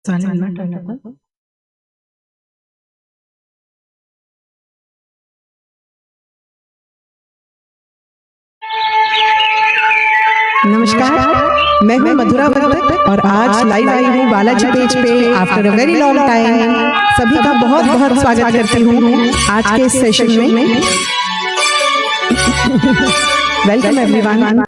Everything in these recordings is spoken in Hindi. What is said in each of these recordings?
चालेल ना टाटा? नमस्कार, मैं हूँ मधुरा भगत और आज लाइव आई हूँ बालाजी पेज पे after a very long time. सभी का बहुत बहुत स्वागत करती हूँ आज के इस सेशन में। Welcome everyone.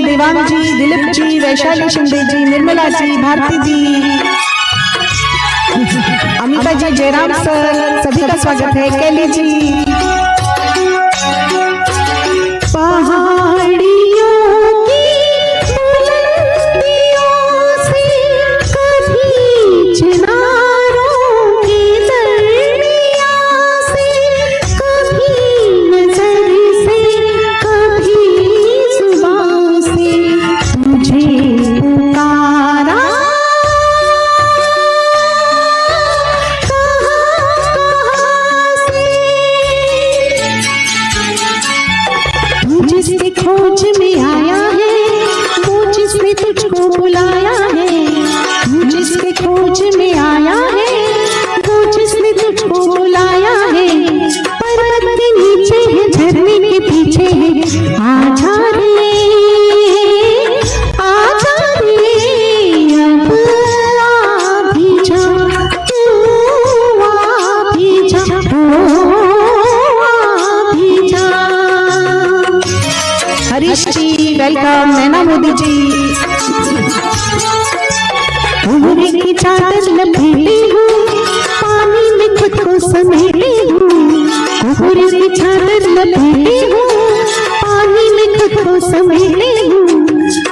Devang ji, Dilip ji, Vaishali Shinde ji, Nirmala ji, Bharti ji, Amita ji, Jairam sir, सभी का स्वागत है। कैली जी, पहाड़ियों की बुलंदियों से कभी चिनारों के दरमिया से कभी नजर से कभी जुबान से तुझे पुकारा जिसके खोज में आया है वो जिसने तुझको बुलाया है, जिसके खोज में आया है वो जिसने तुझको बुलाया है। पर्वत के नीचे है, झरने के पीछे है, आजा रे आजा रे, अब आ भी जा, तू आ भी जा, आ भी जा। हरीश जी वेलकम, नैना मोदी जी। उम्र की चादर लपेटी हूँ, पानी में खुद को समेटी हूँ। उम्र की चादर लपेटी हूँ, पानी में खुद को समेटी हूँ।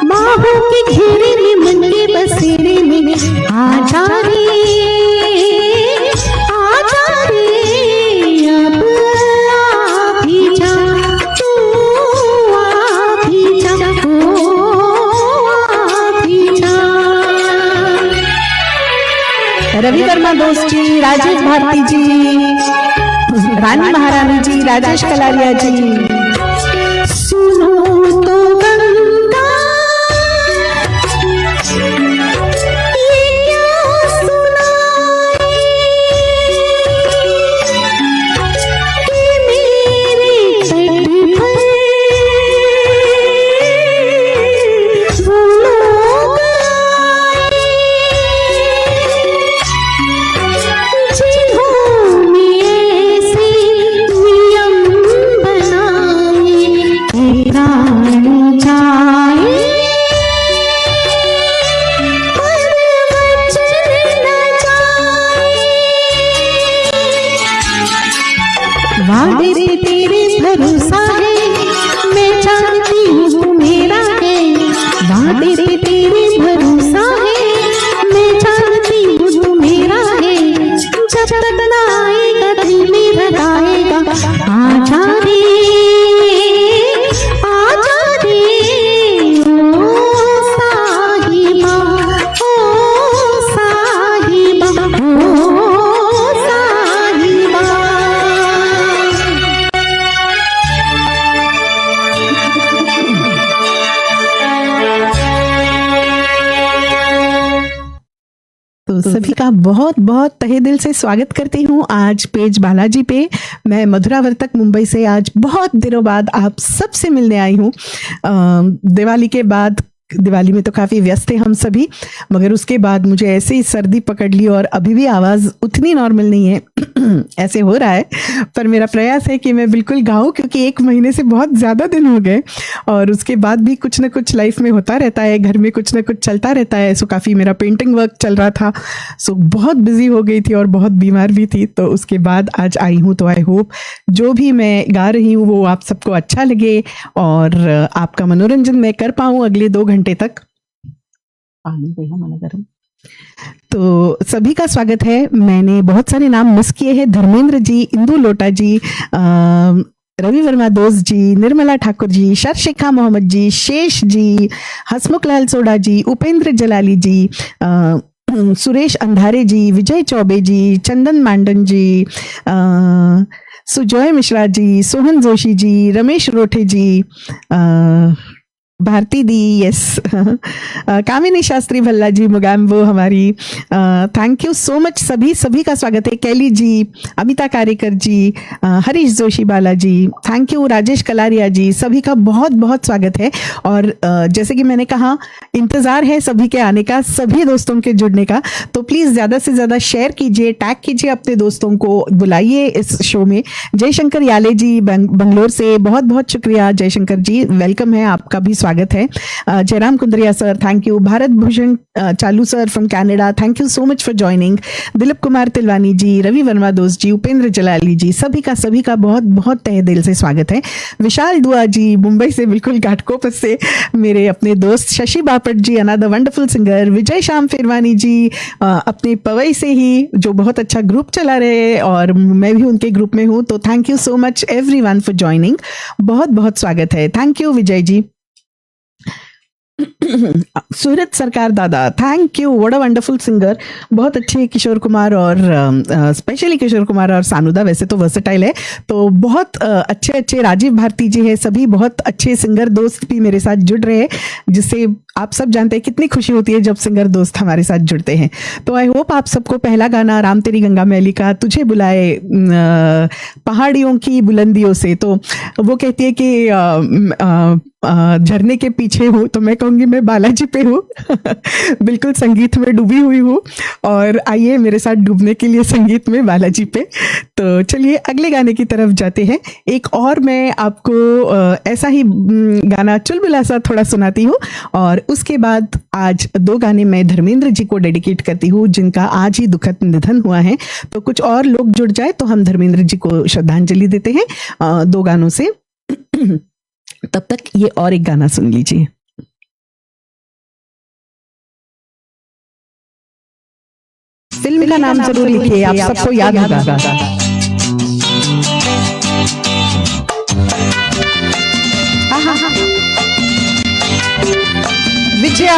बाहों के घेरे में, मन के बसेरे में, आजा रे आजा रे, अब आ भी जा, रवि वर्मा दोस्त जी, राजेश भारती जी, रानी महारानी जी, राजेश कलारिया जी। सुनो तो गंगा ये क्या सुनाए कि मेरे तट पर वो लोग जिन्होंने ऐसे नियम बनाए वादे पे तेरे भरोसा है, मैं जानती हूँ तू मेरा है। वादे पे तेरे भरोसा है, मैं जानती हूँ तू मेरा है। जब तक ना आएगा दिल में लगाएगा, आजा रे आजा रे ओ साहिबा, ओ साहिबा, ओ साहिबा। तो सभी का बहुत बहुत तहे दिल से स्वागत करती हूँ आज पेज बालाजी पे। मैं मधुरा वर्तक मुंबई से आज बहुत दिनों बाद आप सबसे मिलने आई हूँ। दिवाली के बाद, दिवाली में तो काफ़ी व्यस्त थे हम सभी, मगर उसके बाद मुझे ऐसे ही सर्दी पकड़ ली और अभी भी आवाज़ उतनी नॉर्मल नहीं है ऐसे हो रहा है। पर मेरा प्रयास है कि मैं बिल्कुल गाऊं, क्योंकि 1 महीने से बहुत ज़्यादा दिन हो गए और उसके बाद भी कुछ ना कुछ लाइफ में होता रहता है, घर में कुछ ना कुछ चलता रहता है। सो काफ़ी मेरा पेंटिंग वर्क चल रहा था, सो बहुत बिजी हो गई थी और बहुत बीमार भी थी। तो उसके बाद आज आई हूँ, तो आई होप जो भी मैं गा रही हूँ वो आप सबको अच्छा लगे और आपका मनोरंजन मैं कर पाऊँ अगले 2 घंटे तक। पानी देगा मना गरम। तो सभी का स्वागत है। मैंने बहुत सारे नाम मिस किए हैं। धर्मेंद्र जी, इंदु लोटा जी, रवि वर्मा दोस्त जी, निर्मला ठाकुर जी, शर्शिखा मोहम्मद जी, शेष जी, हसमुख लाल सोडा जी, उपेंद्र जलाली जी, सुरेश अंधारे जी, विजय चौबे जी, चंदन मांडन जी, सुजॉय मिश्रा जी, सोहन जोशी जी, रमेश रोठे जी, भारती दी, यस, कामिनी शास्त्री भल्ला जी, मुगाम्बो हमारी, थैंक यू सो मच। सभी का स्वागत है। कैली जी, अमिता कारेकर जी, हरीश जोशी बाला जी, थैंक यू। राजेश कलारिया जी, सभी का बहुत बहुत स्वागत है। और जैसे कि मैंने कहा, इंतज़ार है सभी के आने का, सभी दोस्तों के जुड़ने का। तो प्लीज़ ज़्यादा से ज़्यादा शेयर कीजिए, टैग कीजिए अपने दोस्तों को, बुलाइए इस शो में। जयशंकर याले जी बंगलोर से, बहुत बहुत शुक्रिया जयशंकर जी, वेलकम है, आपका भी स्वागत है। Jairam Kundariya sir, thank you. Bharat Bhushan Chalu sir from Canada, thank you so much for joining. Dilip Kumar Tilwani ji, Ravi Verma दोस्त जी, उपेंद्र जलाली जी, सभी का बहुत बहुत तहे दिल से स्वागत है। विशाल दुआ जी, मुंबई से, बिल्कुल घाटकोपर से, मेरे अपने दोस्त शशि बापट जी, अनदर वंडरफुल सिंगर। विजय श्याम फिरवानी जी, अपने पवई से ही, जो बहुत अच्छा ग्रुप चला रहे और मैं भी उनके ग्रुप में हूँ। तो thank you so much everyone for joining, बहुत बहुत स्वागत है। Thank you Vijay ji. सूरज सरकार दादा, thank you, what a wonderful singer. बहुत अच्छे किशोर कुमार और स्पेशली किशोर कुमार और सानुदा वैसे तो वर्सेटाइल है, तो बहुत अच्छे राजीव भारती जी है, सभी बहुत अच्छे सिंगर दोस्त भी मेरे साथ जुड़ रहे हैं, जिससे आप सब जानते हैं कितनी खुशी होती है जब सिंगर दोस्त हमारे साथ जुड़ते हैं। तो आई होप आप सबको पहला गाना राम तेरी गंगा मैली का तुझे बुलाए पहाड़ियों की बुलंदियों से, तो वो कहती है कि झरने के पीछे हूँ, तो मैं कहूँगी मैं बालाजी पे हूँ बिल्कुल संगीत में डूबी हुई हूँ, और आइए मेरे साथ डूबने के लिए संगीत में बालाजी पे। तो चलिए अगले गाने की तरफ जाते हैं। एक और मैं आपको ऐसा ही गाना चुलबुला सा थोड़ा सुनाती हूँ, और उसके बाद आज 2 गाने मैं धर्मेंद्र जी को डेडिकेट करती हूँ, जिनका आज ही दुखद निधन हुआ है। तो कुछ और लोग जुड़ जाए तो हम धर्मेंद्र जी को श्रद्धांजलि देते हैं 2 गानों से। तब तक ये और एक गाना सुन लीजिए। फिल्म का नाम जरूर लिखिए, आप सबको याद होगा। विजया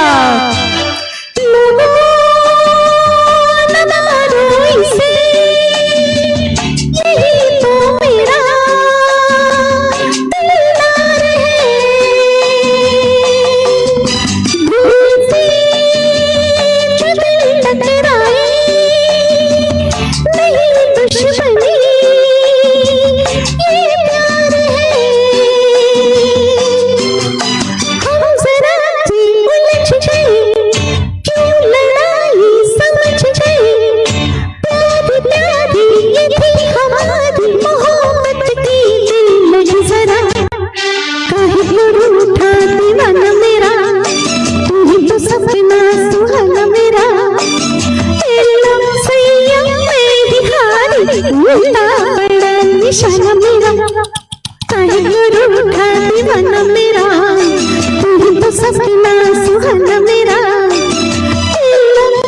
हम जरा उलझ गए दीवाना मेरा, तू ही तो सपना सुहाना मेरा।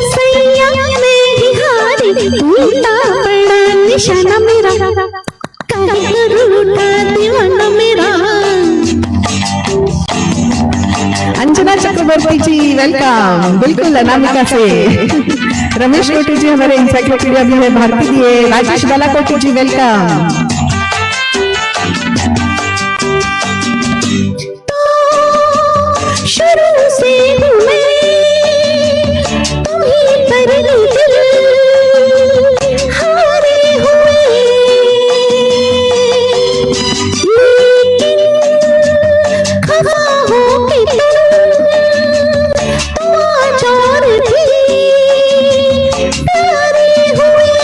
सैया मैं ही हारी, टूटा पड़ा निशाना मेरा, काहे रूठा दीवाना मेरा। अंजना चक्रवर्ती जी वेलकम, बिल्कुल अनामिका से। रमेश कोटी जी हमारे इंसाइक्लोपीडिया भी है भारती दिए। राजेश बालाकोटी जी वेलकम। तो शुरू से हूँ मैं तुम्हीं पर दिल हारे हुए, लेकिन खफा हो के तुम आज और भी प्यारे हुए।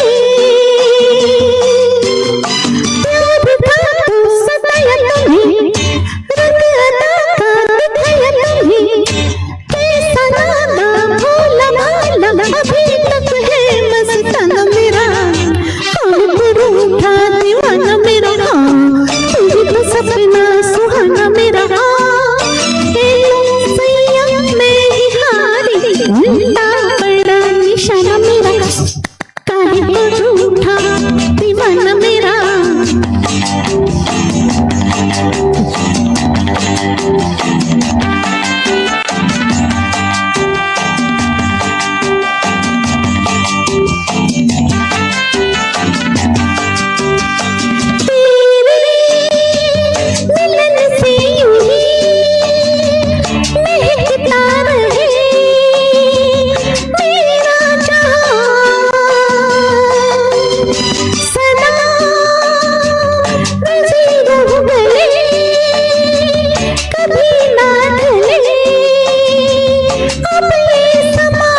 प्यार था तो सताया तुम्हें, रंग अदा का दिखाया तुम्हें, कैसा नादा भोला भाला अभी तक है मस्ताना मेरा। हाँ रूठा दीवाना मेरा, हाँ तू ही तो सपना सुहाना मेरा। सैया मैं ही हारी, उल्टा पड़ा निशाना मेरा, काहे को रूठा दीवाना मेरा। मिलन से यूं ही महकता रहे मेरा जहां, सदा नज़ीरों गले कभी ना ढले अब ये समा।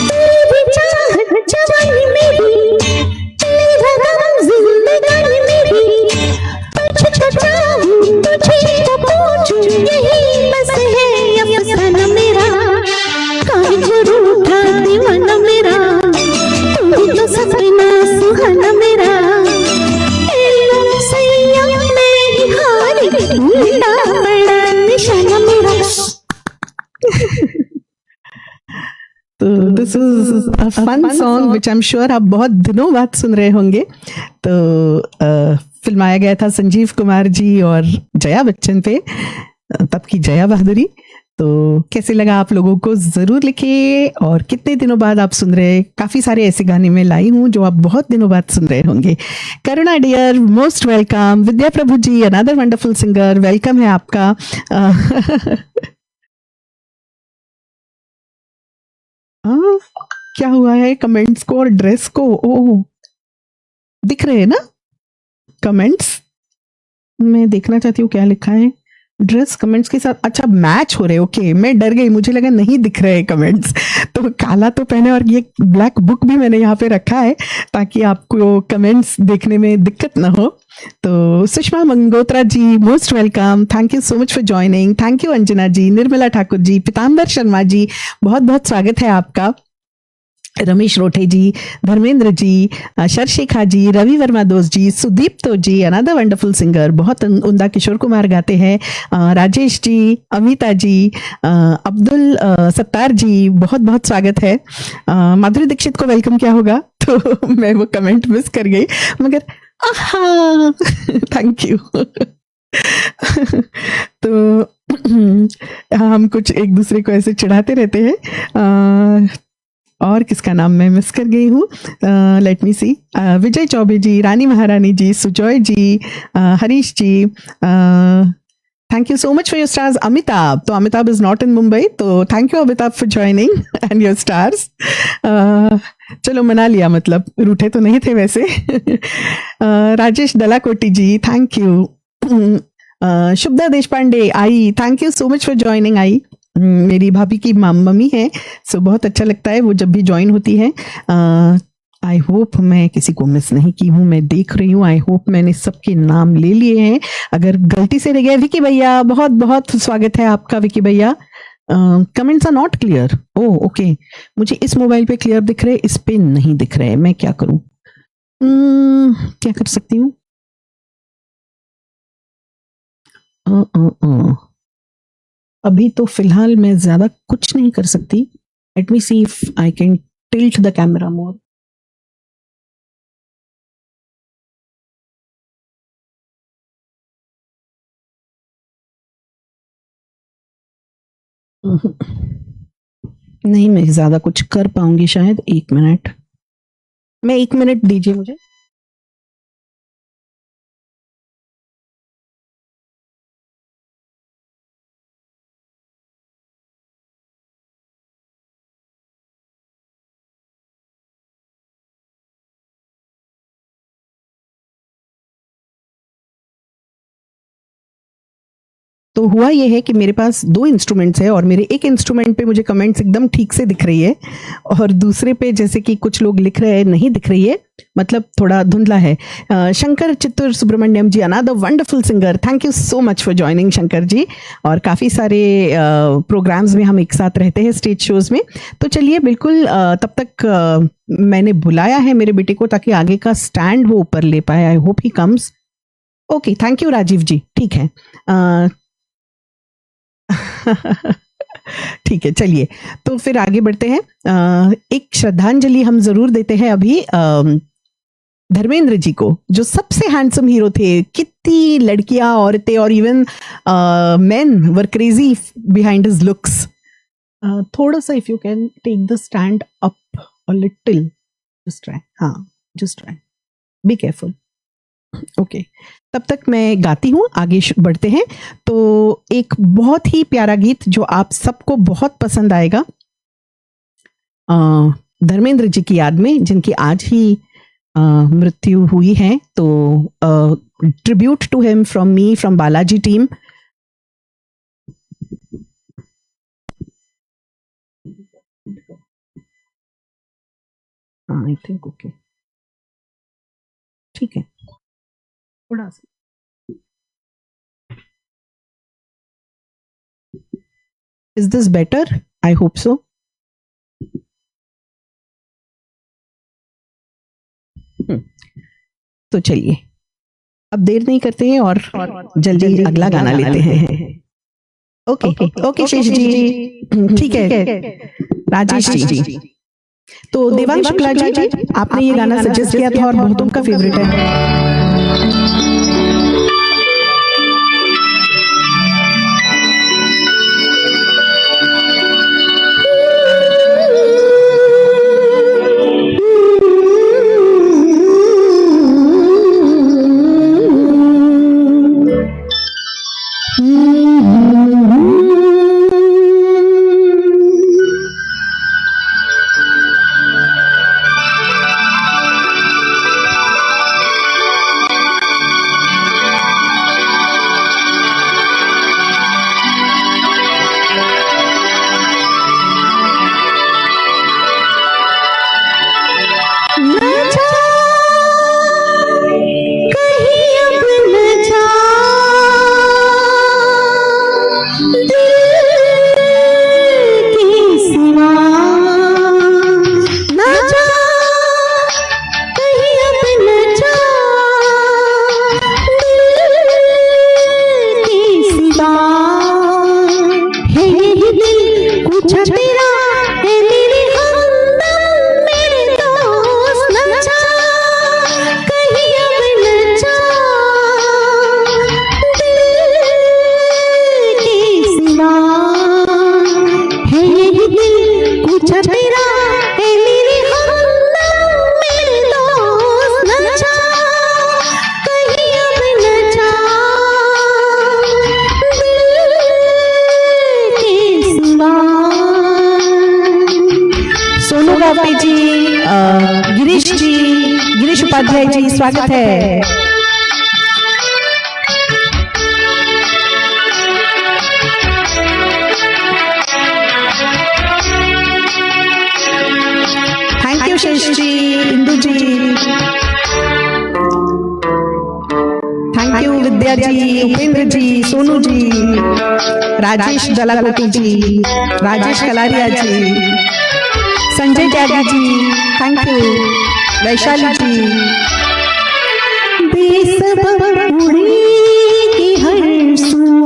तेरी चाहत जवानी मेरी, तेरा गम जिंदगानी मेरी, चाहूं तुझे तो पूछूं यही बस है अफसाना मेरा। काहे को रूठा दीवाना मेरा, तू ही तो सपना सुहाना मेरा। सैया मैं ही हारी, उल्टा पड़ा निशाना मेरा। तो this is a fun song which I am sure आप बहुत दिनों बाद सुन रहे होंगे। तो फिल्माया गया था संजीव कुमार जी और जया बच्चन पे, तब की जया बहादुरी। तो कैसे लगा आप लोगों को जरूर लिखिए, और कितने दिनों बाद आप सुन रहे। काफी सारे ऐसे गाने मैं लाई हूँ जो आप बहुत दिनों बाद सुन रहे होंगे। करुणा डियर मोस्ट वेलकम। विद्या प्रभु जी अनदर वंडरफुल सिंगर, वेलकम है आपका। क्या हुआ है कमेंट्स को और ड्रेस को? ओ दिख रहे हैं ना कमेंट्स? मैं देखना चाहती हूँ क्या लिखा है। ड्रेस कमेंट्स के साथ अच्छा मैच हो रहे। ओके मैं डर गई, मुझे लगा नहीं दिख रहे कमेंट्स। तो काला तो पहने, और ये ब्लैक बुक भी मैंने यहाँ पे रखा है ताकि आपको कमेंट्स देखने में दिक्कत ना हो। तो Sushma Mangotra ji most welcome, thank you so much for joining. Thank you Anjana ji, Nirmala Thakur ji, Pitambar Sharma ji, बहुत बहुत स्वागत है आपका। रमेश रोठे जी, धर्मेंद्र जी, शर्शिखा जी, रवि वर्मा दोस्त जी, सुदीप्तो जी अनदर वंडरफुल सिंगर, बहुत उमदा किशोर कुमार गाते हैं। राजेश जी, अमिता जी, अब्दुल सत्तार जी, बहुत बहुत स्वागत है। माधुरी दीक्षित को वेलकम क्या होगा? तो मैं वो कमेंट मिस कर गई, मगर आहा थैंक यू। तो हम कुछ एक दूसरे को ऐसे चिढ़ाते रहते हैं। और किसका नाम मैं मिस कर गई हूँ? Late me C. Vijay Choubey ji, Rani Maharani ji, Sujoy ji, Harish ji, thank you so much for your stars. Amitabh, तो Amitabh is not in Mumbai, तो thank you Amitabh for joining and your stars. चलो मना लिया, मतलब रूठे तो नहीं थे वैसे। Rajesh Dalakoti ji, thank you. शुभदा देशपांडे आई, thank you so much for joining. आई मेरी भाभी की मम्मी है, सो बहुत अच्छा लगता है वो जब भी ज्वाइन होती है। आई होप मैं किसी को मिस नहीं की हूँ, मैं देख रही हूँ। आई होप मैंने सबके नाम ले लिए हैं, अगर गलती से रह गया। विकी भैया बहुत बहुत स्वागत है आपका। विकी भैया comments are not clear. Oh okay, मुझे इस मोबाइल पे क्लियर दिख रहे, इस पे नहीं दिख रहे। मैं क्या करूँ? क्या कर सकती हूँ? अभी तो फिलहाल मैं ज्यादा कुछ नहीं कर सकती. Let me see if I can tilt the camera more. नहीं, मैं ज्यादा कुछ कर पाऊंगी शायद. 1 मिनट, मैं 1 मिनट दीजिए मुझे. तो हुआ ये है कि मेरे पास 2 इंस्ट्रूमेंट्स है और मेरे एक इंस्ट्रूमेंट पे मुझे कमेंट्स एकदम ठीक से दिख रही है और दूसरे पे जैसे कि कुछ लोग लिख रहे हैं नहीं दिख रही है, मतलब थोड़ा धुंधला है. Shankar Chittoor Subramaniam ji, another wonderful singer. Thank you so much for joining Shankar ji. और काफ़ी सारे प्रोग्राम्स में हम एक साथ रहते हैं, स्टेज शोज में. तो चलिए बिल्कुल, तब तक मैंने बुलाया है मेरे बेटे को ताकि आगे का स्टैंड वो ऊपर ले पाए. I hope he comes. Okay, thank you Rajiv ji. ठीक है, ठीक है, चलिए तो फिर आगे बढ़ते हैं. एक श्रद्धांजलि हम जरूर देते हैं अभी धर्मेंद्र जी को, जो सबसे हैंडसम हीरो थे. कितनी लड़कियां, औरतें और even men were crazy behind his looks. थोड़ा सा if you can take the stand up a little, just try. हाँ, just try, be careful. Okay, तब तक मैं गाती हूँ, आगे बढ़ते हैं. तो एक बहुत ही प्यारा गीत जो आप सबको बहुत पसंद आएगा, धर्मेंद्र जी की याद में, जिनकी आज ही मृत्यु हुई है. तो tribute to him from me, from Balaji team. I think okay, ठीक है, थोड़ा सा. Is this better? I hope so. तो चलिए अब देर नहीं करते हैं और जल्दी अगला गाना लेते हैं. ओके ओके शेष जी, ठीक है. राजेश जी, तो देवांश शुक्ला जी, आपने ये गाना सजेस्ट किया था और बहुतों का फेवरेट है. गिरीश उपाध्याय जी, स्वागत है. Thank you Shesh ji, Indu ji, thank you Vidya ji, Upendra ji, Sonu ji, Rajesh Dalakoti ji, Rajesh Kalaria ji, Sanjay Tyagi ji, thank you, Vaishali ji. देश बड़ी की हर सू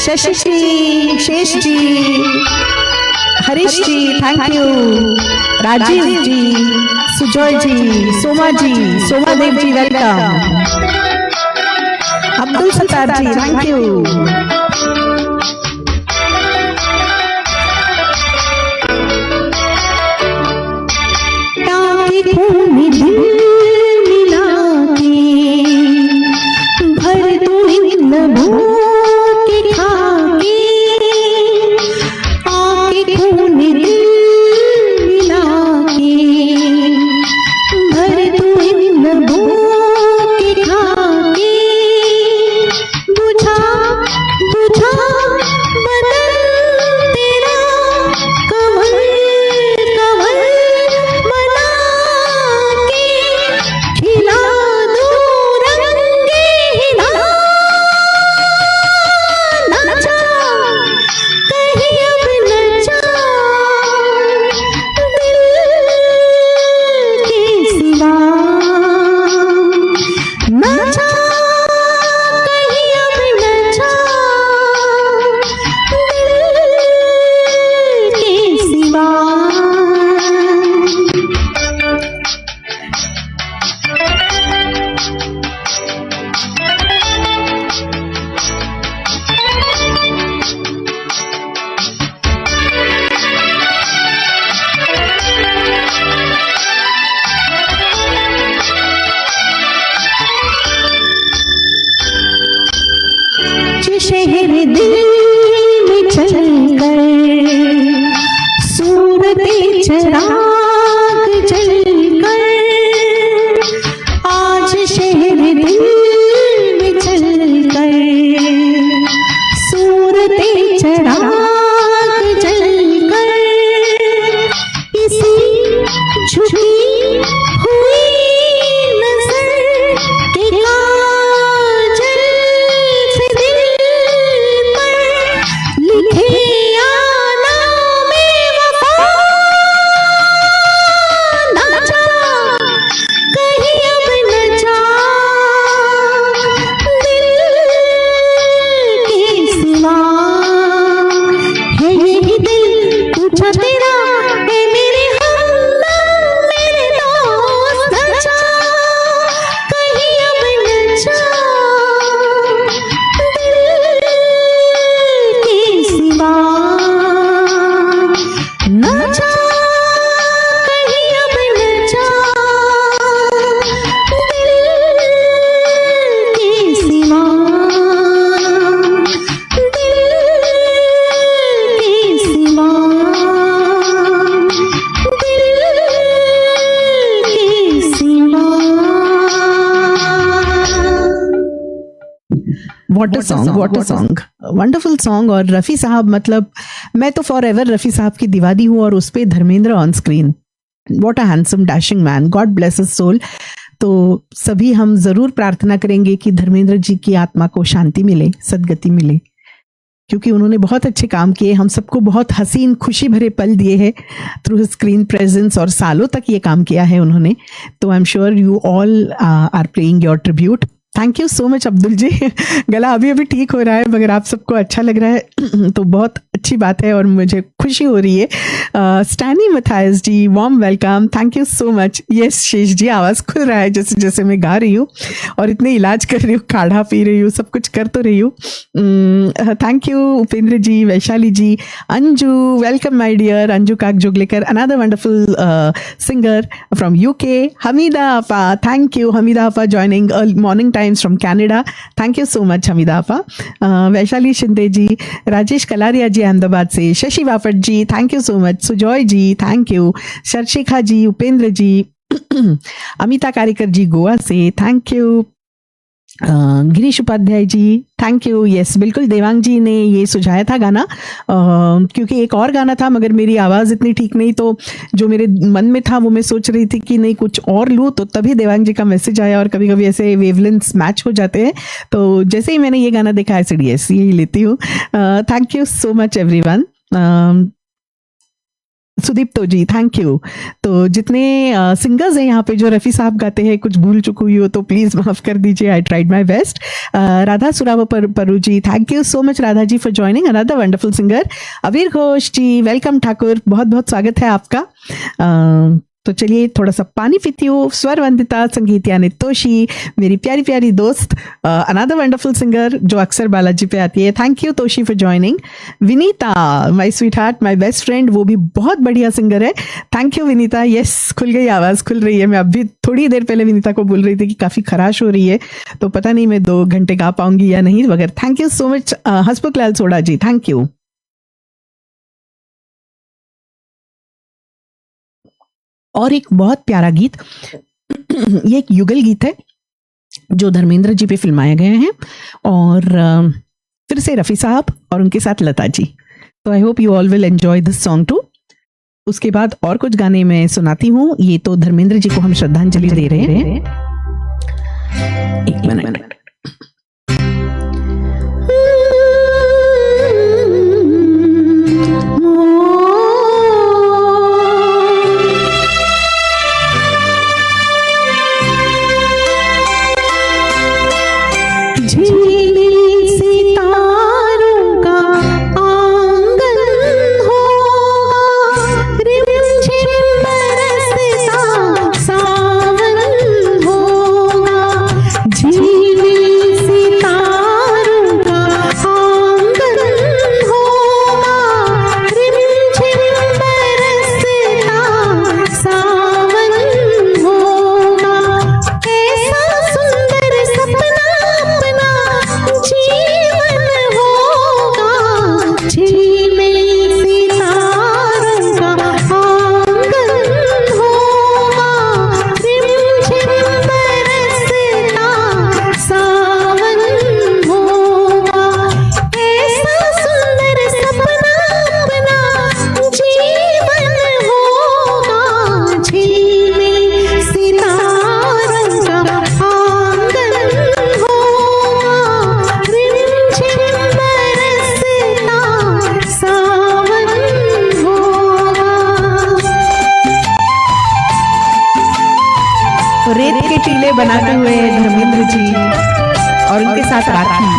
Shashi ji, Shesh ji, Harish ji, thank you, Rajiv ji, Sujoy ji, Soma ji, Soma Dev ji, welcome, Abdul Sattar ji, thank you, ताकि खून दिल मिला के भर दूं इन लबों के खाके, ताकि खून दिल मिला के भर दूं इन लबों के खाके, बुझा बुझा बदन तेरा कमल कमल बना के खिला दूं रंगीला, नाचा कहीं अब नचा दिल के सिवा, नाचा कहीं अब नचा दिल के सिवा। जो शहर दिल में चलकर सूरतें चराग जलकर, आज शहर दिल में चलकर सूरतें चराग जलकर, इसी झुकी हुई नजर के काजल से दिल पर लिखे आना में वफा, नाचा कहीं अब नचा दिल के सिवा, है यही दिल पूछा तेरा है मेरे हमदम मेरे दोस्त, नचा कहीं अब नचा दिल के सिवा, नाचा कहीं अब नचा दिल के सिवा, दिल के सिवा, दिल के सिवा। What a song, what a song, wonderful song. और रफ़ी साहब, मतलब मैं तो फॉर एवर रफ़ी साहब की दीवानी हूँ, और उस पे Dharmendra on screen, what a handsome dashing man, God bless his soul. तो सभी हम जरूर प्रार्थना करेंगे कि धर्मेंद्र जी की आत्मा को शांति मिले, सद्गति मिले, क्योंकि उन्होंने बहुत अच्छे काम किए, हम सबको बहुत हसीन खुशी भरे पल दिए हैं थ्रू स्क्रीन प्रेजेंस, और सालों तक ये काम किया है उन्होंने। तो I am sure you all are playing your tribute. Thank you so much Abdul ji. गला अभी अभी ठीक हो रहा है, मगर आप सबको अच्छा लग रहा है तो बहुत अच्छी बात है और मुझे खुशी हो रही है। Stanny Matthias ji, warm welcome, thank you so much. Yes Shesh ji, आवाज़ खुल रहा है जैसे जैसे मैं गा रही हूँ और इतने इलाज कर रही हूँ, काढ़ा पी रही हूँ, सब कुछ कर तो रही हूँ। Thank you Upendra ji, Vaishali ji, Anju, welcome my dear Anju Kakjoglekar, another wonderful singer from UK. Hamida आपा, थैंक यू हमीदा आपा, joining morning times from Canada, thank you so much Hamida आपा। वैशाली शिंदे जी, राजेश कलारिया जी अहमदाबाद से, Shashi Bapat ji, thank you so much, Sujoy ji, thank you, Sharshikha ji, Upendra ji, Amita Karikar ji Goa से, thank you, Girish Upadhyay ji, thank you. Yes बिल्कुल, देवांग जी ने ये सुझाया था गाना, क्योंकि एक और गाना था मगर मेरी आवाज़ इतनी ठीक नहीं, तो जो मेरे मन में था वो मैं सोच रही थी कि नहीं कुछ और लूँ, तो तभी देवांग जी का मैसेज आया। और कभी कभी ऐसे वेवलेंथ्स मैच हो जाते हैं, तो जैसे ही मैंने ये गाना देखा ऐसे यही लेती हूँ। Thank you so much everyone. Sudipto ji, thank you. तो जितने सिंगर्स हैं यहाँ पे जो रफ़ी साहब गाते हैं, कुछ भूल चुकी हुई हो तो प्लीज़ माफ़ कर दीजिए, I tried my best. Radha Surav Paru ji, thank you so much Radha ji for joining, another wonderful singer. Aveer Ghosh ji, welcome Thakur, बहुत बहुत स्वागत है आपका। तो चलिए थोड़ा सा पानी पीती हूँ। स्वर वंदिता, संगीत यानी तोशी, मेरी प्यारी प्यारी दोस्त, अनदर वंडरफुल सिंगर जो अक्सर बालाजी पे आती है। Thank you Toshi for joining. Vinita, my sweet heart, my best friend, वो भी बहुत बढ़िया सिंगर है। Thank you Vinita. यस, खुल गई आवाज़, खुल रही है। मैं अभी थोड़ी देर पहले विनीता को बोल रही थी कि काफ़ी खराश हो रही है, तो पता नहीं मैं 2 घंटे गा पाऊंगी या नहीं वगैरह। Thank you so much Hasmukh Lal Soda ji, thank you. और एक बहुत प्यारा गीत, ये एक युगल गीत है जो धर्मेंद्र जी पे फिल्माए गए हैं, और फिर से रफ़ी साहब और उनके साथ लता जी। तो I hope you all will enjoy this song too. उसके बाद और कुछ गाने मैं सुनाती हूँ। ये तो धर्मेंद्र जी को हम श्रद्धांजलि दे रहे हैं। एक मिनट। रेत के टीले बनाते हुए धर्मेंद्र जी और उनके साथ राखी।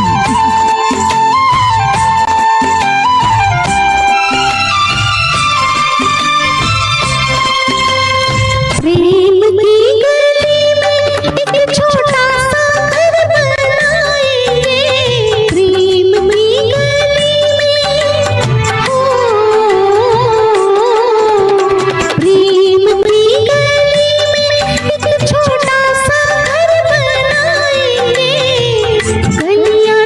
प्रेम की गली में एक छोटा सा घर बनाएंगे, प्रेम की गली में, प्रेम की गली में एक छोटा सा घर बनाएंगे, गलियां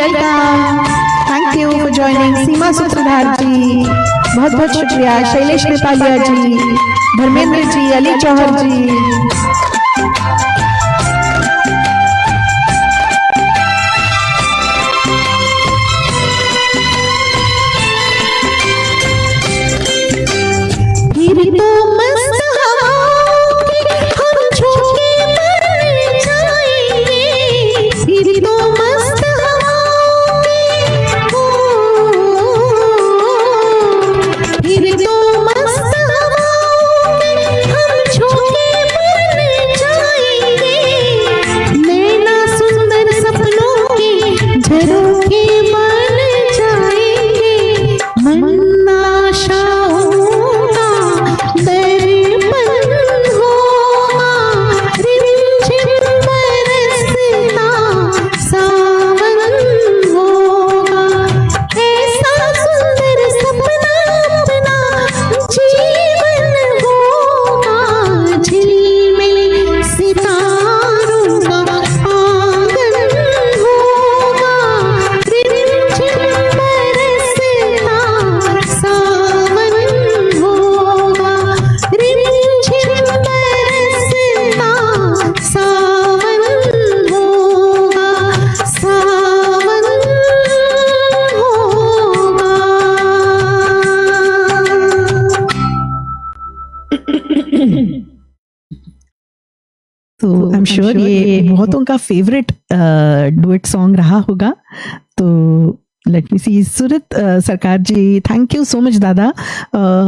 welcome, thank you for joining. Seema Sutradhar ji बहुत बहुत शुक्रिया। शैलेश नेपालिया जी, धर्मेंद्र जी, अली चौहर जी। फिर तो मस्त हवाओं के हम झोंके भर जाएंगे, फिर तो मस्त हवाओं के फिर तो मस्त हवाओं के हम झोंके भर जाएंगे, नैना सुंदर सपनों के झरोखे बन जाएंगे, मन आशाओं तो आई एम श्योर ये बहुतों का फेवरेट डुएट सॉन्ग रहा होगा। तो लेट मी सी। Surat Sarkar ji, thank you so much दादा।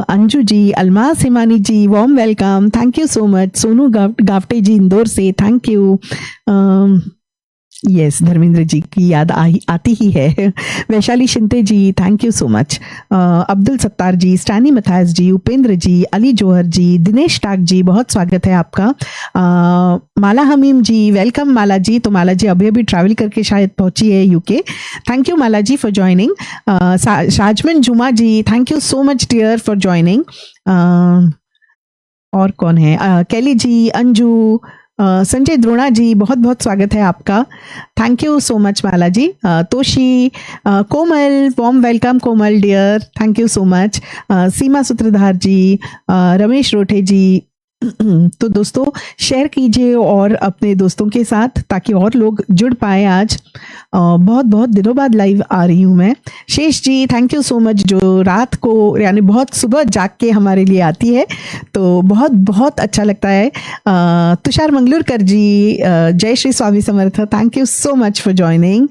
Anju ji, Almas Himani ji, warm welcome, thank you so much. Sonu Gawate ji Indore से, thank you. Yes, Dharmendra ji की याद आती ही है। Vaishali Shinde ji, thank you so much. Abdul Sattar ji, Stany Matthias ji, Upendra ji, Ali Jauhar ji, Dinesh Tak ji, बहुत स्वागत है आपका। माला हमीम जी, वेलकम माला जी। तो माला जी अभी अभी ट्रैवल करके शायद पहुंची है UK. Thank you Mala ji for joining. Shazman Juma ji, thank you so much dear for joining. और कौन है? कैली जी, अंजू, संजय द्रोणा जी, बहुत बहुत स्वागत है आपका। Thank you so much Mala ji. Toshi, Komal, warm welcome Komal dear, thank you so much. Seema Sutradhar ji, Ramesh Rothe जी। तो दोस्तों शेयर कीजिए और अपने दोस्तों के साथ, ताकि और लोग जुड़ पाए। आज बहुत बहुत दिनों बाद लाइव आ रही हूँ मैं। शेष ji, thank you so much, जो रात को यानी बहुत सुबह जाग के हमारे लिए आती है, तो बहुत बहुत अच्छा लगता है। तुषार मंगलूरकर जी, जय Shri Swami Samarth, thank you so much for joining.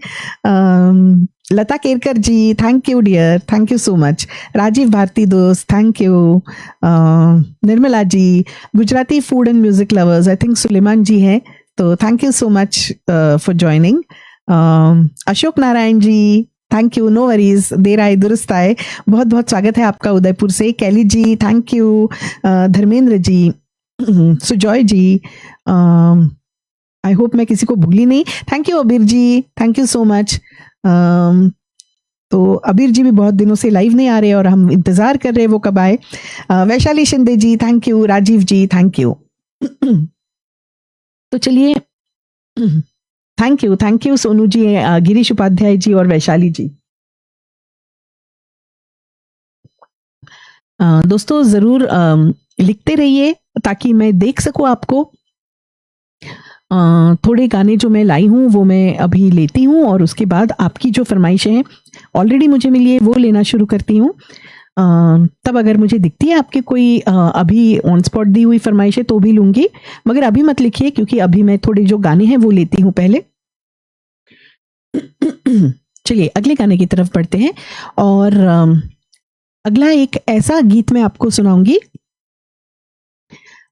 Lata Kerkar ji, thank you dear, thank you so much. Rajiv Bharti दोस्त, thank you. Nirmala ji, Gujarati food and music lovers, I think Suleman ji है, तो thank you so much for joining. Ashok Narayan ji, thank you, no worries, देर आए दुरुस्त आए, बहुत बहुत स्वागत है आपका उदयपुर से। Kelly ji, thank you. Dharmendra ji, Sujoy ji, I hope मैं किसी को भूली नहीं। Thank you Abir ji, thank you so much. तो अबीर जी भी बहुत दिनों से लाइव नहीं आ रहे और हम इंतजार कर रहे हैं वो कब आए। Vaishali Shinde ji, thank you. Rajiv ji, thank you. तो चलिए, थैंक यू सोनू जी, गिरीश उपाध्याय जी और वैशाली जी। दोस्तों जरूर लिखते रहिए ताकि मैं देख सकूं आपको। थोड़े गाने जो मैं लाई हूँ वो मैं अभी लेती हूँ और उसके बाद आपकी जो फरमाइशें हैं ऑलरेडी मुझे मिली है वो लेना शुरू करती हूँ। तब अगर मुझे दिखती है आपके कोई अभी ऑन स्पॉट दी हुई फरमाइशें तो भी लूंगी, मगर अभी मत लिखिए क्योंकि अभी मैं थोड़े जो गाने हैं वो लेती हूँ पहले। चलिए अगले गाने की तरफ बढ़ते हैं और अगला एक ऐसा गीत मैं आपको सुनाऊंगी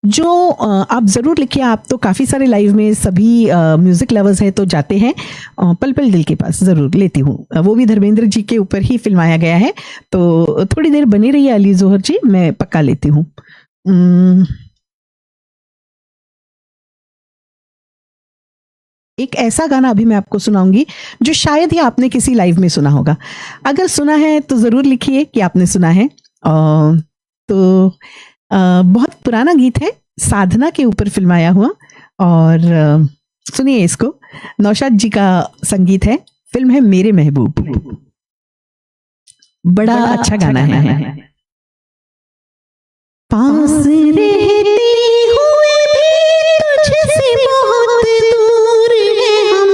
जो आप जरूर लिखिए। आप तो काफी सारे लाइव में सभी म्यूजिक लवर्स हैं तो जाते हैं। पल पल दिल के पास जरूर लेती हूँ, वो भी धर्मेंद्र जी के ऊपर ही फिल्माया गया है, तो थोड़ी देर बनी रहिए अली जोहर जी, मैं पक्का लेती हूँ। एक ऐसा गाना अभी मैं आपको सुनाऊंगी जो शायद ही आपने किसी लाइव में सुना होगा। अगर सुना है तो जरूर लिखिए कि आपने सुना है। तो बहुत पुराना गीत है, साधना के ऊपर फिल्माया हुआ, और सुनिए इसको। नौशाद जी का संगीत है फिल्म है मेरे महबूब। बड़ा अच्छा गाना है। पास रहते हुए भी तुझसे बहुत दूर है हम,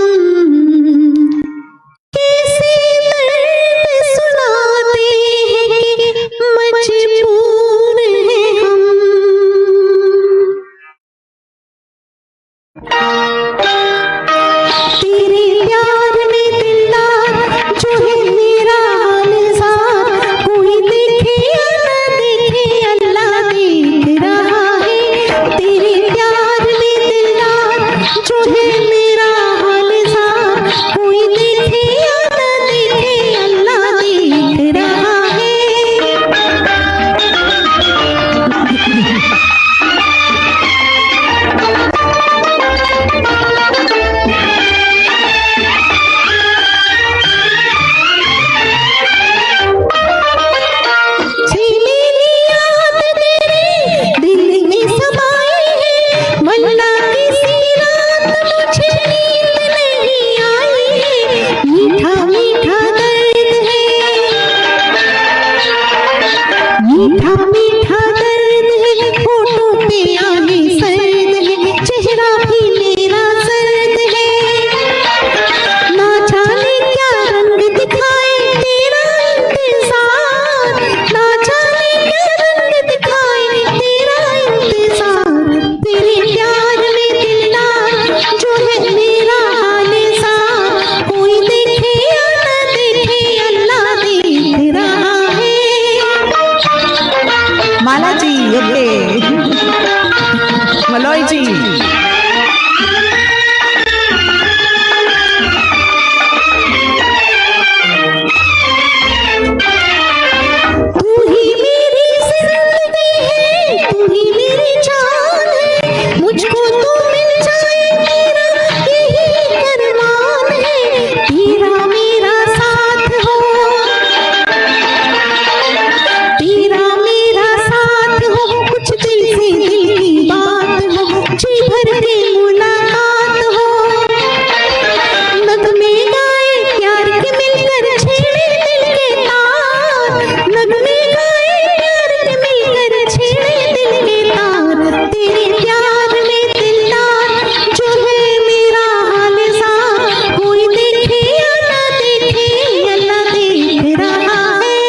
कैसे दर्द सुनाते हैं कि मजबूर है हम। तेरे प्यार में दिलदार जो है मेरा हाल साथ, कोई देखे या न देखे अल्लाह देख रहा है। तेरे प्यार में दिलदार जो है मेरा हाल साथ, कोई देखे या न देखे अल्लाह देख रहा है। मेरी याद तेरे दिल में समाई है, वरना किसी रात मुझे नींद नहीं आई। मीठा मीठा दर्द है, मीठा मीठा दर्द है, होठों पे आगे सर्द है, चेहरा भी मेरा सर्द है। ना जाने क्या रंग दिखाए तेरा इंतजार, ना जाने क्या रंग दिखाए तेरा इंतजार। तेरे प्यार में दिलदार जो है मेरा हाल साथ, कोई देखे या न देखे अल्लाह देख रहा है। माला जी, ओके। मलॉय जी, तू ही मेरी जिंदगी है, तू ही मेरी जान है, मुझको तू मिल जाए मेरा यही अरमान है। तेरा मेरा साथ हो, तेरा मेरा साथ हो, कुछ दिल से दिल की बात हो, जी भर के मुलाकात हो। नगमे गाए प्यार के मिलकर छेड़े दिल के तार, नगमे गाए प्यार के मिलकर छेड़े दिल के तार। तेरे प्यार में दिलदार जो है मेरा हाल साथ, कोई देखे या ना देखे अल्लाह देख रहा है।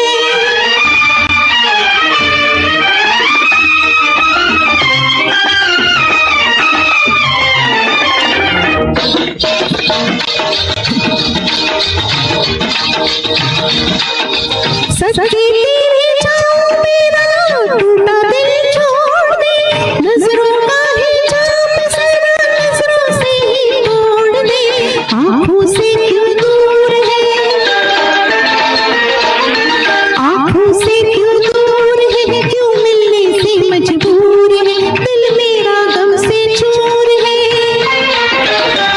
सच्ची तेरी छाँव मेरा टूटा दिल छोड़ दे, नजरों का हिजाब जरा नजरों से ही तोड़ दे। आँखों से क्यों दूर है, आँखों से क्यों दूर है, क्यों मिलने से मजबूर है, दिल मेरा गम से चूर है।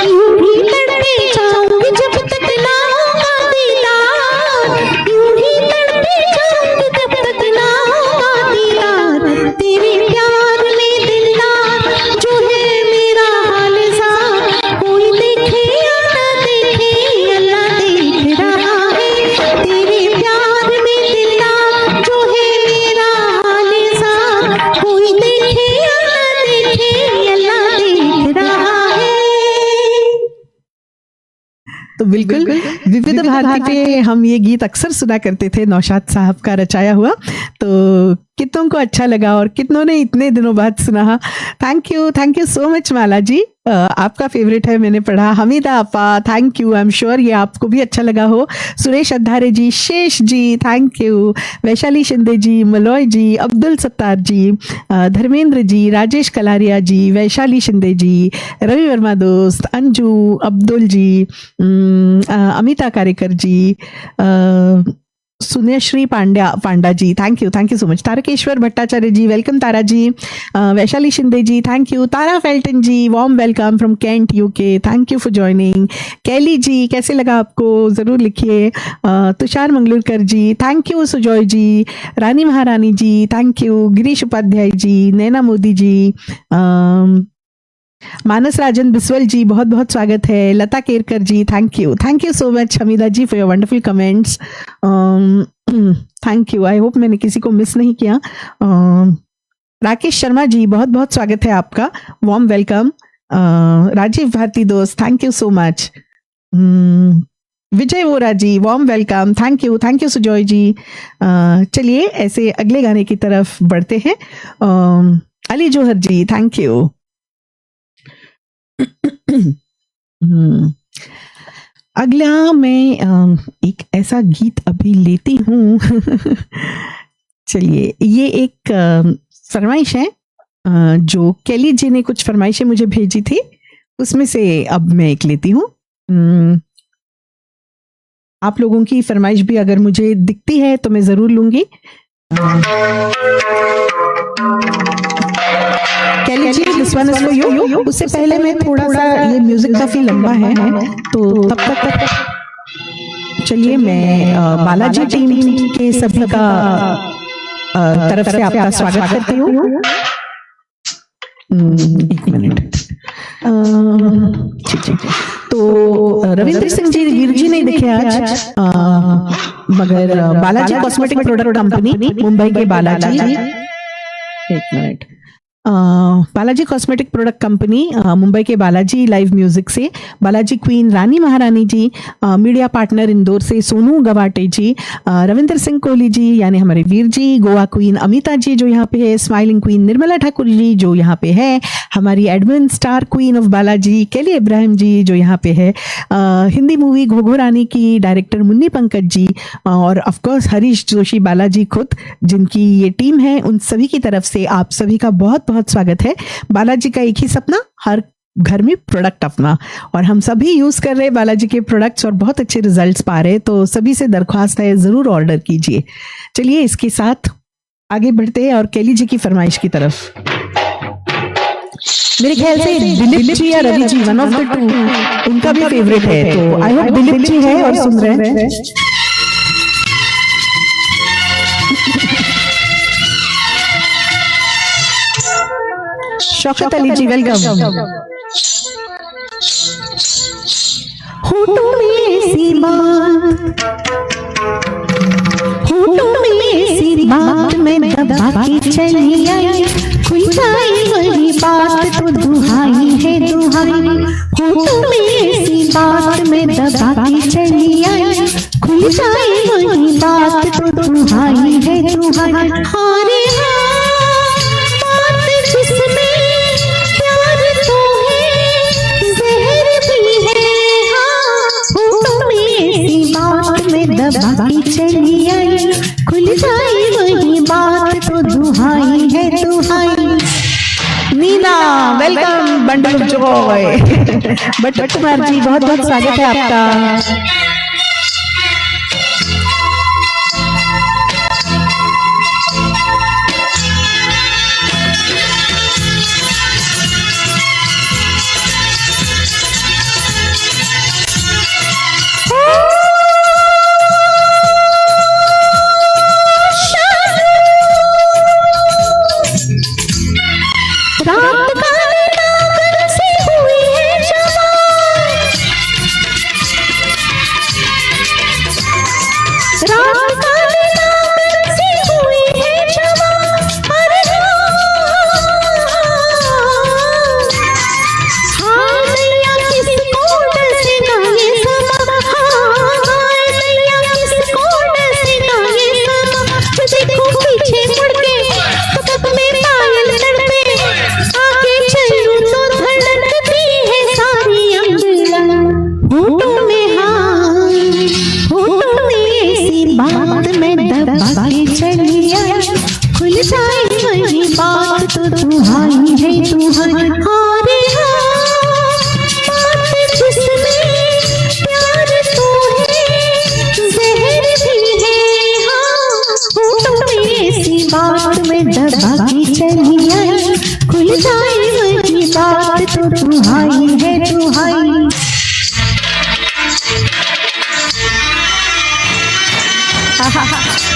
यूं ही तड़पे जाऊंगी जब तक ना होगा दीदार, यूं ही तड़पे जाऊंगी जब तक ना होगा दीदार। तेरे प्यार में दिलदार जो है मेरा हाल साथ, कोई देखे या ना देखे अल्लाह देख रहा है। तेरे प्यार में दिलदार जो है मेरा हाल साथ, कोई देखे या ना देखे अल्लाह देख रहा है। तो बिल्कुल विविध भारती पे हम ये गीत अक्सर सुना करते थे, नौशाद साहब का रचाया हुआ। तो कितनों को अच्छा लगा और कितनों ने इतने दिनों बाद सुना। Thank you so much Mala जी। आपका फेवरेट है मैंने पढ़ा। हमीदा आपा, thank you. I am sure ये आपको भी अच्छा लगा हो। Suresh Addhare ji, Shesh ji, thank you. वैशाली शिंदे जी, मलॉय जी, अब्दुल सत्तार जी, धर्मेंद्र जी, राजेश कलारिया जी, वैशाली शिंदे जी, रवि वर्मा दोस्त, Anju, Abdul ji, Amita Karekar ji, Suneshree Panda ji, thank you so much. Tarkeshwar Bhattacharya ji, welcome Tara ji. Vaishali Shinde ji, thank you. Tara Felton ji, warm welcome from Kent UK, thank you for joining. Kelly ji, कैसे लगा आपको, ज़रूर लिखिए। Tushar Mangalurkar ji, thank you. Sujoy ji, Rani Maharani ji, thank you. Girish Upadhyay ji, Naina Modi ji, Manas Rajan Biswal ji, बहुत बहुत स्वागत है। Lata Kerkar ji, thank you so much Hamida ji for your wonderful comments. Thank you, I hope मैंने किसी को मिस नहीं किया। राकेश शर्मा जी, बहुत बहुत स्वागत है आपका, वार्म वेलकम। राजीव भारती दोस्त, thank you so much. Vijay Vora ji, warm welcome, thank you Sujoy ji. चलिए ऐसे अगले गाने की तरफ बढ़ते हैं। Ali Johar ji, thank you. अगला मैं एक ऐसा गीत अभी लेती हूँ। चलिए, ये एक फरमाइश है जो केली जी ने कुछ फरमाइशें मुझे भेजी थी, उसमें से अब मैं एक लेती हूँ। आप लोगों की फरमाइश भी अगर मुझे दिखती है तो मैं जरूर लूंगी। Kelly ji, this one is for you. उससे पहले मैं थोड़ा सा, ये म्यूजिक काफी लंबा है तो तब तक चलिए मैं बालाजी टीम के सभी का तरफ से आपका स्वागत करती हूँ। एक मिनट। ठीक। तो रविंद्र सिंह जी, वीर जी नहीं दिखे आज, मगर Balaji cosmetic product company Mumbai के बालाजी, एक minute, Balaji cosmetic product company Mumbai के बालाजी लाइव म्यूजिक से बालाजी क्वीन रानी महारानी जी, मीडिया पार्टनर इंदौर से सोनू गवाटे जी, रविंद्र सिंह कोहली जी यानी हमारे वीर जी, गोवा क्वीन अमिता जी जो यहाँ पे है, स्माइलिंग क्वीन निर्मला ठाकुर जी जो यहाँ पे है, हमारी admin star queen of Balaji केली इब्राहिम जी जो यहाँ पे है, हिंदी मूवी घोघो रानी की डायरेक्टर मुन्नी पंकज जी, और ऑफ कोर्स हरीश जोशी बालाजी खुद, जिनकी ये टीम है, उन सभी की तरफ से आप सभी का बहुत बहुत स्वागत है। बालाजी का एक ही सपना, हर घर में प्रोडक्ट अपना, और हम सभी यूज कर रहे हैं बालाजी के प्रोडक्ट्स और बहुत अच्छे रिजल्ट्स पा रहे हैं, तो सभी से दरख्वास्त है जरूर ऑर्डर कीजिए। चलिए इसके साथ आगे बढ़ते हैं और केली जी की फरमाइश की तरफ। मेरे ख्याल से दिलीप जी या Ravi ji, one of the two, उनका भी फेवरेट है, तो आई होप दिलीप जी है और सुन रहे हैं। शौकत अली जी, वेलकम। होठों में ऐसी बात, होठों में ऐसी बात मैं दबा के चली आई, खुल जाए वही बात तो दुहाई है दुहाई। होठों में ऐसी बात मैं दबा के चली आई, खुल जाए वही बात तो दुहाई है दुहाई। हारे दबाई चली आई, खुल जाए वही बात तो दुहाई है दुहाई। Neena, welcome, bundle of joy. But Kumar ji, बहुत बहुत स्वागत है आपका।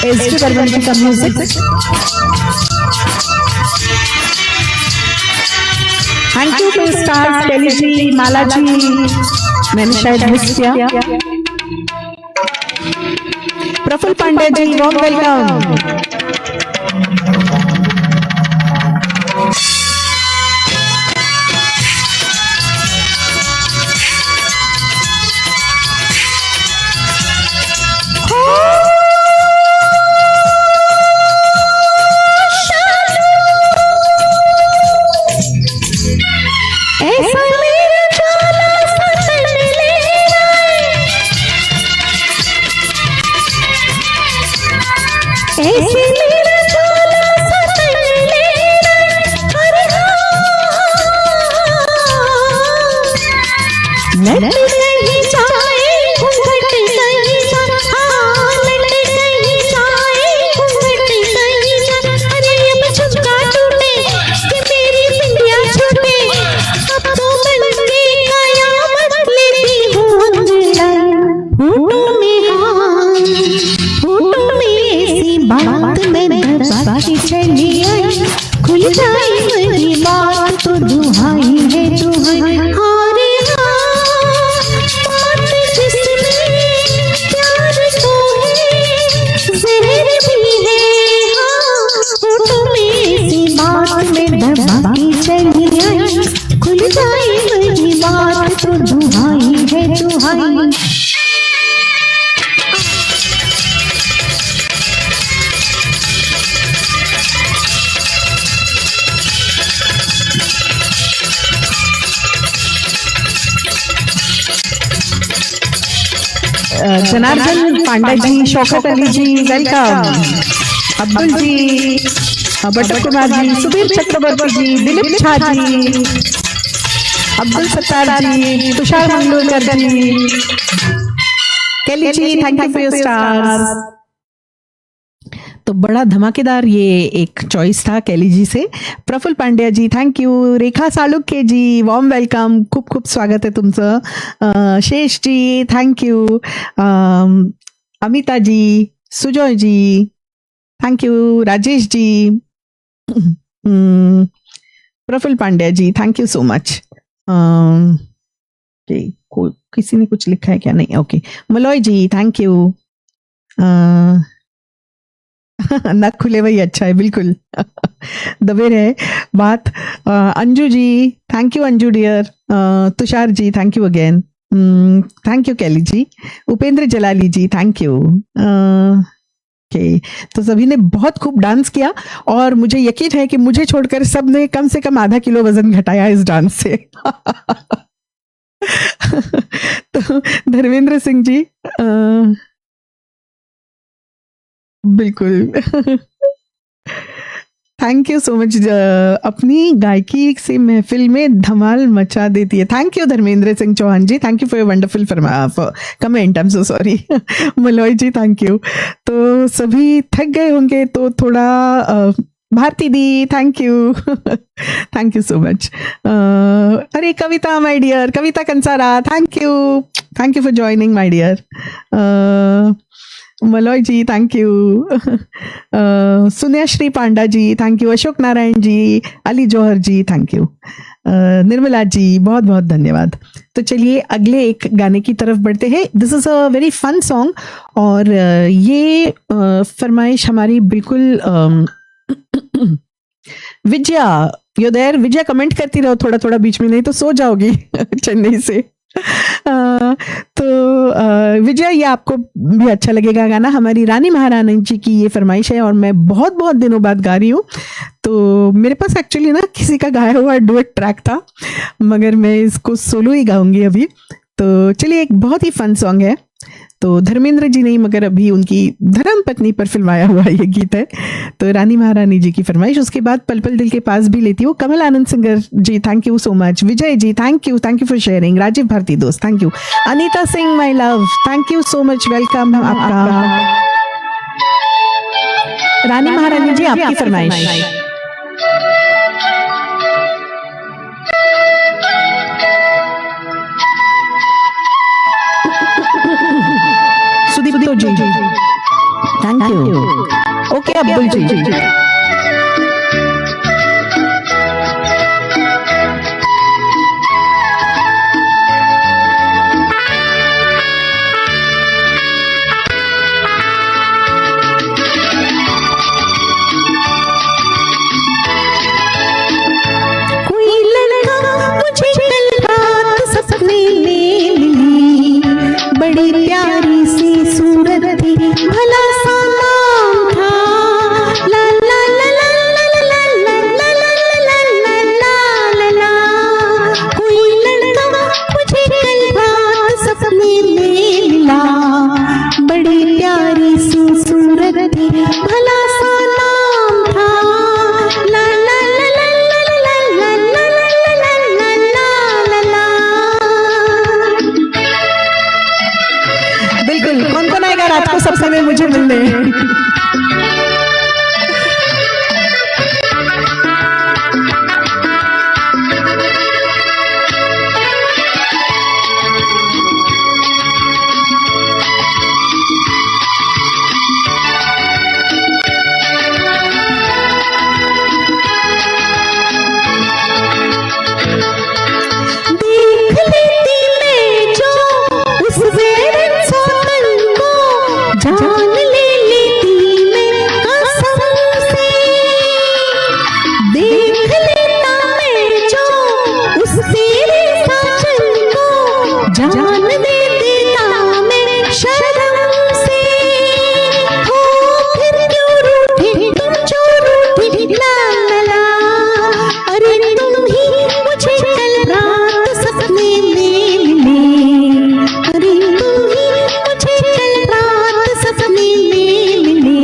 एसटी बर्मन जी का music. Thank you two stars, Kelly ji, Mala ji, मैंने शायद मिस किया। Praful Pande ji, warm welcome. ऐसा मेरा चोला सतन ले ऐसे मेरा चोला सतन ले अरे लट नहीं जाए घूंघट नहीं जाए लट नहीं जाए घूंघट नहीं जाए अरे अब झुमका टूटे कि मेरी बिंदिया छूटे अब तो बन के कयामत लेती हूँ अंगड़ाई होठों में होठों में ऐसी बात मैं दबा के चली आई खुल जाए मेरी बात तो दुहाई है दुहाई हारे बात जिसने प्यार को है जहर भी है होठों में ऐसी बात मैं दबा के चली आई खुल जाए मेरी बात तो दुहाई है दुहाई। Janardan Panda ji, Shaukat Ali ji, welcome. Abdul ji, Buttar Kumar ji, Subir Chakraborty ji, Dilip Jha ji, Abdul Sattar ji, Tushar Mangalokar ji, Kelly ji, thank you for your stars. तो बड़ा धमाकेदार ये एक चॉइस था कैली जी से। Praful Pandya ji, thank you. Rekha Salunkhe ji, warm welcome, खूप खूप स्वागत आहे तुमचं। Shesh ji, thank you. Amita ji, Sujay ji, thank you. Rajesh ji, Praful Pandya ji, thank you so much. किसी ने कुछ लिखा है क्या? नहीं, okay. Malay ji, thank you. नक खुले वही अच्छा है, बिल्कुल दबे रहे बात। Anju ji, thank you Anju dear. Tushar ji, thank you again. Thank you Kelly ji. Upendra Jalali ji, thank you. Okay, तो सभी ने बहुत खूब डांस किया और मुझे यकीन है कि मुझे छोड़कर सब ने कम से कम आधा किलो वजन घटाया इस डांस से। तो धर्मेंद्र सिंह जी, बिल्कुल थैंक यू सो मच। अपनी गायकी से महफिल में धमाल मचा देती है। Thank you Dharmendra Singh Chauhan ji, thank you for your wonderful comment. I am so sorry. Malay ji, thank you. तो सभी थक गए होंगे तो थोड़ा Bharti di, thank you. Thank you so much. अरे Kavita my dear, Kavita Kansara, thank you for joining my dear. Malay ji, thank you. Sunyashree Panda ji, thank you. Ashok Narayan ji, Ali Jauhar ji, thank you. Nirmala जी, बहुत बहुत धन्यवाद। तो चलिए अगले एक गाने की तरफ बढ़ते हैं। This is a very fun song और ये फरमाइश हमारी बिल्कुल Vijaya, you there? Vijaya comment करती रहो थोड़ा थोड़ा बीच में, नहीं तो सो जाओगी चेन्नई से। तो विजय, ये आपको भी अच्छा लगेगा गाना। हमारी रानी महारानी जी की ये फरमाइश है और मैं बहुत बहुत दिनों बाद गा रही हूँ। तो मेरे पास एक्चुअली ना किसी का गाया हुआ डुएट ट्रैक था, मगर मैं इसको सोलो ही गाऊंगी अभी। तो चलिए, एक बहुत ही फन सॉन्ग है। तो धर्मेंद्र जी नहीं, मगर अभी उनकी धर्म पत्नी पर फिल्माया हुआ ये गीत है। तो रानी महारानी जी की फरमाइश। उसके बाद पल पल दिल के पास भी लेती हूँ। Kamal Anand singer ji, thank you so much. Vijay ji, thank you for sharing. Rajiv Bharti दोस्त, thank you. Anita Singh my love, thank you so much, welcome आपका। रानी महारानी जी, आपकी फरमाइश। Sudeep ji, thank you. Okay Abdul ji, मुझे मिलने। देख लेती मैं जो उस बेरंग को, जान ले लेती मैं कसम से। देख लेता मैं जो उस तेरे साजन को, जान दे देता मैं शर्म से। हो फिर क्यों रूठे तुम जो रूठे, ला ला ला। अरे तुम ही मुझे कल रात सपने में मिले, अरे तुम ही मुझे कल रात सपने में मिले।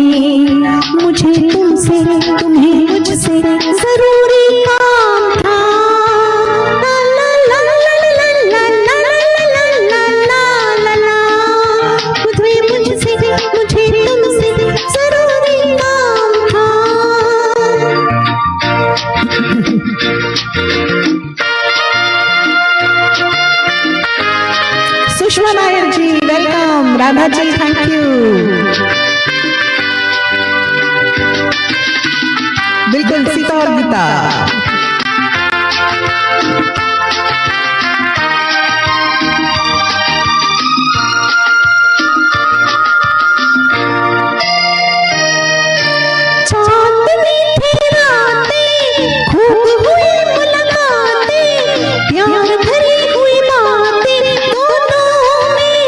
मुझे तुमसे तुम्हें मुझसे जरूरी काम था। ला ला ला ला ला ला ला ला ला ला ला ला। मुझे तुमसे जरूरी काम था। Sushma Nair ji welcome, Radha ji thank you. बिल्कुल सीता और गीता। चांदनी थी रातें, खूब हुई मुलाकातें, प्यार भरी हुई बातें दोनों में।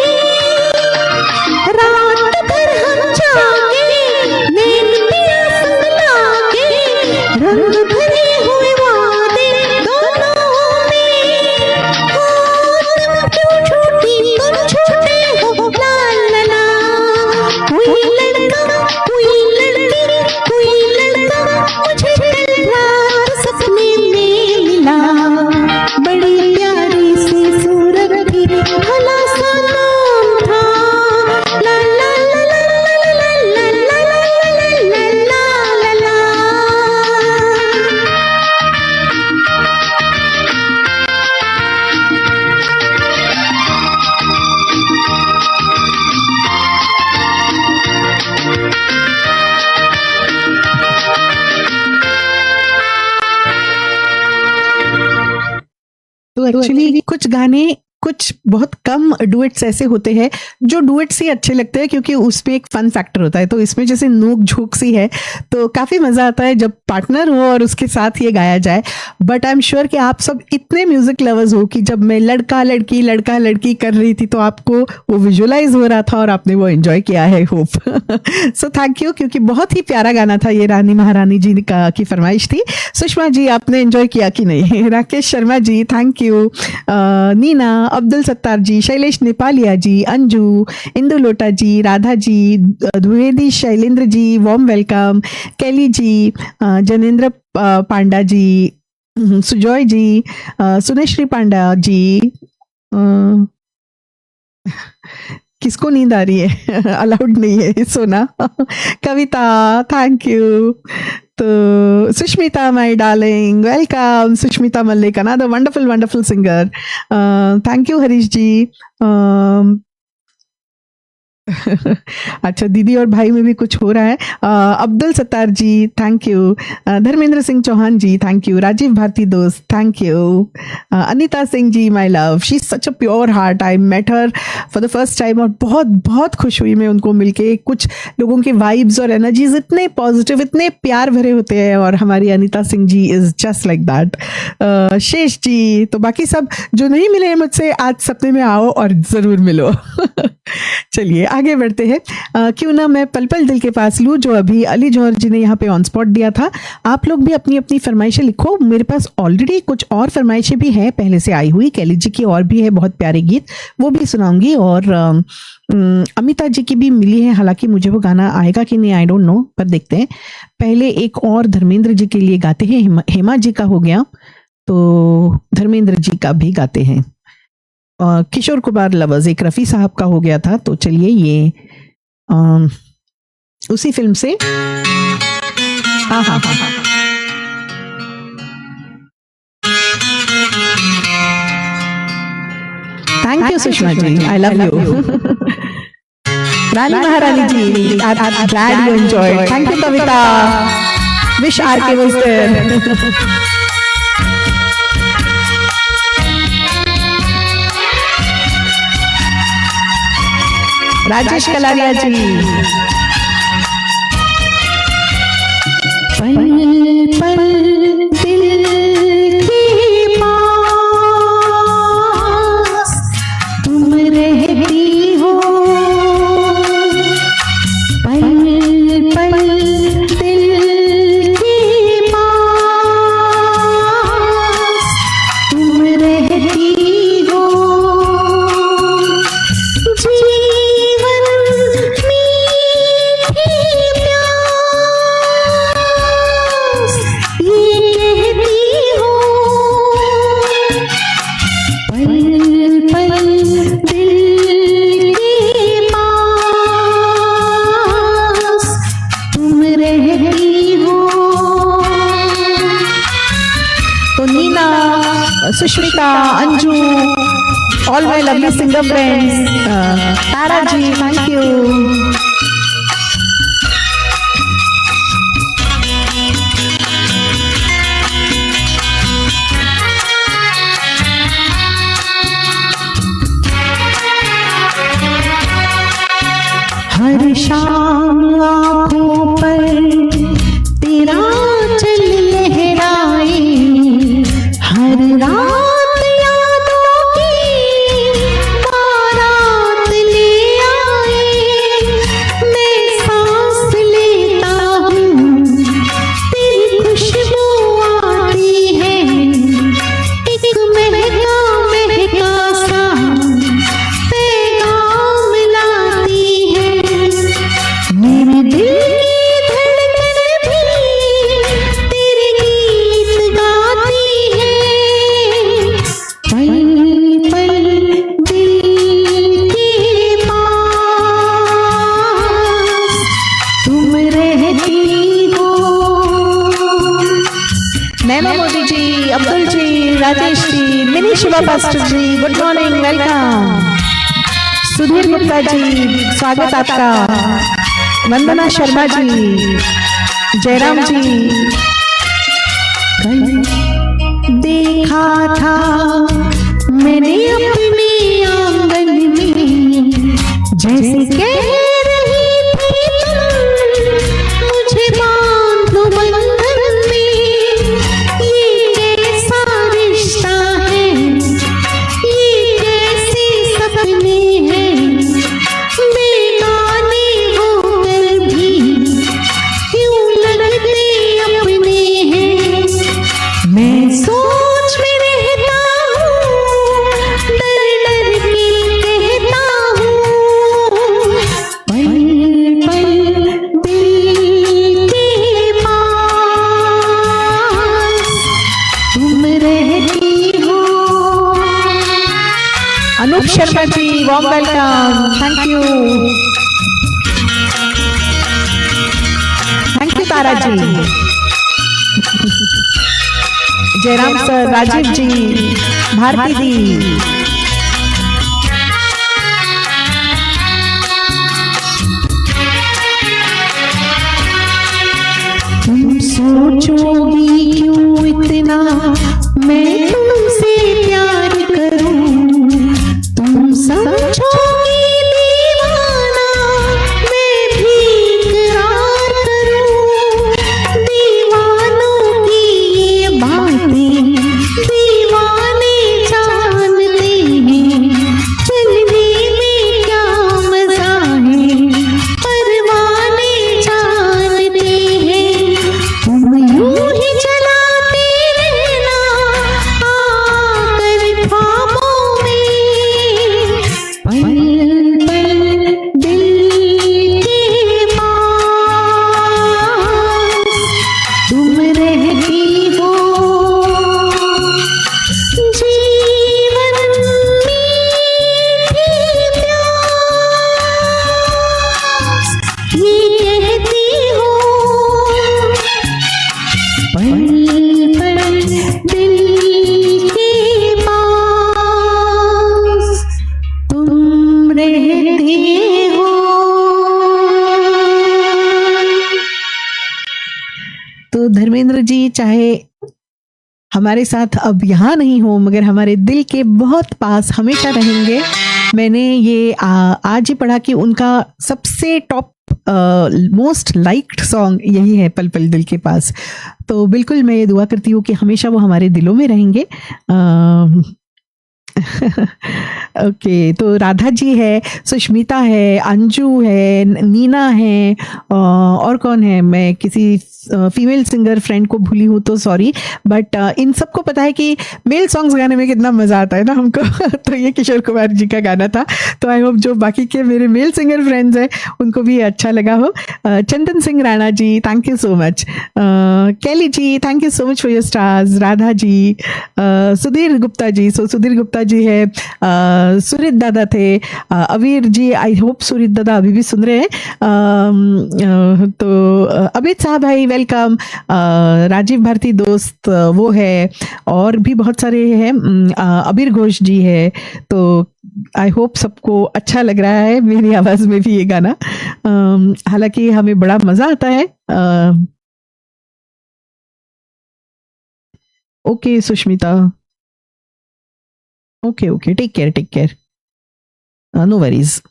रात भर हम जागे, नींद पिया संग लागे, रंग भरे हुए वादे दोनों में। हो तुम क्यों छूटी तुम छूटे हो, ला ला ला। कोई लड़का कोई लड़की कोई लड़का मुझे कल रात सपने में मिला। बड़ी प्यारी सी सूरत थी, भला सा नाम था। ला ला ला ला ला ला ला ला ला ला ला। तो एक्चुअली कुछ गाने, कुछ बहुत कम डुएट्स ऐसे होते हैं जो डुएट्स ही अच्छे लगते हैं क्योंकि उसमें एक फन फैक्टर होता है। तो इसमें जैसे नोक झोंक सी है तो काफी मजा आता है जब पार्टनर हो और उसके साथ ये गाया जाए। बट आई एम श्योर कि आप सब इतने म्यूजिक लवर्स हो कि जब मैं लड़का लड़की कर रही थी तो आपको वो विजुअलाइज हो रहा था और आपने वो एंजॉय किया है, होप। सो थैंक यू, क्योंकि बहुत ही प्यारा गाना था ये, रानी महारानी जी की फरमाइश थी। सुषमा जी आपने एंजॉय किया कि नहीं? Rakesh Sharma ji thank you. Neena, Abdul Sattar ji, Shailesh Nepalia ji, Anju, Indu Lota ji, Radha ji, Dwivedi Shailendra ji warm welcome, Kelly ji, Janendra Panda ji, Sujoy ji, Suneshree Panda ji. किसको नींद आ रही है? अलाउड नहीं है सोना। Kavita thank you. तो Sushmita my darling welcome, Sushmita Mallick another wonderful singer. Thank you Harish ji. अच्छा, दीदी और भाई में भी कुछ हो रहा है। Abdul Sattar ji thank you. Dharmendra Singh Chauhan ji thank you. Rajiv Bharti दोस्त thank you. Anita Singh ji my love, she is such a pure heart, I met her for the first time और बहुत बहुत खुश हुई मैं उनको मिलके। कुछ लोगों के वाइब्स और एनर्जीज इतने पॉजिटिव, इतने प्यार भरे होते हैं और हमारी अनीता सिंह जी इज जस्ट लाइक दैट। शेष जी, तो बाकी सब जो नहीं मिले हैं मुझसे आज सपने में आओ और जरूर मिलो। चलिए आगे बढ़ते हैं। क्यों ना मैं पल पल दिल के पास लूँ, जो अभी अली जौहर जी ने यहाँ पे ऑन स्पॉट दिया था। आप लोग भी अपनी अपनी फरमाइशें लिखो, मेरे पास ऑलरेडी कुछ और फरमाइशें भी हैं पहले से आई हुई। कैली जी की और भी है बहुत प्यारे गीत, वो भी सुनाऊंगी और अमिता जी की भी मिली है, हालांकि मुझे वो गाना आएगा कि नहीं आई डोंट नो, पर देखते हैं। पहले एक और धर्मेंद्र जी के लिए गाते हैं, हेमा जी का हो गया तो धर्मेंद्र जी का भी गाते हैं। किशोर कुमार लवर्स एक रफ़ी साहब का हो गया था, तो चलिए ये उसी फिल्म से। हाँ हाँ हाँ, thank you Sushma ji, I love you. Rani Maharani ji, glad you enjoyed. Thank you Kavita, wish RK was there. Rajesh Kalaria जी, पल पल दिल के पास तुम रहती हो, पल पल दिल के पास तुम रहती हो, जीवन मीठी प्यास ये कहती हो, पल पल दिल के पास तुम रहती हो। तो Neena, Sushmita, Anju, all my lovely singer friends, Tara ji, thank you. हर शाम आँखों पर तेरा चल लहराए, हर रात यादों की बारात ले आए, मैं सांस लेता हूँ तेरी खुशबू आती है, एक महका महका सा पैगाम लाती है, मेरे दिल की धड़कन भी तेरे गीत गाती है, पल पल दिल के पास तुम रहती हो। Naina Modi ji, Abdul ji, Rajesh ji, Mini Shiva pastor ji, good morning, welcome. Sudhir Gupta ji, स्वागत आपका। वंदना शर्मा जी, जयराम जी, कल देखा था मैंने अपने आंगन में, जैसे कह रही थी तुम मुझे बांधो बंधन में, ये कैसा रिश्ता है, ये कैसे सपने हैं, बेगाने होकर भी क्यों लगते अपने हैं, मैं सोच में रहता हूँ, डर डर के कहता हूँ, पल पल दिल के पास तुम रहती हो। Anoop Sharma ji, warm welcome, thank you. Thank you Tara ji, Jairam sir, Rajiv ji, Bharti di, तुम सोचोगी क्यों इतना मैं तुमसे प्यार करूं, तुम समझोगी दीवाना मैं भी इकरार करूं, दीवानों की ये बातें दीवाने जानते हैं, चलने में क्या मजा है परवाने जानते हैं, तुम यूं ही चलाते रहना चाहे हमारे साथ अब यहाँ नहीं हो मगर हमारे दिल के बहुत पास हमेशा रहेंगे। मैंने ये आज ही पढ़ा कि उनका सबसे टॉप मोस्ट लाइक्ड सॉन्ग यही है, पल पल दिल के पास। तो बिल्कुल मैं ये दुआ करती हूँ कि हमेशा वो हमारे दिलों में रहेंगे। ओके, तो राधा जी है, सुष्मिता है, अंजू है, नीना है, और कौन है, मैं किसी फीमेल सिंगर फ्रेंड को भूली हूँ तो सॉरी, बट इन सबको पता है कि मेल सॉन्ग्स गाने में कितना मज़ा आता है ना हमको। तो ये किशोर कुमार जी का गाना था। तो आई होप जो बाकी के मेरे मेल सिंगर फ्रेंड्स हैं उनको भी अच्छा लगा हो। Chandan Singh Rana ji, thank you so much. Kelly ji, thank you so much for your stars. Radha ji, Sudhir Gupta ji, Sudhir Gupta ji है, सुरित दादा थे, अवीर जी, आई होप सुरित दादा अभी भी सुन रहे हैं। तो अमित साहब भाई वेलकम, राजीव भारती दोस्त वो है, और भी बहुत सारे हैं, अबीर घोष जी है। तो आई होप सबको अच्छा लग रहा है मेरी आवाज़ में भी ये गाना। हालांकि हमें बड़ा मज़ा आता है। Okay Sushmita, okay, take care, no worries.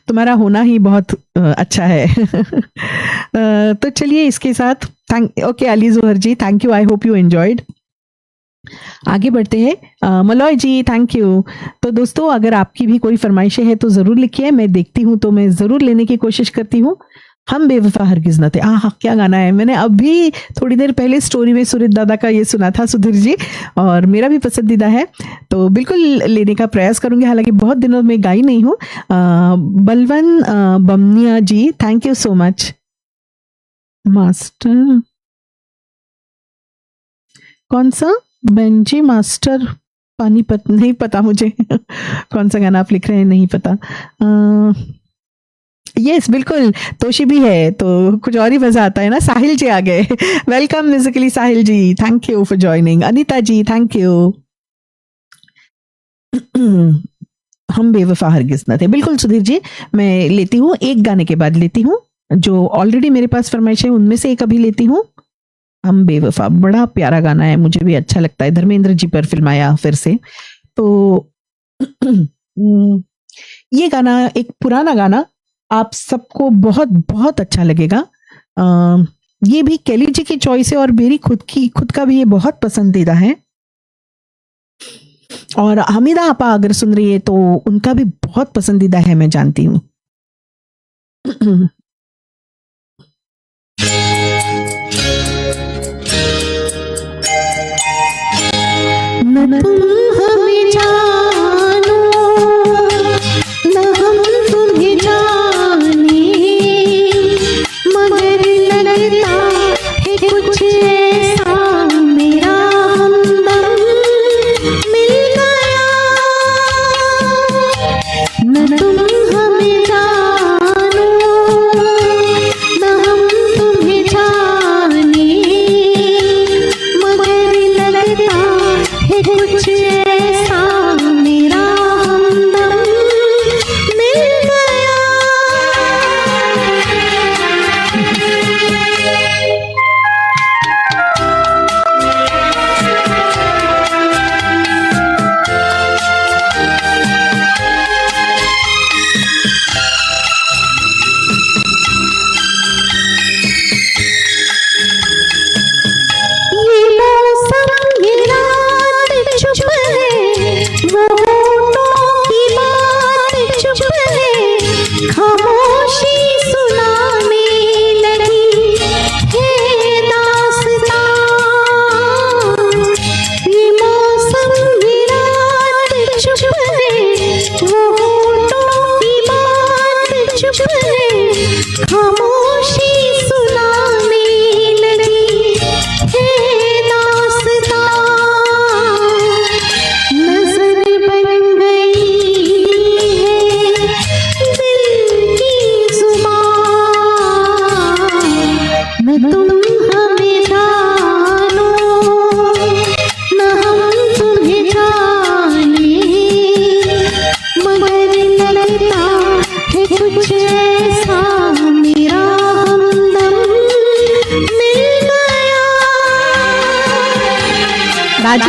तुम्हारा होना ही बहुत अच्छा है। तो चलिए इसके साथ okay Ali Johar ji, thank you, I hope you enjoyed. आगे बढ़ते हैं। Malay ji, thank you. तो दोस्तों अगर आपकी भी कोई फरमाइशें हैं तो ज़रूर लिखिए, मैं देखती हूँ तो मैं ज़रूर लेने की कोशिश करती हूँ। हम बेवफा हरगिज न थे, हाँ क्या गाना है। मैंने अभी थोड़ी देर पहले स्टोरी में सुरित दादा का ये सुना था, सुधीर जी, और मेरा भी पसंदीदा है, तो बिल्कुल लेने का प्रयास करूंगी। हालांकि बहुत दिनों में गाई नहीं हूँ। Balwan Bamania ji, thank you so much. Master कौन सा, बेंजी मास्टर पानीपत, नहीं पता मुझे। कौन सा गाना आप लिख रहे हैं नहीं पता। यस बिल्कुल, तोशी भी है तो कुछ और ही मजा आता है ना। साहिल जी आ गए, welcome musically Sahil ji, thank you for joining. Anita ji, thank you. हम बेवफा हरगिज न थे, बिल्कुल सुधीर जी, मैं लेती हूँ, एक गाने के बाद लेती हूँ, जो ऑलरेडी मेरे पास फरमाइश है उनमें से एक अभी लेती हूँ। हम बेवफा बड़ा प्यारा गाना है, मुझे भी अच्छा लगता है, धर्मेंद्र जी पर फिल्माया फिर से। तो ये गाना एक पुराना गाना, आप सबको बहुत बहुत अच्छा लगेगा। ये भी कैली जी की चॉइस है और मेरी खुद का भी ये बहुत पसंदीदा है। और हमीदा आपा अगर सुन रही है तो उनका भी बहुत पसंदीदा है, मैं जानती हूँ। न तुम हमें जानो न हम तुम्हें जाने, मगर लगता है कुछ ऐसा मेरा हमदम मिल गया। न तुम हमें जानो न हम तुम्हें जाने, मगर लगता है कुछ ऐसा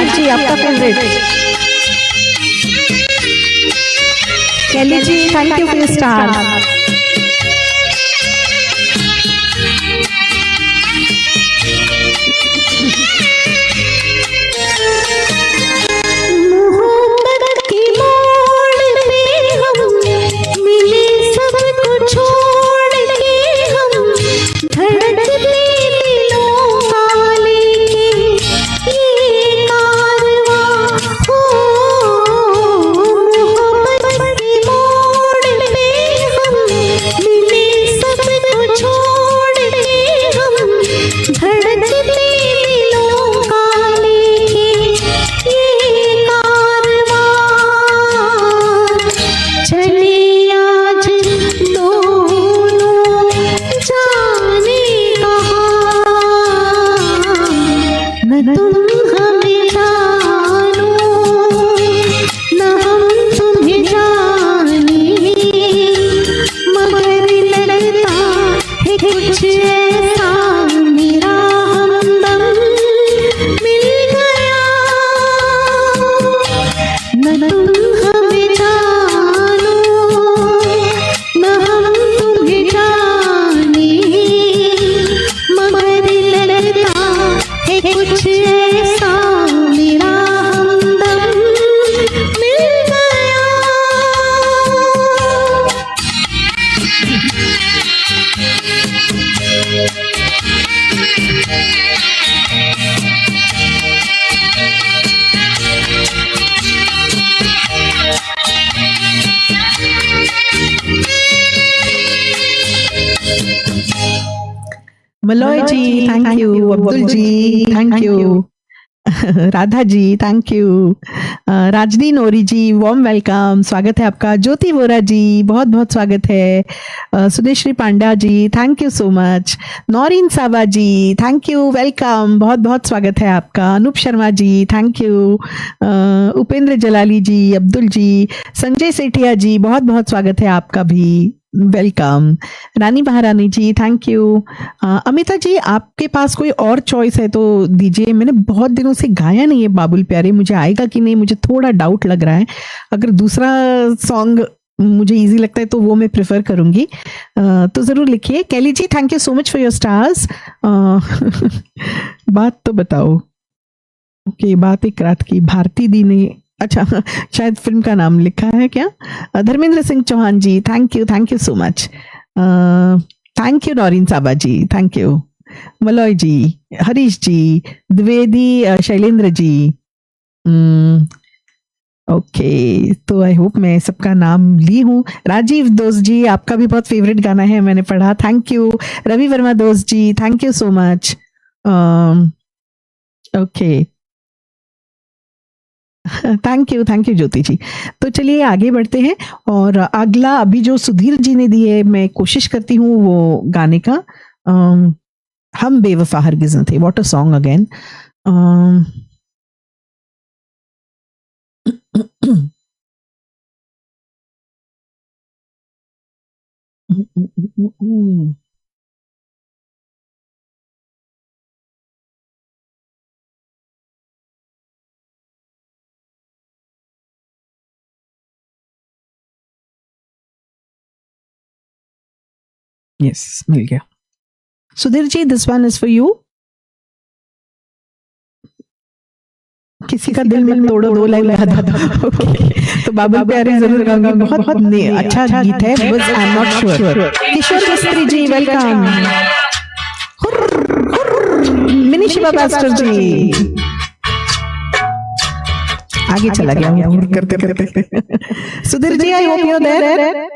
आशिक जी आपका favourite. Kelly ji thank you for your star. मोहब्बत की मोड़ पे हम मिले, सब कुछ छोड़ के हम धड़कते दिलों का लेके ये कारवां हो। मोहब्बत की मोड़ पे हम मिले, सब कुछ छोड़ के हम धड़कते दिलों का लेके ये कारवां चले आज दोनों जाने कहाँ। न तुम हमें जानो न हम तुम्हें जाने, मगर लगता है कुछ ऐसा मेरा हमदम मिल गया। न तुम हमें जानो न हम तुम्हें जाने, मगर लगता है कुछ ऐसा मेरा हमदम मिल गया। Malay ji thank you, Abdul ji thank you, Radha ji thank you, Rajni Nori ji warm welcome, स्वागत है आपका। ज्योति वोरा जी बहुत बहुत स्वागत है। Sudeshree Pandya ji thank you so much. Naureen Saba ji thank you welcome, बहुत बहुत स्वागत है आपका। अनूप शर्मा जी थैंक यू, उपेंद्र जलाली जी, अब्दुल जी, संजय सेठिया जी बहुत बहुत स्वागत है आपका भी, welcome. Rani Maharani ji thank you. Amita जी आपके पास कोई और चॉइस है तो दीजिए, मैंने बहुत दिनों से गाया नहीं है बाबुल प्यारे, मुझे आएगा कि नहीं मुझे थोड़ा डाउट लग रहा है। अगर दूसरा सॉन्ग मुझे इजी लगता है तो वो मैं प्रेफर करूंगी, तो जरूर लिखिए। Kelly ji thank you so much for your stars. बात तो बताओ। ओके बात एक रात की, भारती दी ने, अच्छा शायद फिल्म का नाम लिखा है क्या। Dharmendra Singh Chauhan ji thank you so much. Thank you Naureen Saba ji thank you. Malay ji, Harish ji, Dwivedi, Shailendra ji. Okay तो आई होप मैं सबका नाम ली हूँ। राजीव दोस्त जी आपका भी बहुत फेवरेट गाना है मैंने पढ़ा, थैंक यू। रवि वर्मा दोस्त जी thank you so much. Okay thank you Jyoti ji. तो चलिए आगे बढ़ते हैं, और अगला अभी जो सुधीर जी ने दी है मैं कोशिश करती हूँ वो गाने का। हम बेवफा हरगिज़ न थे, what a song again. Yes मिल गया। Sudhir ji this one is for you. किसी का दिल में तोड़ो दो लाइन लगा दो। ओके तो बाबुल प्यारे जरूर गाऊंगी, बहुत अच्छा गीत है, बस I am not sure. Kishore Mistry ji welcome. Mini Shiva pastor ji आगे चला गया हूँ करते करते। Sudhir ji I hope you are there.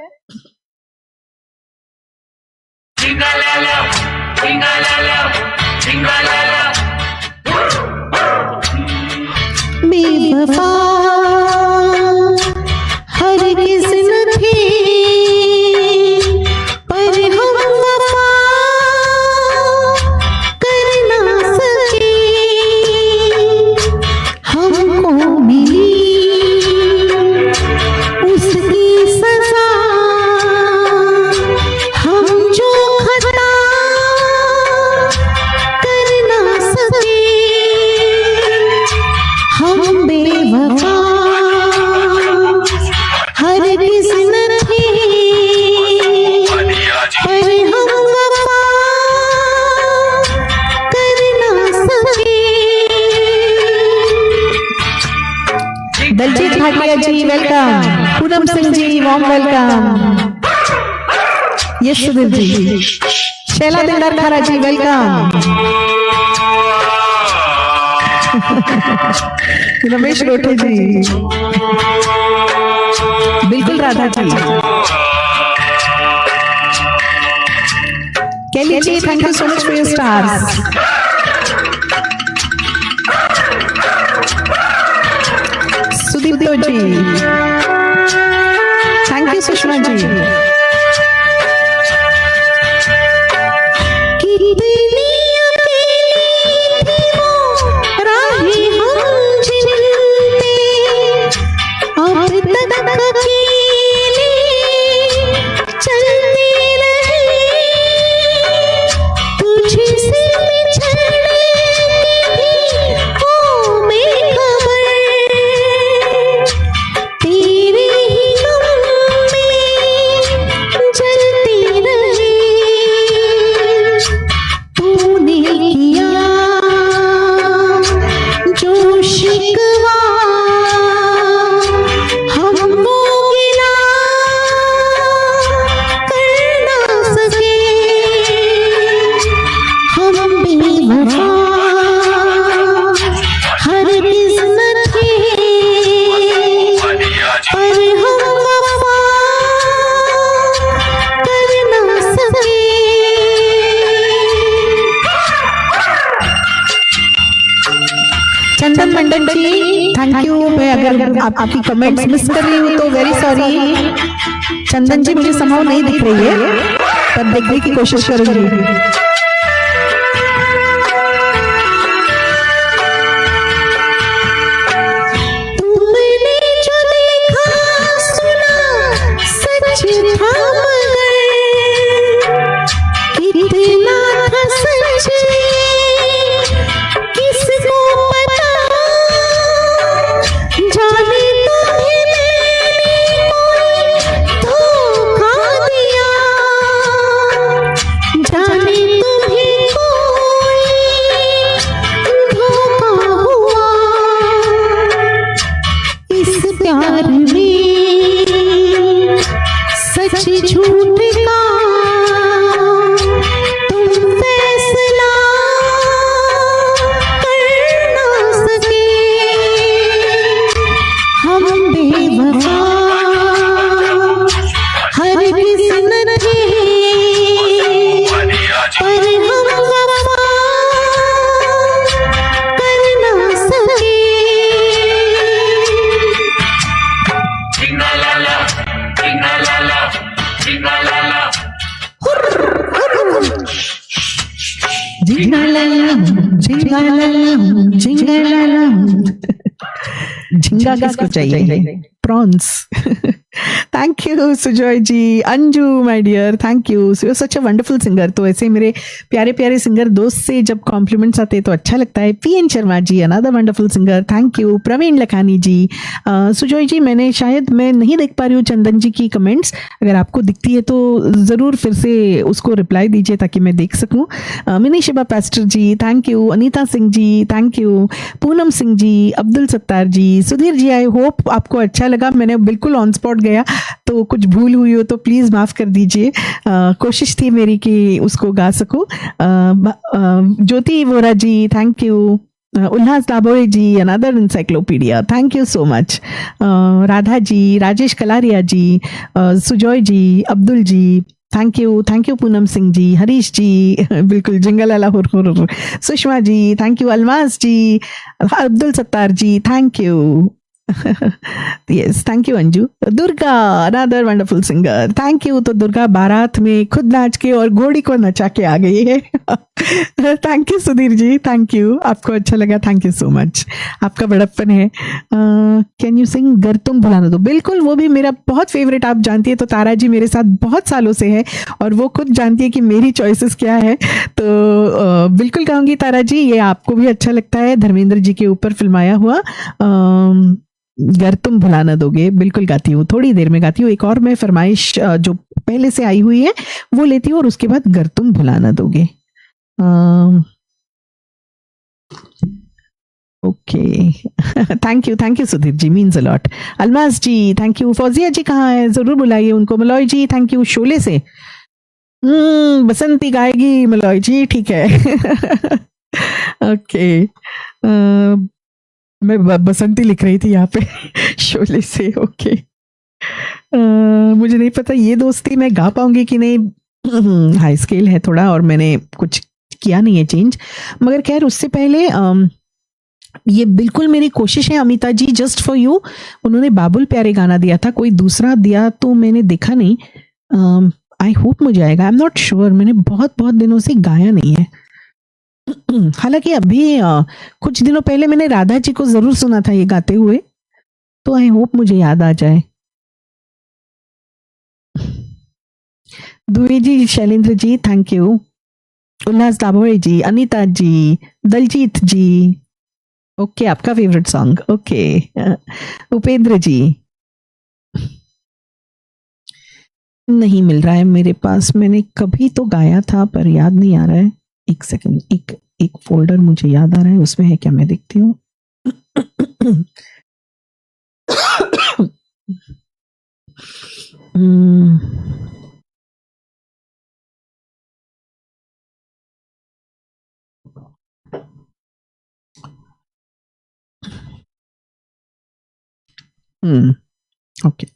बेवफा हरगिज़ न थे, पर हम वफा कर ना सके। हमको मिली उसकी सजा, हम जो खता कर ना सके। रंजीत भाटिया जी welcome, Poonam Singh ji warm welcome, yes Sudhir ji, Shaila दिलदार खारा जी वेलकम, रमेश रोठे जी, बिल्कुल Radha ji, Kelly ji thank you so much for your stars, Sudipto ji thank you Sushma ji, कितनी अकेली थी वो राहें हम चलते, अब तक अकेले चलते रहे, तुझसे बिछड़ने की भी हो में खबर, तेरे ही गम में जलती रही, तूने किया जो शिकवा हमको गिला कर ना सके, हम बेवफा हर किस्मत थे, पर हम वफा कर ना सके। चंदन मंडल जी थैंक यू, मैं अगर आपकी कमेंट्स मिस कर रही हूँ तो वेरी सॉरी। चंदन जी मुझे संभव नहीं दिख रही है पर देखने की कोशिश करूंगी। तुमने जो देखा सुना सच था मगर, कितना था सच किसको पता, जाने तुम्हें मैंने कोई धोखा दिया, जाने तुम्हें कोई धोखा हुआ, इस प्यार में सच झूठ का तुम फैसला कर ना सके, हम बेवफा हर किस्मत थे, पर हम वफा कर ना सके। झिंगा किसको चाहिए? Prawns. Thank you Sujoy ji, Anju my dear thank you, you are such a wonderful singer. तो ऐसे मेरे प्यारे प्यारे सिंगर दोस्त से जब कॉम्प्लीमेंट्स आते हैं तो अच्छा लगता है। PN Sharma ji another wonderful singer thank you. Praveen Lakhani ji, Sujoy ji मैं नहीं देख पा रही हूँ चंदन जी की कमेंट्स, अगर आपको दिखती है तो ज़रूर फिर से उसको रिप्लाई दीजिए ताकि मैं देख सकूँ। Mini Shiba pastor ji thank you, Anita Singh ji thank you, Poonam Singh ji, Abdul Sattar ji, Sudhir ji I hope आपको अच्छा लगा। मैंने बिल्कुल ऑन स्पॉट गया तो कुछ भूल हुई हो तो प्लीज़ माफ़ कर दीजिए, कोशिश थी मेरी कि उसको गा सकूँ। Jyoti Vora ji thank you, Ullas Dabore ji another encyclopedia thank you so much, Radha ji, Rajesh Kalaria ji, Sujoy ji, Abdul ji thank you Poonam Singh ji, Harish ji बिल्कुल जिंगलाला हुर हुर, Sushma ji thank you, Almas ji, Abdul Sattar ji thank you, yes thank you Anju, Durga another wonderful singer thank you. तो दुर्गा बारात में खुद नाच के और घोड़ी को नचा के आ गई है। Thank you Sudhir ji thank you, आपको अच्छा लगा थैंक यू सो मच, आपका बड़प्पन है। कैन यू सिंग गर तुम भुलाना दो? बिल्कुल, वो भी मेरा बहुत फेवरेट, आप जानती है। तो तारा जी मेरे साथ बहुत सालों से है और वो खुद जानती है कि मेरी चॉइसेस क्या है, तो बिल्कुल गाऊंगी तारा जी, ये आपको भी अच्छा लगता है, धर्मेंद्र जी के ऊपर फिल्माया हुआ गर तुम भुलाना दोगे, बिल्कुल गाती हूँ, थोड़ी देर में गाती हूँ। एक और मैं फरमाइश जो पहले से आई हुई है वो लेती हूँ और उसके बाद गर तुम भुलाना दोगे। Okay thank you Sudhir ji, means a lot. Almas ji thank you. Fauzia ji कहाँ है, जरूर बुलाइए उनको. मलॉय जी थैंक यू शोले से. बसंती गाएगी मलॉय जी, ठीक है. ओके मैं बसंती लिख रही थी यहाँ पे शोले से. ओके मुझे नहीं पता ये दोस्ती मैं गा पाऊंगी कि नहीं. हाई स्केल है थोड़ा और मैंने कुछ किया नहीं है चेंज. मगर खैर उससे पहले ये बिल्कुल मेरी कोशिश है. अमिता जी जस्ट फॉर यू, उन्होंने बाबुल प्यारे गाना दिया था, कोई दूसरा दिया तो मैंने देखा नहीं. आई होप मुझे आएगा, आई एम नॉट श्योर. मैंने बहुत दिनों से गाया नहीं है. हालांकि अभी कुछ दिनों पहले मैंने राधा जी को जरूर सुना था ये गाते हुए, तो आई होप मुझे याद आ जाए. Dubey ji, Shailendra ji thank you. Ullas Dabhole ji, Anita ji, Daljeet ji. Okay आपका favourite song. Okay Upendra ji, नहीं मिल रहा है मेरे पास. मैंने कभी तो गाया था पर याद नहीं आ रहा है. एक सेकंड, एक फोल्डर मुझे याद आ रहा है, उसमें है क्या, मैं देखती हूँ. ओके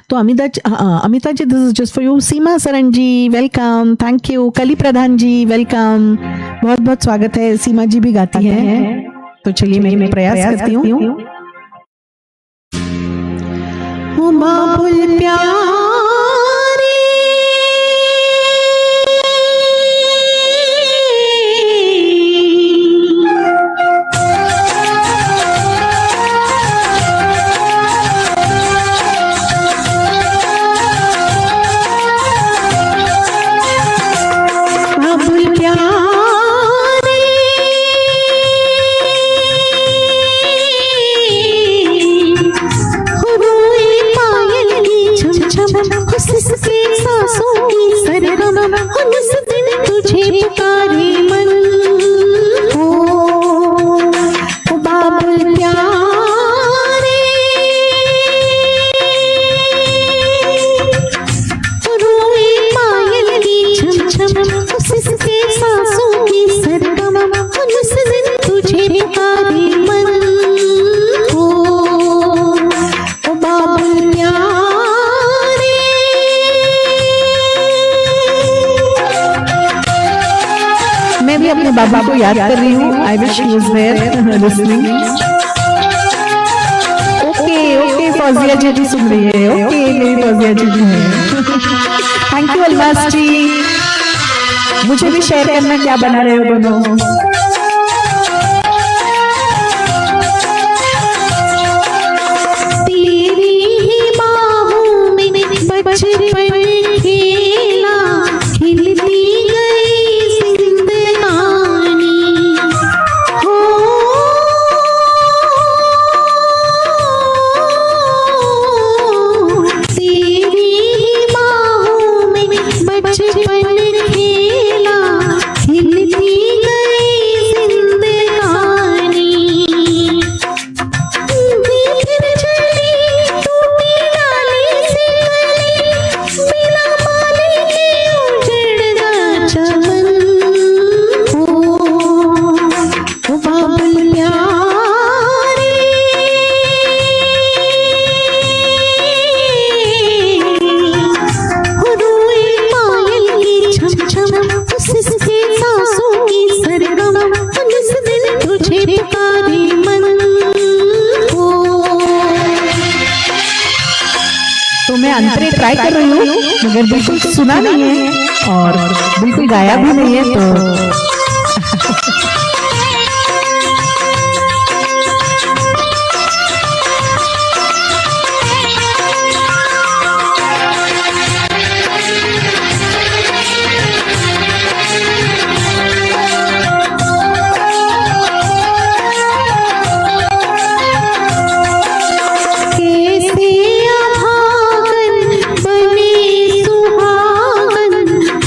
तो Amita ji this is just for you. Seema Saran ji welcome, thank you. Kali Pradhan ji welcome, बहुत स्वागत है. सीमा जी भी गाती हैं, तो चलिए मैं प्रयास करती हूँ. बाबुल प्यारे तुझे पुकारे मन हो. बाबुल प्यारे रोए पायल की छम छम, उसके सांसों की सरगम, उस दिन तुझे पुकारे मन हो. बाबुल प्यारे मैं भी अपने बाबा को याद कर रही हूँ. I wish he was there listening. Okay Fauzia ji भी सुन रही है. ओके मेरी फौजिया जी भी है. थैंक यू अलमास जी. मुझे भी शेयर करना क्या बना रहे हो दोनों. तेरी ही बाहों में बचपन खेला, खिलती अंतरे ट्राई कर रही हूँ मगर बिल्कुल सुना नहीं है और बिल्कुल गाया भी नहीं है. तो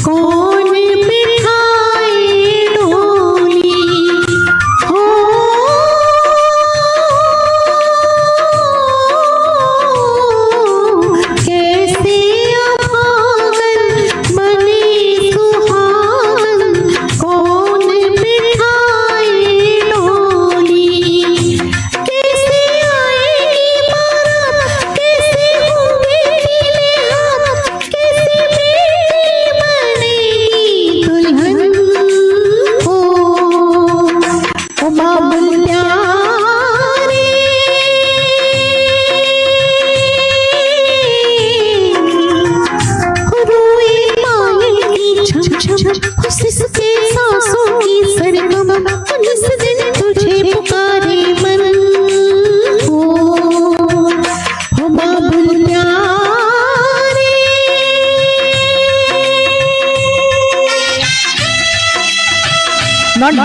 कौन बिठाए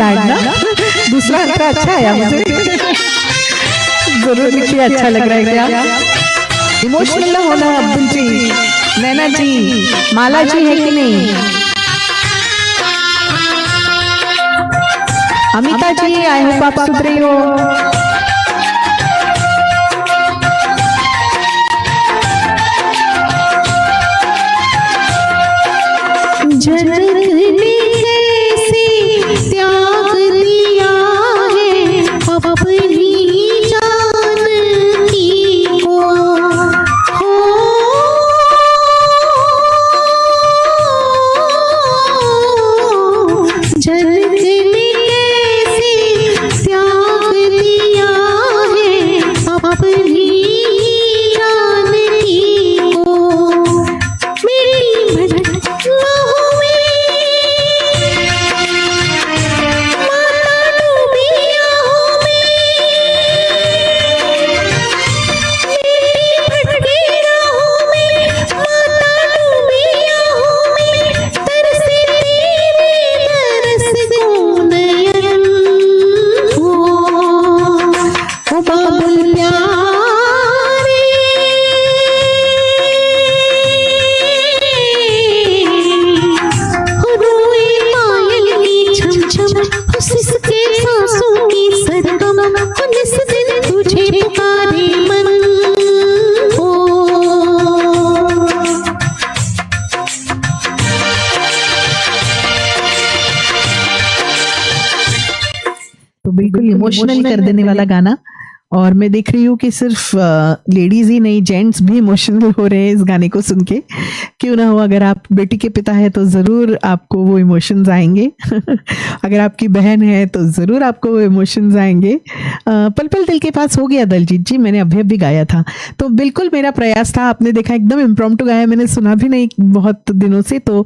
बैड ना, दूसरा अंतरा अच्छा आया मुझे। जरूर लिखिए, अच्छा लग रहा है क्या? इमोशनल ना होना अब्दुल जी, नैना जी, माला जी है कि नहीं? अमिता जी, आई होप आप सुन रही हो। जनक ने कैसे त्याग दिया है अपनी जानकी को, हो जनक ने कैसे त्याग दिया है अपनी जानकी को, मेरी भटकलों में माता डूबी आहों में, मेरी भटकी राहों में माता डूबी आहों में, तरसे तेरे दरस को नयन हो, ओ बाबुल प्यारे, रोए पायल की छम छम, उसके सांसों की सरगम, निस दिन तुझे पुकारे मन हो। तो बिल्कुल इमोशनल कर देने वाला गाना, और मैं देख रही हूँ कि सिर्फ लेडीज ही नहीं, जेंट्स भी इमोशनल हो रहे हैं इस गाने को सुन के। क्यों ना हो, अगर आप बेटी के पिता है तो जरूर आपको वो इमोशंस आएंगे। अगर आपकी बहन है तो जरूर आपको वो इमोशंस आएंगे। पल पल दिल के पास हो गया दलजीत जी, मैंने अभी अभी गाया था, तो बिल्कुल मेरा प्रयास था। आपने देखा एकदम इम्प्रॉम्प्टू गाया, मैंने सुना भी नहीं बहुत दिनों से, तो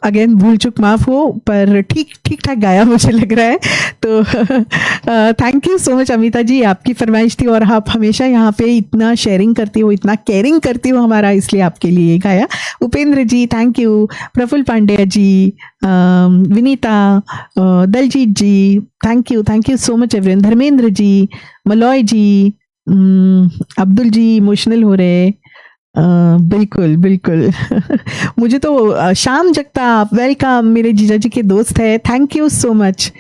अगेन भूल चुक माफ हो, पर ठीक ठाक गाया मुझे लग रहा है। तो thank you so much Amita ji, आपकी फरमाइश थी और आप हमेशा यहाँ पे इतना शेयरिंग करती हो, इतना केयरिंग करती हो हमारा, इसलिए आपके लिए गाया। Upendra ji thank you, Praful Pandya ji, Vinita, Daljeet ji thank you so much everyone, Dharmendra ji, Malay ji, Abdul ji emotional हो रहे। बिल्कुल मुझे तो श्याम जगताप, वेलकम, मेरे जीजा जी के दोस्त है, thank you so much.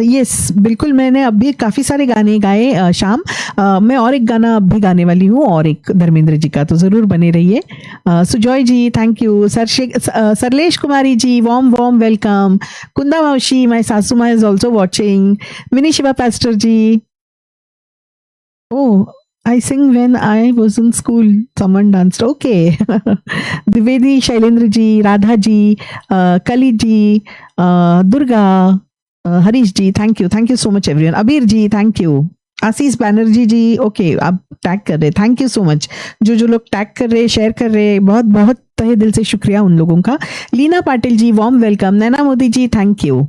Yes बिल्कुल, मैंने अभी काफ़ी सारे गाने गाए श्याम, मैं और एक गाना अब भी गाने वाली हूँ, और एक धर्मेंद्र जी का, तो ज़रूर बने रहिए। Sujoy ji thank you, Sarlesh Kumari ji warm welcome, Kunda मौशी, माय सासू माँ is also watching, Mini Shiva pastor ji, oh I sing when I was in school. Someone danced. Okay. Divedi, Shailendra ji, Radha ji, Kali ji, Durga, Harish ji. Thank you so much everyone. Abir ji, thank you. Ashish Banerjee ji, okay आप टैग कर रहे, थैंक यू सो मच। जो लोग टैग कर रहे, शेयर कर रहे, बहुत बहुत तहे दिल से शुक्रिया उन लोगों का। Leena Patil ji warm welcome, Naina Modi ji thank you.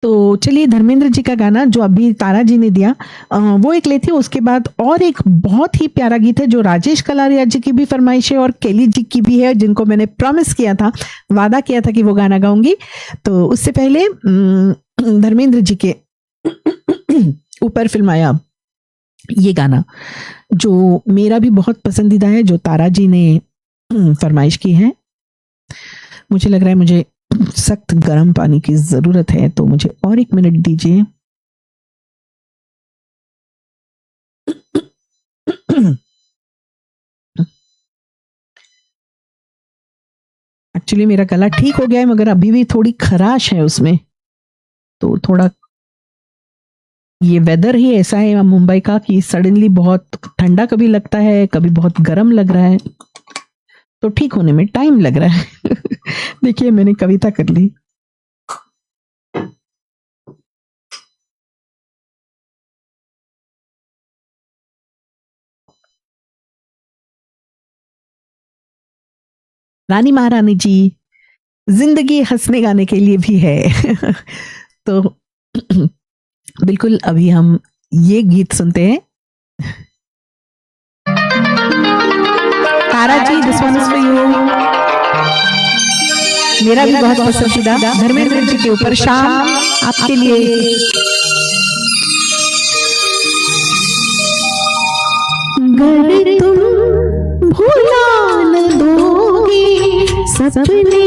तो चलिए धर्मेंद्र जी का गाना जो अभी तारा जी ने दिया वो एक लेती हूँ, उसके बाद और एक बहुत ही प्यारा गीत है जो राजेश कलारिया जी की भी फरमाइश है और केली जी की भी है, जिनको मैंने प्रॉमिस किया था, वादा किया था कि वो गाना गाऊंगी। तो उससे पहले धर्मेंद्र जी के ऊपर फिल्म आया ये गाना जो मेरा भी बहुत पसंदीदा है, जो तारा जी ने फरमाइश की है। मुझे लग रहा है मुझे सख्त गर्म पानी की जरूरत है, तो मुझे और एक मिनट दीजिए। एक्चुअली मेरा गला ठीक हो गया है, मगर अभी भी थोड़ी खराश है उसमें, तो थोड़ा ये वेदर ही ऐसा है मुंबई का कि सडनली बहुत ठंडा कभी लगता है, कभी बहुत गर्म लग रहा है, तो ठीक होने में टाइम लग रहा है। देखिए मैंने कविता कर ली। रानी महारानी जी, जिंदगी हंसने गाने के लिए भी है। तो बिल्कुल अभी हम ये गीत सुनते हैं। Tara ji, this one is for you. मेरा भी बहुत पसंदीदा धर्मेंद्र जी के ऊपर शाम आपके लिए। अगर तुम भुला न दोगे सपने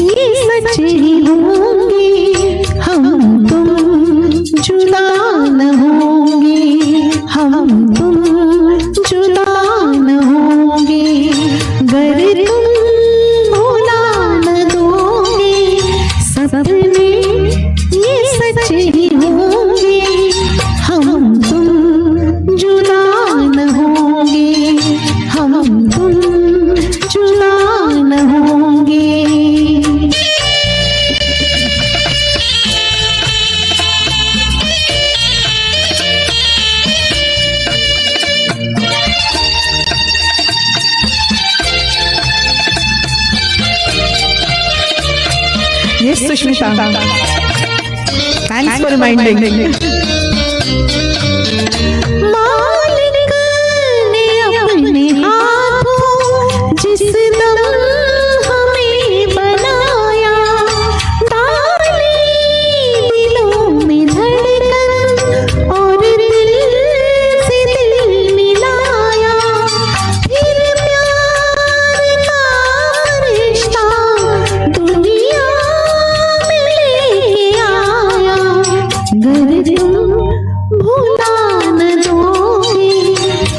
ये सच ही होंगे, हम तुम जुदा न होंगे, हम तुम जुदा न होंगे। अगर तुम भुला न दोगे सपने ये सच ही होंगे, हम तुम जुदा न होंगे, हम तुम जुदा न होंगे। Yes, Sushmita. Thanks for reminding. मालिक ने अपने हाथों जिस दम हमें बनाया, डाली दिलों में धड़कन और दिल से दिल मिलाया, फिर प्यार का रिश्ता दुनिया में लेके आया। अगर तुम भुला न दोगे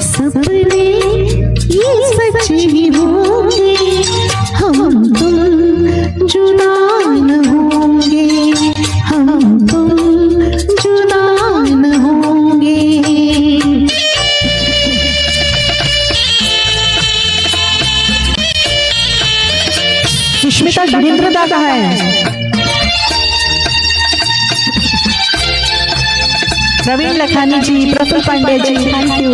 सपने ये सच ही होंगे, हम तुम जुदा न होंगे, हम तुम जुदा न होंगे। सुष्मिता गिरीन्द्र दादा है। प्रवीण लखानी जी, प्रफुल्ल पांडे जी, थैंक यू।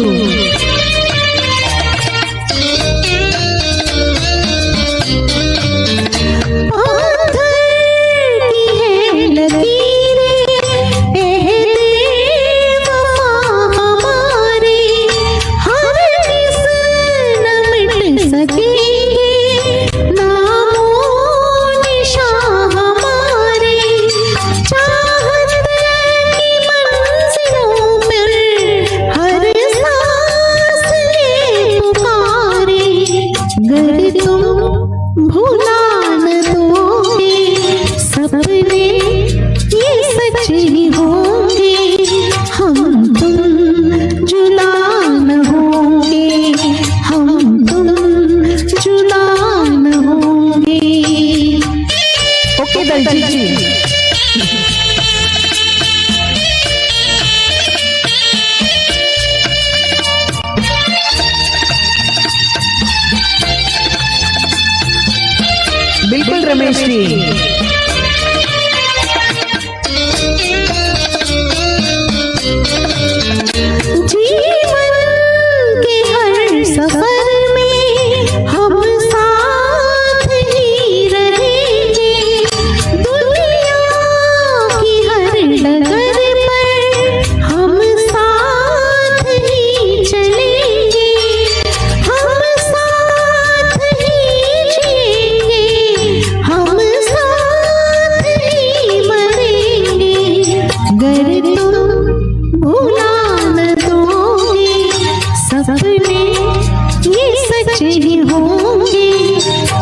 भुला न दोगे सपने ये सच ही होंगे, हम तुम जुदा न होंगे, हम तुम जुदा न होंगे। ओके दलजीत जी। बिल्कुल रमेश जी। जीवन के हर सफर में हम साथ ही रहेंगे, दुनिया की हर डगर पर हम साथ ही चलेंगे, हम साथ ही जिएंगे, हम साथ ही मरेंगे। अगर तुम भुला न दोगे सपने ये सच ही होंगे,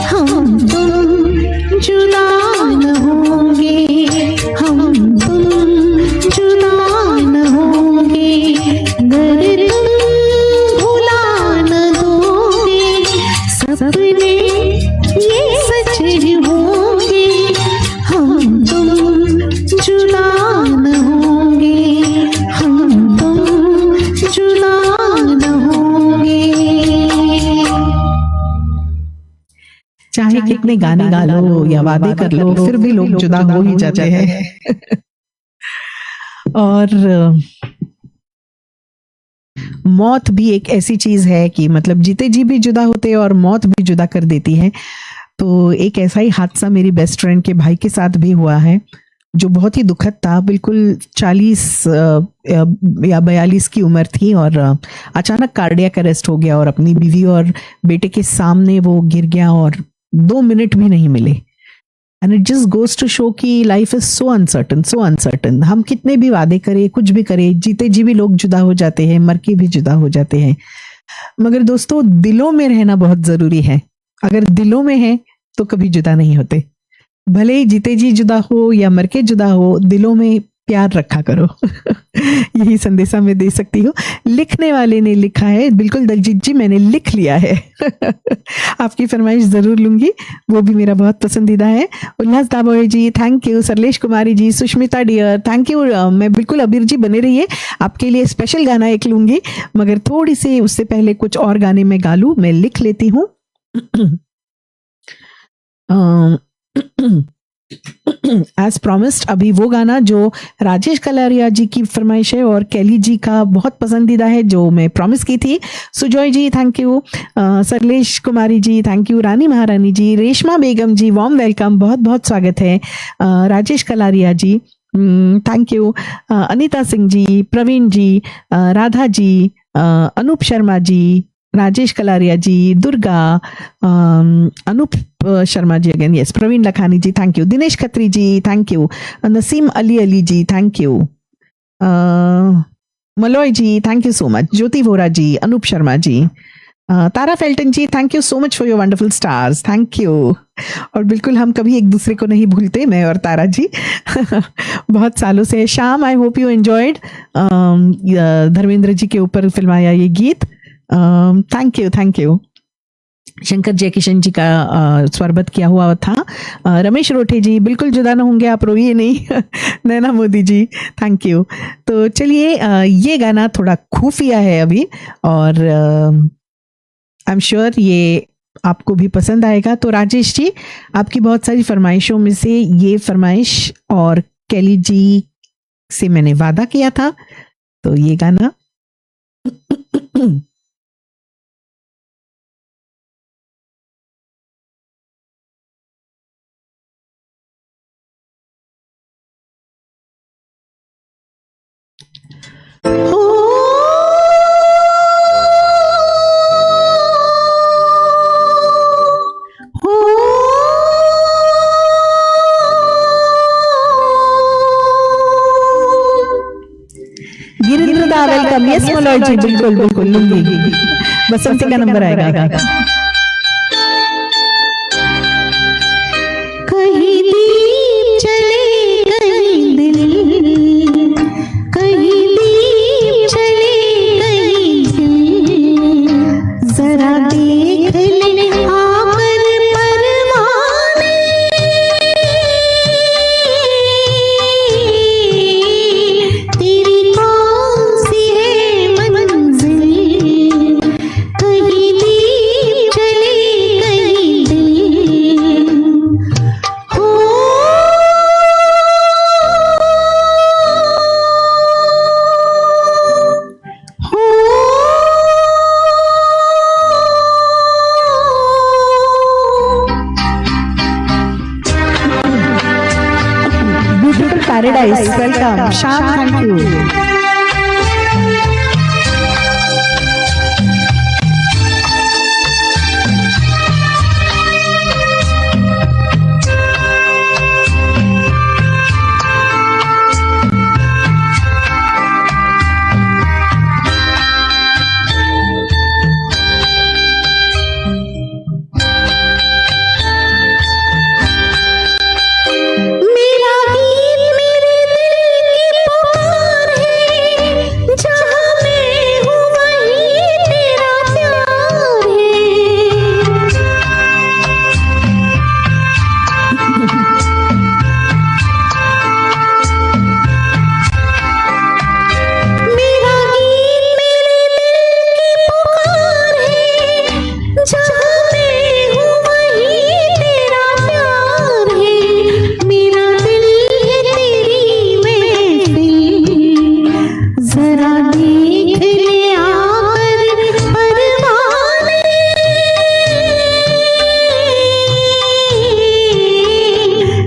हम तुम जुदा न होंगे, हम तुम जुदा न होंगे। अगर तुम भुला न दोगे सपने ये सच ही होंगे, हम तुम जुदा न होंगे, हम तुम जुदा न होंगे। चाहे कितने गाने गा लो या वादे कर लो, फिर भी लोग जुदा हो ही जाते हैं। और मौत भी एक ऐसी चीज है कि मतलब जीते जी भी जुदा होते हैं और मौत भी जुदा कर देती है। तो एक ऐसा ही हादसा मेरी बेस्ट फ्रेंड के भाई के साथ भी हुआ है, जो बहुत ही दुखद था। बिल्कुल 40 या 42 की उम्र थी और अचानक कार्डियक अरेस्ट हो गया और अपनी बीवी और बेटे के सामने वो गिर गया और 2 मिनट भी नहीं मिले। And it just goes to show कि लाइफ इज सो अनसर्टन. हम कितने भी वादे करें, कुछ भी करें, जीते जी भी लोग जुदा हो जाते हैं, मर के भी जुदा हो जाते हैं. मगर दोस्तों, दिलों में रहना बहुत जरूरी है. अगर दिलों में है तो कभी जुदा नहीं होते. भले ही जीते जी जुदा हो या मर के जुदा हो, दिलों में प्यार रखा करो. यही संदेशा मैं दे सकती हूँ. लिखने वाले ने लिखा है, बिल्कुल दलजीत जी, मैंने लिख लिया है. आपकी फरमाइश जरूर लूंगी, वो भी मेरा बहुत पसंदीदा है. Ullas Dabhole ji thank you. Sarlesh Kumari ji, Sushmita dear thank you. मैं बिल्कुल, अबीर जी बने रहिए, आपके लिए स्पेशल गाना एक लूंगी, मगर थोड़ी सी उससे पहले कुछ और गाने में गा लूं. मैं लिख लेती हूँ. एज प्रॉमिस्ड, अभी वो गाना जो राजेश कलारिया जी की फरमाइश है और कैली जी का बहुत पसंदीदा है, जो मैं प्रॉमिस की थी. Sujoy ji thank you. Sarlesh Kumari ji thank you. Rani Maharani ji, Reshma Begum ji warm welcome, बहुत बहुत स्वागत है. Rajesh Kalaria ji thank you. Anita Singh ji, Praveen ji, Radha ji, Anoop Sharma ji, Rajesh Kalaria ji, Durga, Anoop Sharma ji again, yes, Praveen Lakhani ji thank you. Dinesh Khatri ji thank you. Naseem Ali ji thank you. Malay ji thank you so much. Jyoti Vora ji, Anoop Sharma ji, Tara Felton ji thank you so much for your wonderful stars, thank you. और बिल्कुल हम कभी एक दूसरे को नहीं भूलते, मैं और तारा जी. बहुत सालों से. Sham, I hope you enjoyed. Dharmendra ji के ऊपर फिल्माया ये गीत. Thank you. शंकर जयकिशन जी का स्वरबद्ध किया हुआ था. रमेश रोठे जी, बिल्कुल जुदा ना होंगे आप, रोइए नहीं. नैना मोदी जी थैंक यू. तो चलिए, ये गाना थोड़ा खुफिया है अभी, और आई एम श्योर ये आपको भी पसंद आएगा. तो राजेश जी, आपकी बहुत सारी फरमाइशों में से ये फरमाइश और कैली जी से मैंने वादा किया था, तो ये गाना. गिरिंद्र दा वेलकम. यस मलोय जी, बिल्कुल बिल्कुल लूंगी. बसंती का नंबर आएगा. कहीं दीप जले, कहीं दिल, कहीं दीप जले, कहीं दिल, जरा देख ले आकर परवाने, तेरी कौन सी है मंजिल, कहीं दीप जले, कहीं दिल. हो ब्यूटीफुल पैराडाइज वेलकम. शाम थैंक यू. मेरा गीत मेरे दिल की पुकार है, जहाँ मैं हूँ वहीं तेरा प्यार है. मेरा गीत मेरे दिल की पुकार है, जहाँ मैं हूँ वहीं तेरा प्यार है. मेरा दिल है तेरी महफिल, जरा देख ले आकर परवाने,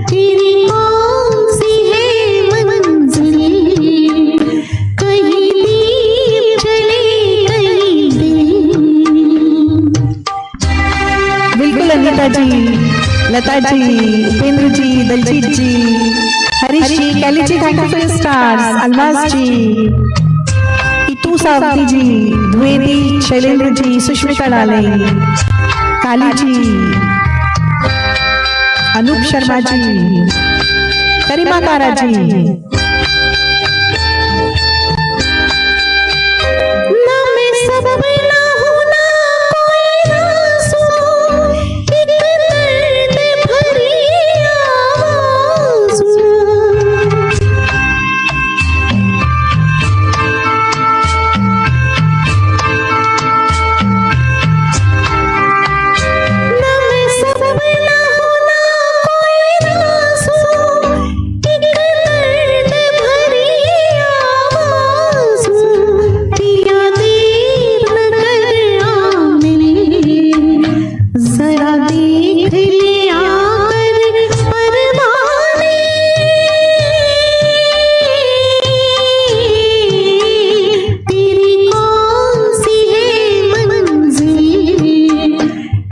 तेरी कौन सी है मंजिल, कहीं दीप जले, कहीं दिल. बिल्कुल Anita ji, Lata ji, Upendra ji, Daljeet ji, Harish ji, Kelly ji, thank you for your stars, Almas ji, Itu Savati ji, Dwivedi, Shailendra ji, Sushmita Lale, Kali जी, अनूप शर्मा जी, करीमा तारा जी, ना मैं सब ना हूँ ना कोई आंसू, एक दर्द भरी आवाज़। ना मैं सब ना हूँ ना कोई आंसू, एक दर्द भरी आवाज़। पिया देर न कर आने, जरा देख ले आकर परवाने। तेरी कौन सी है मंजिल,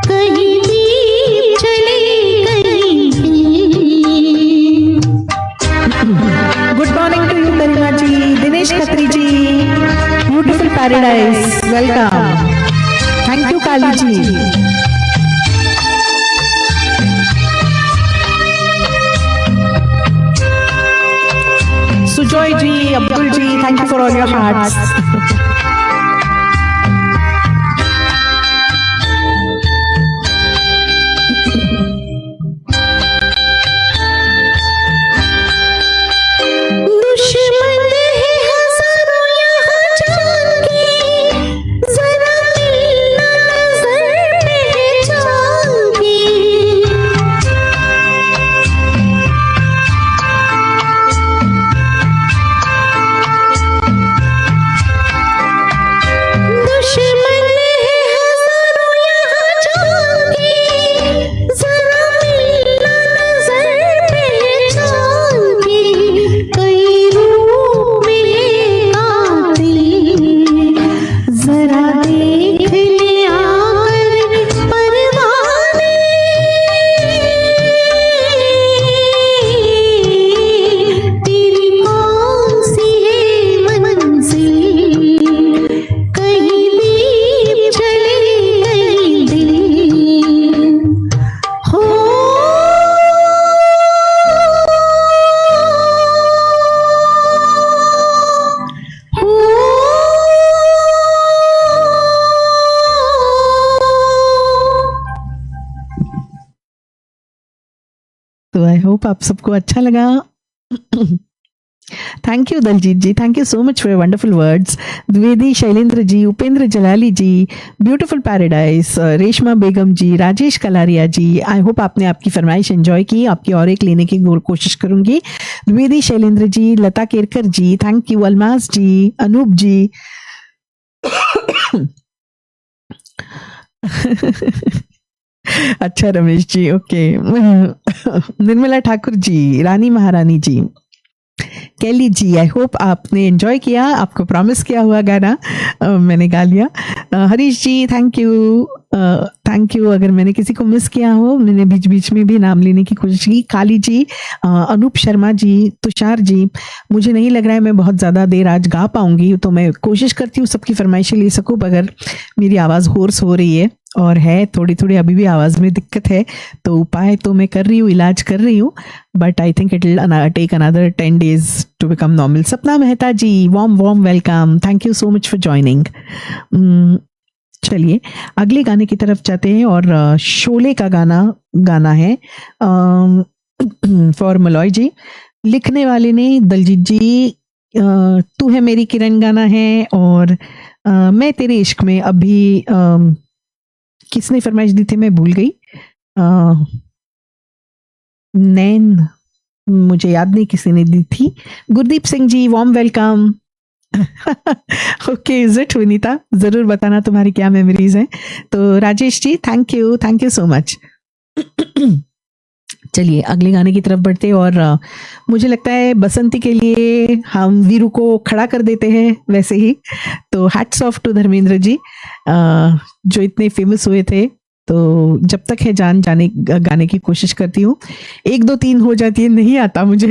कहीं भी चले कहीं भी। Good morning to you Karima ji, Dinesh Khatri ji, beautiful paradise, welcome, thank you Kali ji, Sujoy ji, Abdul ji, thank you for all your hearts. दुश्मन है हजारों यहाँ जान के, जरा मिलना नजर पहचान के। दुश्मन है हजारों यहाँ जान के, जरा मिलना नजर पहचान के। कई रूप में है कातिल, जरा देख ले आकर परवाने। तेरी कौन सी है मंजिल, कहीं भी चले कहीं दिल हो। तो आई होप आप सबको अच्छा लगा। Thank you Daljeet ji, thank you so much for wonderful words. Dwivedi, Shailendra ji, Upendra Jalali ji, beautiful paradise, Reshma Begum ji, Rajesh Kalaria ji, I hope आपने आपकी फरमाइश एंजॉय की। आपकी और एक लेने की कोशिश करूंगी। द्विवेदी, शैलेंद्र जी, लता केरकर जी, थैंक यू, अलमास जी, अनूप जी, अच्छा Ramesh ji, okay, Nirmala Thakur ji, Rani Maharani ji, Kelly ji, I hope आपने एंजॉय किया। आपको प्रॉमिस किया हुआ गाना मैंने गा लिया। Harish ji, thank you, thank you. अगर मैंने किसी को मिस किया हो, मैंने बीच बीच में भी नाम लेने की कोशिश की। काली जी, अनूप शर्मा जी, तुषार जी, मुझे नहीं लग रहा है मैं बहुत ज़्यादा देर आज गा पाऊंगी, तो मैं कोशिश करती हूँ सबकी फरमाइशें ले सकूँ। अगर मेरी आवाज़ होर्स हो रही है और है थोड़ी थोड़ी अभी भी आवाज़ में दिक्कत है, तो उपाय तो मैं कर रही हूँ, इलाज कर रही हूँ, but I think it will take another 10 days to become normal. Sapna Mehta ji, warm welcome, thank you so much for joining. चलिए अगले गाने की तरफ जाते हैं, और शोले का गाना है फॉर मलॉय जी। लिखने वाले ने दलजीत जी, तू है मेरी किरण गाना है, और मैं तेरे इश्क में अभी किसने फरमाइश दी थी मैं भूल गई। नैन, मुझे याद नहीं किसी ने दी थी। Gurdeep Singh ji, warm welcome. Okay, is it Vinita, जरूर बताना तुम्हारी क्या मेमोरीज हैं। तो Rajesh ji, thank you so much. चलिए अगले गाने की तरफ बढ़ते, और मुझे लगता है बसंती के लिए हम वीरू को खड़ा कर देते हैं वैसे ही। तो hats off to Dharmendra ji, जो इतने फेमस हुए थे, तो जब तक है जान जाने गाने की कोशिश करती हूँ। 1 2 3 हो जाती है, नहीं आता मुझे।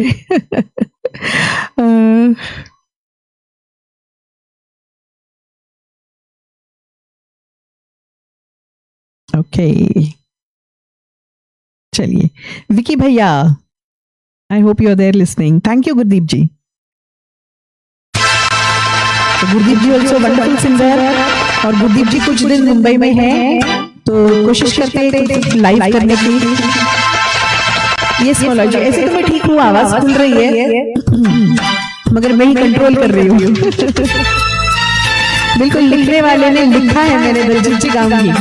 ओके, चलिए विकी भैया, I hope you are there listening. Thank you Gurdeep ji. तो Gurdeep ji also wonderful singer, और गुरदीप जी कुछ दिन मुंबई में हैं, तो कोशिश करते हैं कुछ लाइव करने की। यस मौला जी, ऐसे तो मैं ठीक हूँ, आवाज खुल रही है, मगर मैं ही कंट्रोल कर रही हूँ। बिल्कुल, लिखने वाले ने लिखा है, मैंने दिलजीत जी गाऊंगी।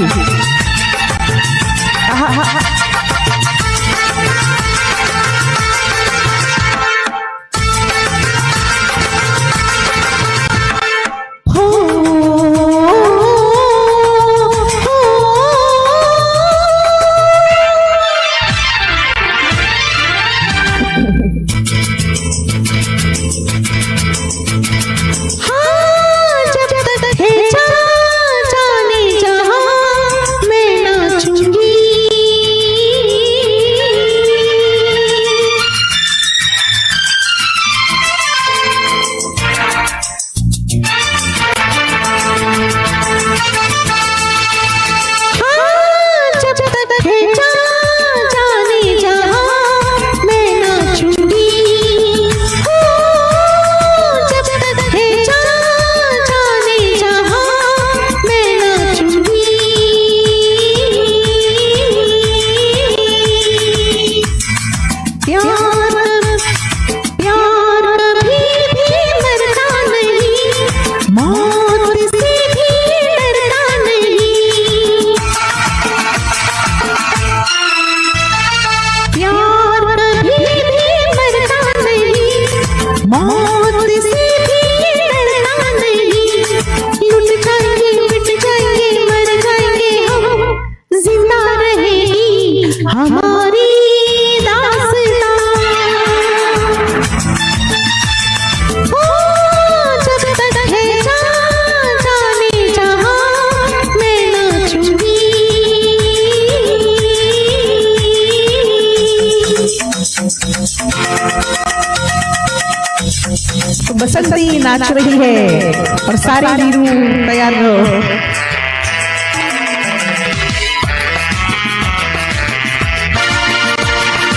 तो बसंती नाच रही है और सारे वीरू तैयार रहो।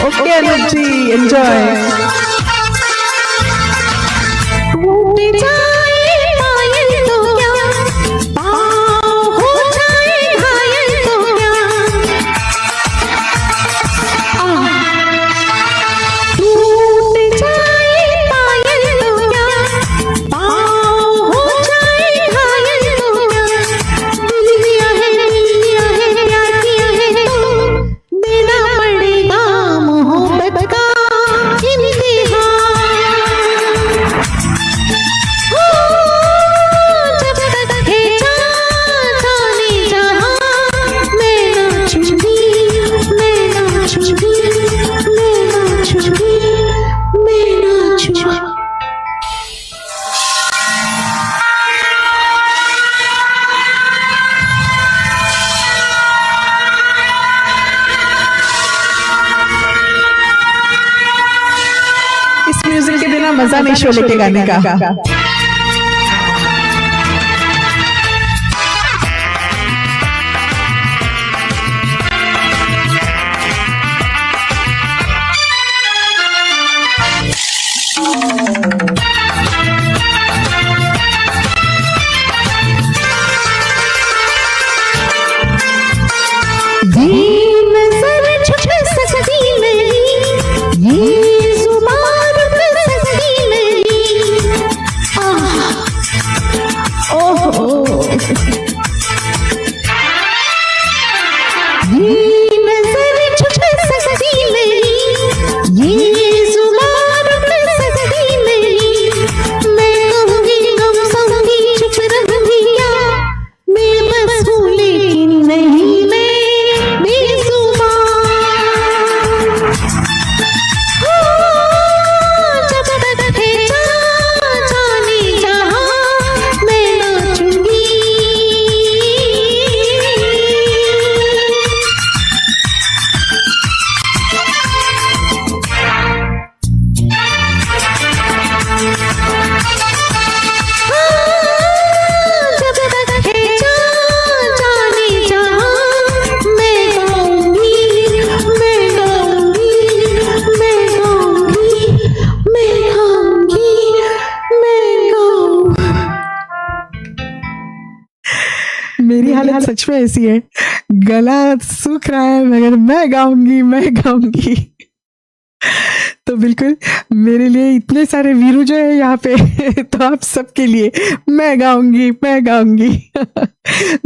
ओके अनुज जी, एंजॉय। मजा नहीं शोले के गाने का। हालत सच में ऐसी है, गला सूख रहा है मगर मैं गाऊंगी, मैं गाऊंगी। तो बिल्कुल मेरे लिए इतने सारे वीरू जो है यहाँ पे तो आप सबके लिए मैं गाऊंगी, मैं गाऊंगी।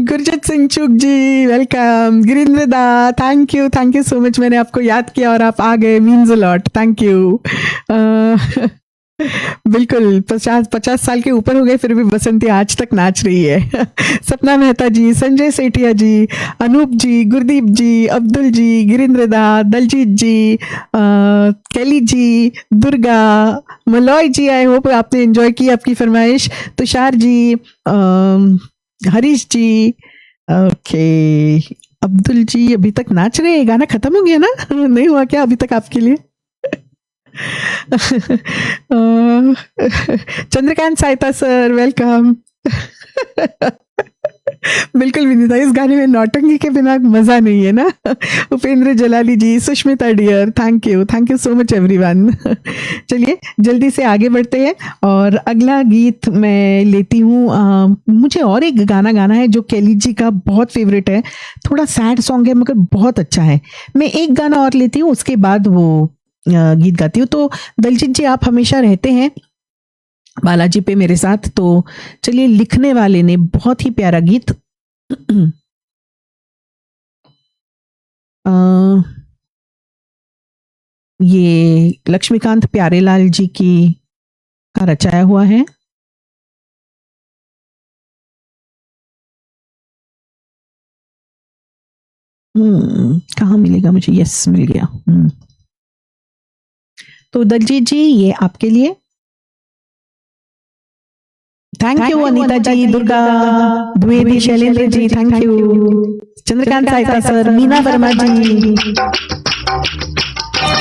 गुरजीत सिंह चुग जी वेलकम, गिरिंद्र दा थैंक यू सो मच, मैंने आपको याद किया और आप आ गए, means a lot, thank you. बिल्कुल 50 साल के ऊपर हो गए फिर भी बसंती आज तक नाच रही है। सपना मेहता जी, संजय सेठिया जी, अनूप जी, गुरदीप जी, Abdul ji, Girindra da, Daljeet ji, Kelly ji, Durga, Malay ji, I hope आपने एंजॉय की आपकी फरमाइश, तुषार जी, हरीश जी, ओके, अब्दुल जी अभी तक नाच रहे हैं, गाना खत्म हो गया ना? नहीं हुआ क्या अभी तक आपके लिए? Chandrakant Sahita sir welcome. बिल्कुल विनीता, इस गाने में नौटंकी के बिना मजा नहीं है ना। Upendra Jalali ji, Sushmita dear, thank you so much everyone. चलिए जल्दी से आगे बढ़ते हैं और अगला गीत मैं लेती हूँ। मुझे और एक गाना गाना है जो कैली जी का बहुत फेवरेट है, थोड़ा सैड सॉन्ग है मगर बहुत अच्छा है। मैं एक गाना और लेती हूँ, उसके बाद वो गीत गाती हूँ। तो दलजीत जी आप हमेशा रहते हैं बालाजी पे मेरे साथ, तो चलिए लिखने वाले ने बहुत ही प्यारा गीत ये लक्ष्मीकांत प्यारेलाल जी की का रचाया हुआ है। कहाँ मिलेगा मुझे? यस मिल गया। तो दलजीत जी ये आपके लिए। Thank you Anita ji, Durga Dwivedi, Shailendra ji, thank you, Chandrakant Sahita sir, Meena Verma ji,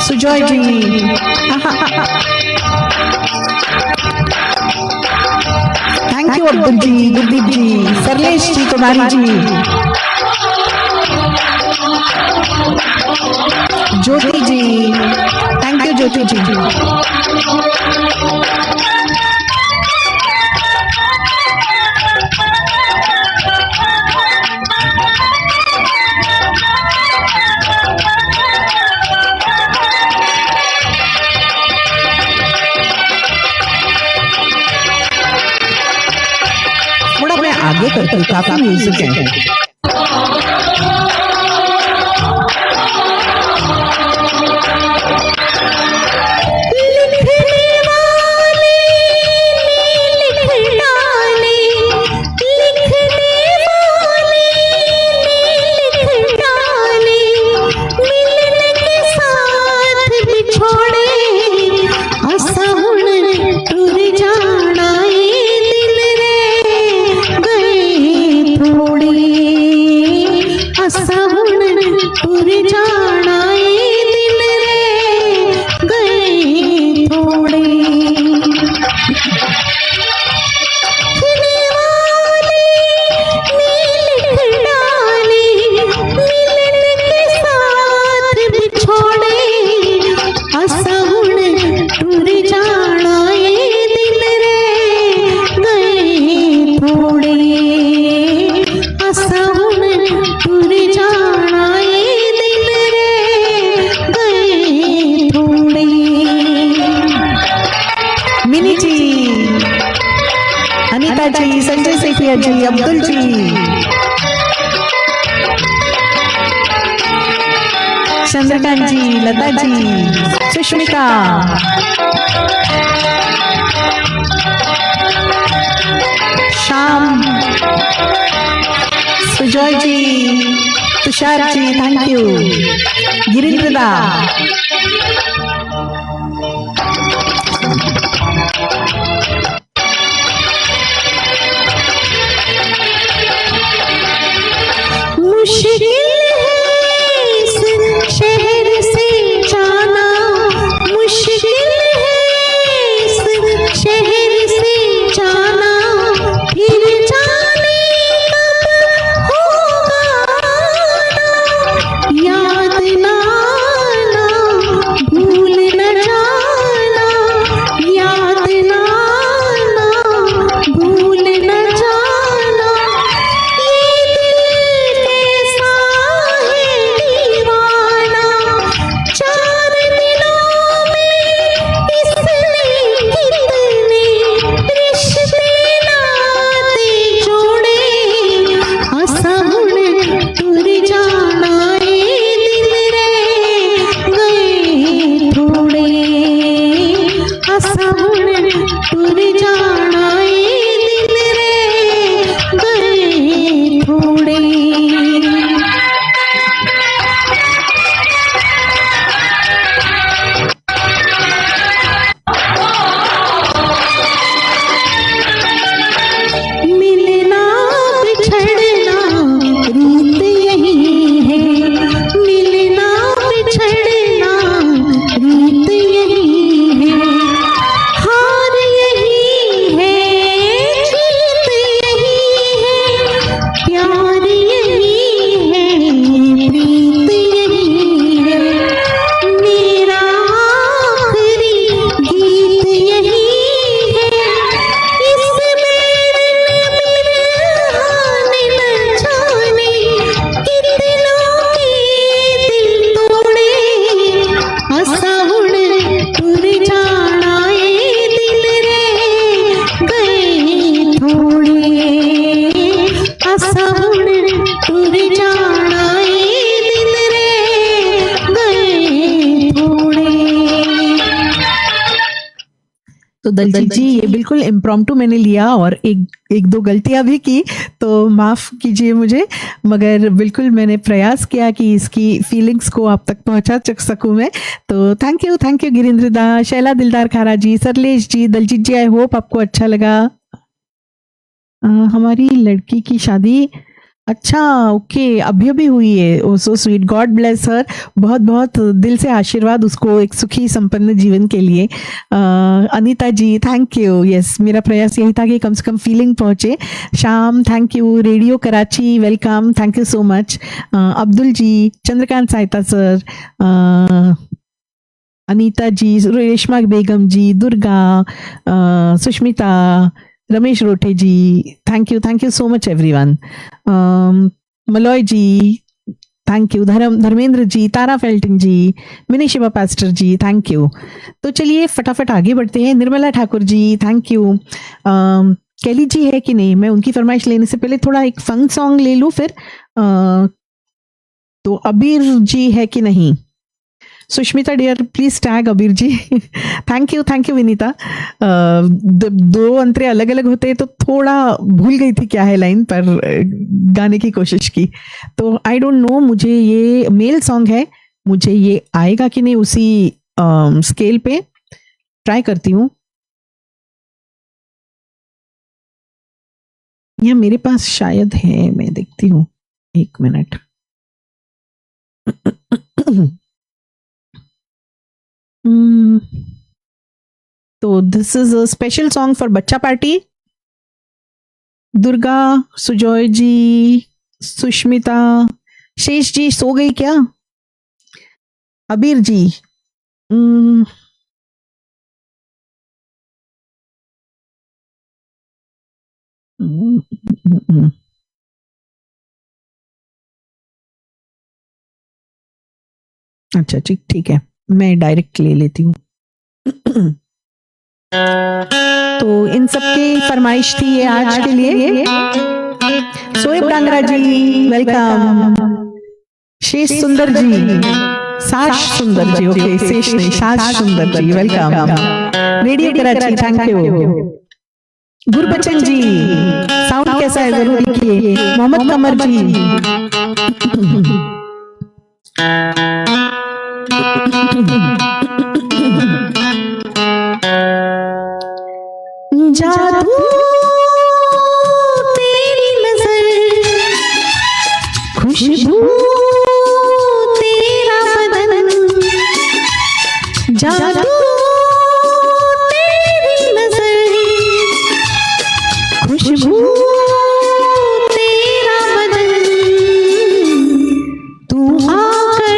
Sujoy ji, thank you Abdul ji, Gurdeep ji, Sarlesh ji, Kumari ji, Jyoti ji, thank you Jyoti ji. थोड़ा मैं आगे करती हूँ, काफी म्यूजिक है। जी, संजय सेठिया जी, अब्दुल जी, चंद्रकांत जी, लता जी, सुष्मिता, श्याम, सुजॉय जी, तुषार जी, थैंक यू, गिरिंद्र दा, मुश्किल है इस शहर से जाना, मुश्किल है इस शहर से जाना, फिर जाने कब होगा आना, याद ना आना, भूल न तुर जाना ए दिल रे गए थोड़े असाहुण तुर जाना ए दिल रे गए थोड़े मिलना बिछड़ना रीत यही है मिलना बिछड़ना रीत यही है हार यही है जीत यही है प्यार यही है प्रीत यही है मेरा आखिरी गीत यही है इस तो दलजीत जी ये बिल्कुल इम्प्रॉम्प्टू मैंने लिया और एक दो गलतियां भी की तो माफ कीजिए मुझे मगर बिल्कुल मैंने प्रयास किया कि इसकी फीलिंग्स को आप तक पहुंचा सकूं मैं तो थैंक यू गिरीन्द्र दा शैला दिलदार खारा जी सरलेश जी दलजीत जी आई होप आपको अच्छा लगा हमारी लड़की की शादी अच्छा ओके अभी हुई है ओ सो स्वीट गॉड ब्लेस हर बहुत बहुत दिल से आशीर्वाद उसको एक सुखी संपन्न जीवन के लिए Anita ji thank you yes मेरा प्रयास यही था कि कम से कम फीलिंग पहुंचे Sham thank you radio Karachi welcome thank you so much Abdul ji Chandrakant Sahita sir Anita ji Reshma Begum ji Durga Sushmita Ramesh Rothe ji thank you so much everyone Malay ji thank you Dharmendra ji Tara Felting ji Mini Shiva pastor ji thank you तो चलिए फटाफट आगे बढ़ते हैं Nirmala Thakur ji thank you Kelly ji है कि नहीं मैं उनकी फरमाइश लेने से पहले थोड़ा एक फंक सॉन्ग ले लूं फिर तो अबीर जी है कि नहीं सुष्मिता डियर प्लीज टैग अबीर जी थैंक यू विनीता दो अंतरे अलग अलग होते हैं तो थोड़ा भूल गई थी क्या है लाइन पर गाने की कोशिश की तो आई डोंट नो मुझे ये मेल सॉन्ग है मुझे ये आएगा कि नहीं उसी स्केल पे ट्राई करती हूँ या मेरे पास शायद है मैं देखती हूँ एक मिनट तो this is a special song for बच्चा पार्टी दुर्गा सुजॉय जी सुष्मिता शेष जी सो गई क्या अबीर जी अच्छा ठीक है मैं डायरेक्ट ले लेती हूँ तो इन सबकी फरमाइश थी ये आज के लिए सोएब डांगरा जी वेलकम शेष सुंदर जी साश सुंदर जी ओके शेष नहीं साश Sundar ji welcome radio Karachi thank you Gurbachan ji sound कैसा है जरूर लिखिए मोहम्मद कमर जी जादू तेरी नजर खुशबू तेरा बदन जादू तेरी नजर खुशबू तेरा बदन तू आकर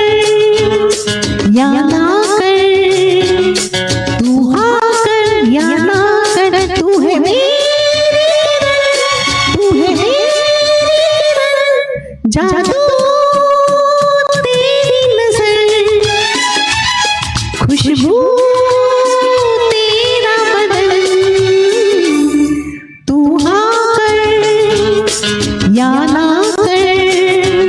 या ना कर तू आकर या ना कर तू है मेरी जादू तेरी नजर खुशबू तेरा बदन तू आकर या ना कर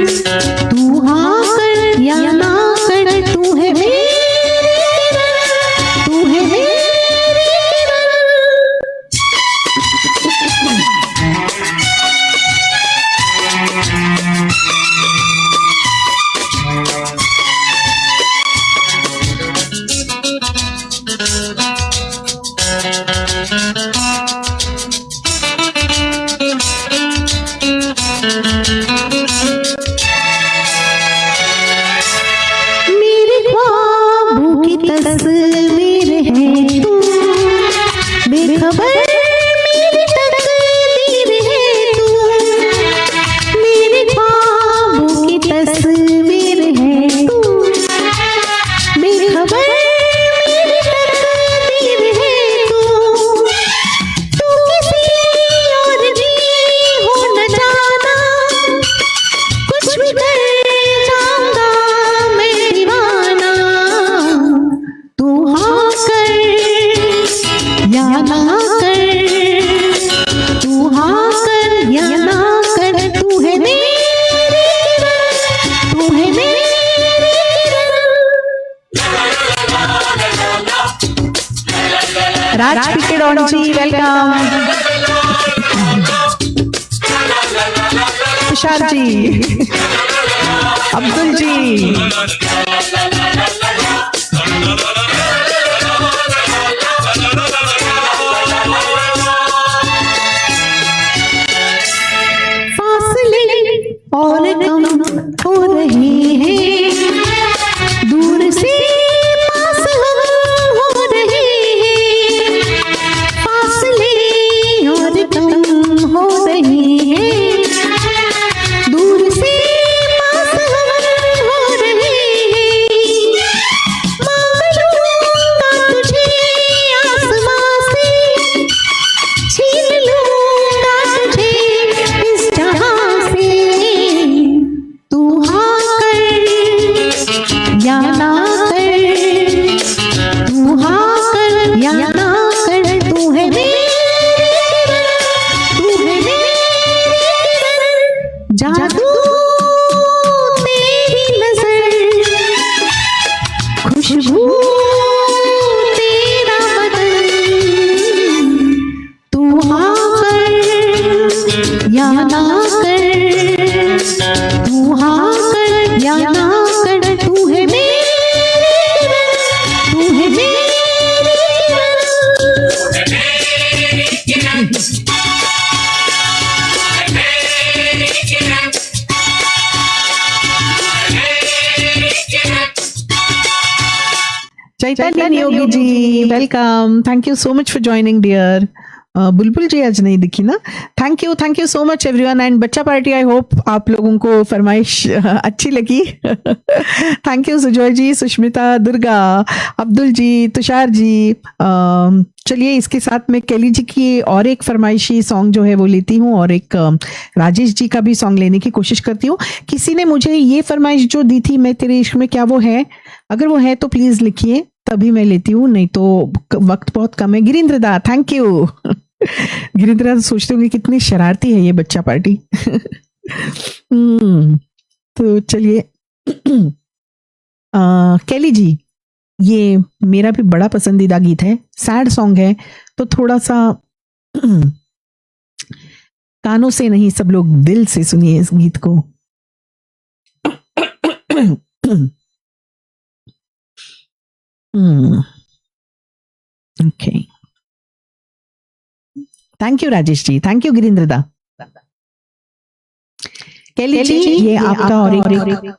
राज पिकेडॉन जी वेलकम, तुषार जी, अब्दुल जी, और कम हो रहे हैं, दूर से पास हम हो रहे हैं, फासले और कम हो रहे हैं, दूर से पास हम हो रहे हैं, मांग लूंगा तुझे आसमां से, छीन लूंगा तुझे इस जहां से, तू हाँ कर या ना कर, तू हाँ कर या ना कर, तू है मेरी किरण, तू है मेरी किरण, जादू तेरी नजर, खुशबू तेरा बदन, तू हाँ कर या ना कर, तू हाँ कर या ना कर, तू है मेरी किरण, तू है मेरी Kiran. Chaitanya Neogi ji welcome, thank you so much for joining dear. Bulbul ji आज नहीं दिखी ना, thank you so much everyone. And बच्चा पार्टी, आई होप आप लोगों को फरमाइश अच्छी लगी। Thank you Sujoy ji, Sushmita, Durga, Abdul ji, Tushar ji. चलिए इसके साथ में केली जी की और एक फरमाइशी सॉन्ग जो है वो लेती हूँ, और एक राजेश जी का भी सॉन्ग लेने की कोशिश करती हूँ। किसी ने मुझे ये फरमाइश जो दी थी, मैं तेरे इश्क में, क्या वो है? अगर वो है तो प्लीज लिखिए, तभी मैं लेती हूँ, नहीं तो वक्त बहुत कम है। गिरीन्द्र दा, थैंक यू। गिरीन्द्र दा सोचते होंगे कितनी शरारती है ये बच्चा पार्टी। तो चलिए केली जी, ये मेरा भी बड़ा पसंदीदा गीत है, सैड सॉन्ग है, तो थोड़ा सा कानों से नहीं, सब लोग दिल से सुनिए इस गीत को। Okay, thank you Rajesh ji, thank you Girindra da. Kelly जी, ये आपका और एक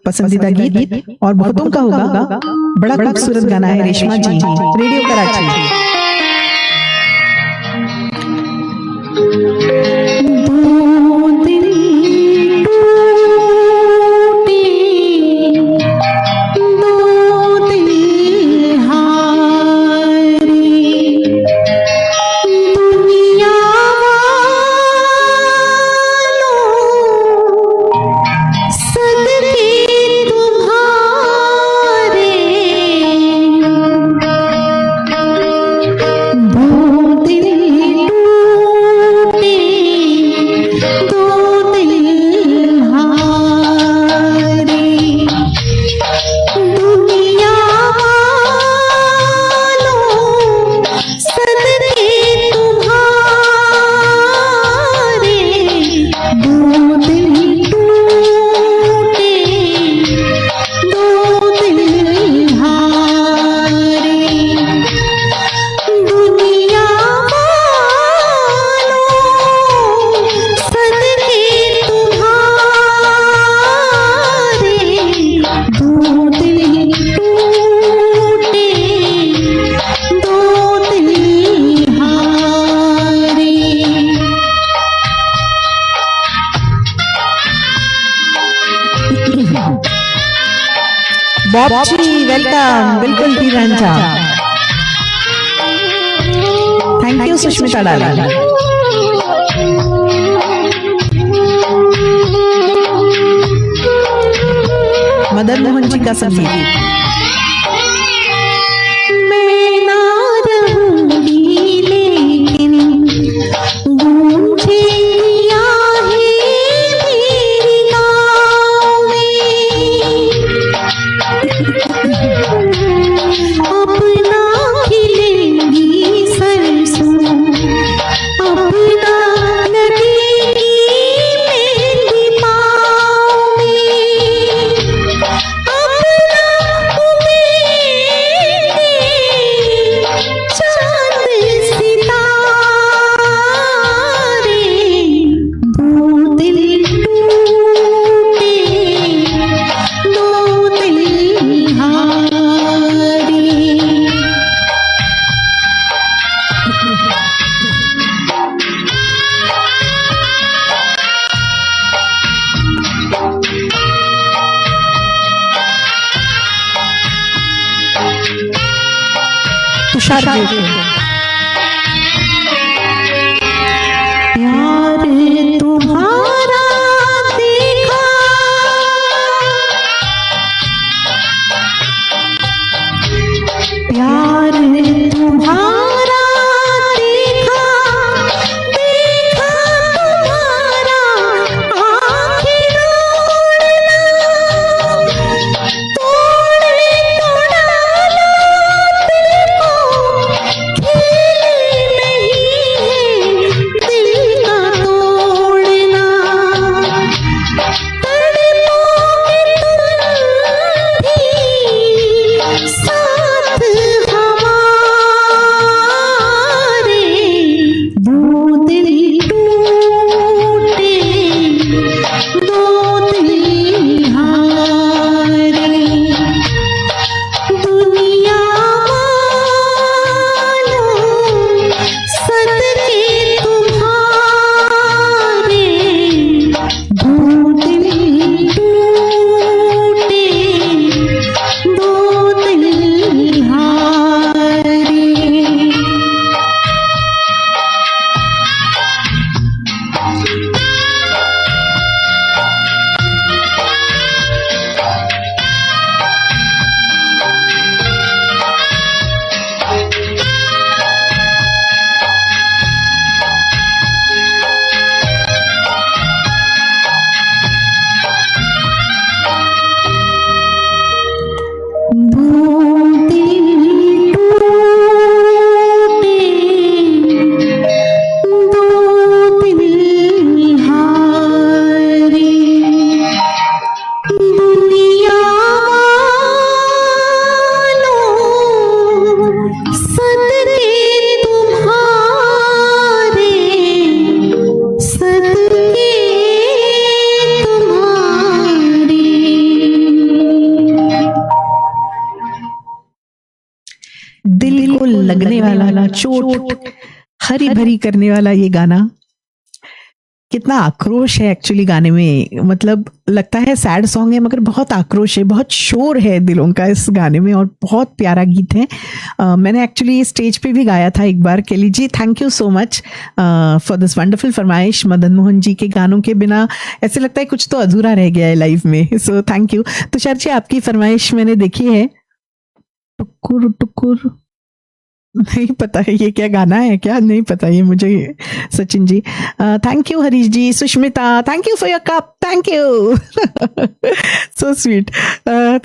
पसंदीदा गीत, और बहुतों का होगा, बड़ा खूबसूरत गाना है, रेशमा जी, रेडियो कराची। बॉब जी वेलकम, बिल्कुल भी रंजा, थैंक यू सुष्मिता डाला। मदन मोहन जी का संगीत। मैं ना रहूंगी लेकिन गूंजे आहें मेरी नाव में, अपना खिलेंगी सरसों तुषार जी। प्यार तुम्हारा देखा, प्यार तुम्हारा देखा, देखा तुम्हारा आँखें उड़ना, तोड़े तो डाला दिल को, खेल नहीं है दिल का तोड़ना, तड़पोगे तुम भी साथ हमारे, दो दिल टूटे, दो दिल हारे, दुनिया वालों सदके तुम्हारे, दो दिल टूटे, दो दिल हारे। दिल को लगने वाला, चोट हरी भरी करने वाला ये गाना। कितना आक्रोश है एक्चुअली गाने में, मतलब लगता है सैड सॉन्ग है मगर बहुत आक्रोश है, बहुत शोर है दिलों का इस गाने में और बहुत प्यारा गीत है। मैंने एक्चुअली स्टेज पे भी गाया था एक बार। Kelly ji, thank you so much for this wonderful फरमाइश। मदन मोहन जी के गानों के बिना ऐसे लगता है कुछ तो अधूरा रह गया है लाइफ में, सो थैंक यू। तुषार जी, आपकी फरमाइश मैंने देखी है। टुकुर टुकुर, नहीं पता है ये क्या गाना है, क्या नहीं पता ये मुझे। Sachin ji, thank you. Harish ji, Sushmita, thank you for your cup, thank you, so sweet,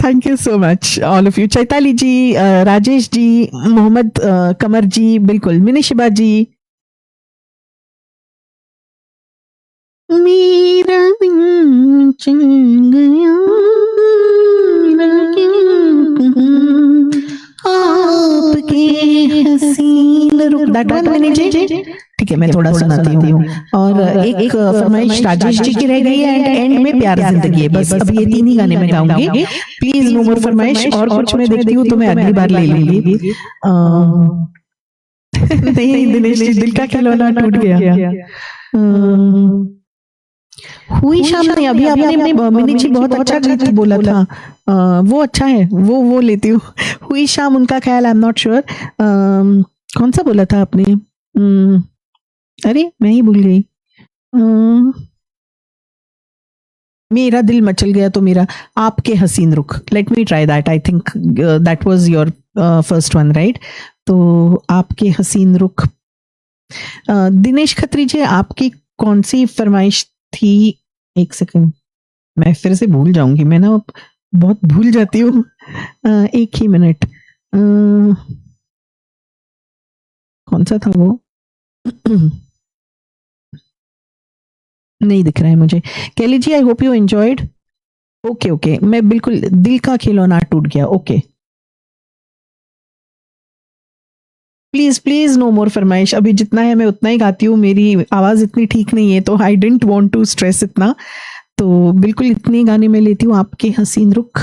thank you so much all of you. Chaitali ji, Rajesh ji, Mohammad Qamar ji, बिल्कुल, मिनीशिबा जी। मेरा दिल चल गया, आपके हसीन रुख, दैट वन मैंने जी, ठीक है मैं थोड़ा सुनाती हूँ। और एक फरमाइश राजेश जी की रह गई है, एंड में प्यार जिंदगी है। बस अब ये तीन ही गाने में गाऊंगी, प्लीज नो मोर फरमाइश। और कुछ मैं देखती हूँ तो मैं अगली बार ले लूंगी। नहीं दिनेश जी, दिल का खिलौना टूट गया। हुई शाम नहीं, अभी आपने मिनी जी बहुत अच्छा गीत बोला था, वो अच्छा है, वो लेती हूँ। हुई शाम, उनका ख्याल, आई एम नॉट श्योर कौन सा बोला था आपने। अरे मैं ही भूल गई। मेरा दिल मचल गया तो मेरा, आपके हसीन रुख, let me try that. I think that was your first one, right? तो आपके हसीन रुख। दिनेश खत्री जी, आपकी कौन सी फरमाइश थी? एक सेकंड, मैं फिर से भूल जाऊंगी, मैं ना बहुत भूल जाती हूँ। एक ही मिनट, कौन सा था वो? नहीं दिख रहा है मुझे। Kelly ji, I hope you enjoyed. Okay okay, मैं बिल्कुल, दिल का खिलौना टूट गया, okay. Please please no more फरमाइश। अभी जितना है मैं उतना ही गाती हूँ, मेरी आवाज इतनी ठीक नहीं है तो I didn't want to stress इतना, तो बिल्कुल इतने गाने में लेती हूँ। आपके हसीन रुख,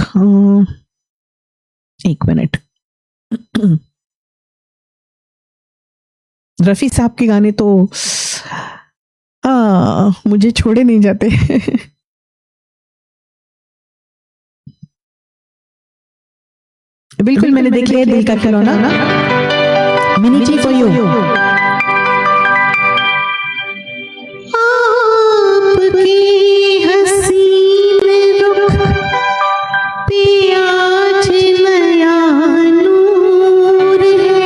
एक मिनट। रफी साहब के गाने तो मुझे छोड़े नहीं जाते। बिल्कुल मैंने देख लिया दिल का खिलौना। Mini ji for you. आपकी हसीन रुख पे आज नया नूर है,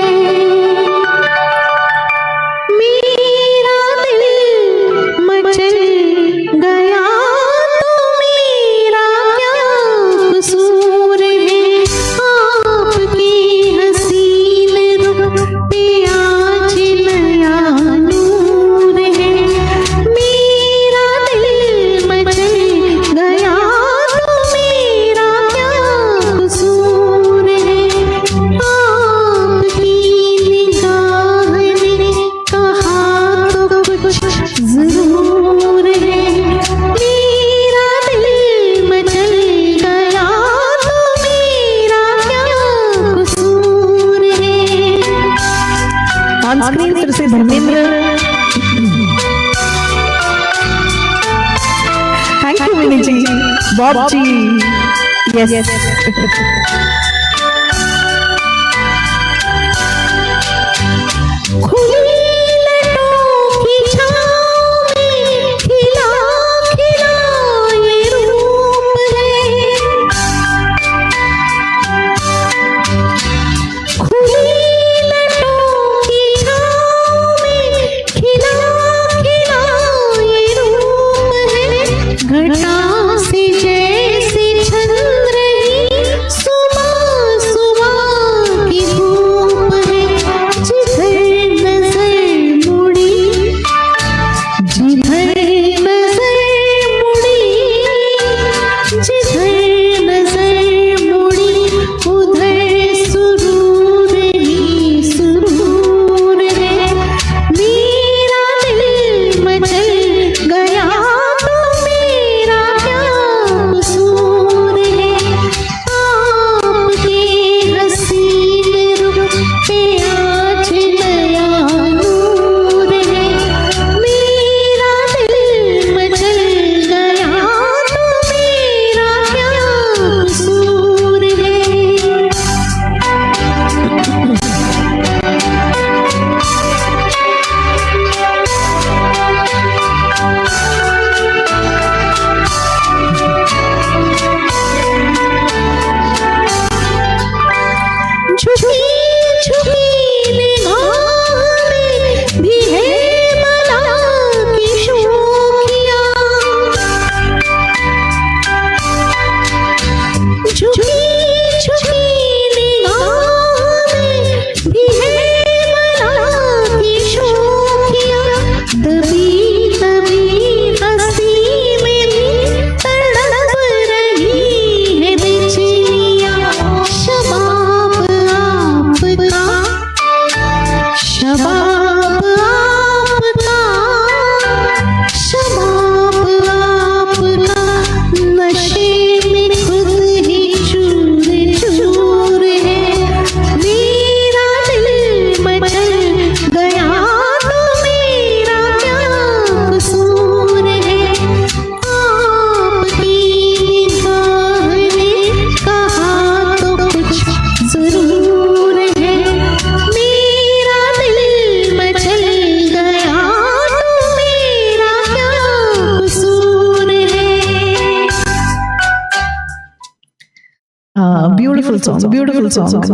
मेरा दिल मचल गया तो मेरा क्या कसूर है। आपकी हसीन रुख पे आज नया नूर है, मेरा दिल मचल गया तो मेरा क्या कसूर है। आपकी निगाह ने कहा तो कुछ जरूर है, मेरा दिल मचल गया तो मेरा क्या कसूर है। ऑन स्क्रीन फिर से Dharmendra. Thank you Mini ji. Bob ji, yes खुली लटों की छाँव में खिला खिला ये रूप है, खुली लटों की छाँव में खिला खिला ये रूप है। घटा से जैसे छन रही सुबह सुबह की धूप है, जिधर नजर मुड़ी, जिधर नजर मुड़ी, जिधर नजर मुड़ी उधर सुरूर ही सुरूर है। मेरा दिल मचल गया तो मेरा क्या कसूर है। आपके हसीन रुख पे आज नया नूर है, मेरा दिल मचल गया तो मेरा क्या कसूर है। झुकी झुकी निगाह में भी है मला की शोखियाँ, झुकी झुकी निगाह में भी है मला की शोखियाँ। दबी दबी हंसी में भी तड़प रही है बिजलियाँ। शबाब आपका, शबाब आपका, शबाब आपका नशे में खुद ही चूर चूर है। मेरा दिल मचल गया तो मेरा क्या कसूर है। आपकी निगाह ने कहा तो कुछ जरूर है, मेरा दिल मचल गया तो मेरा क्या कसूर है। Beautiful song, beautiful song.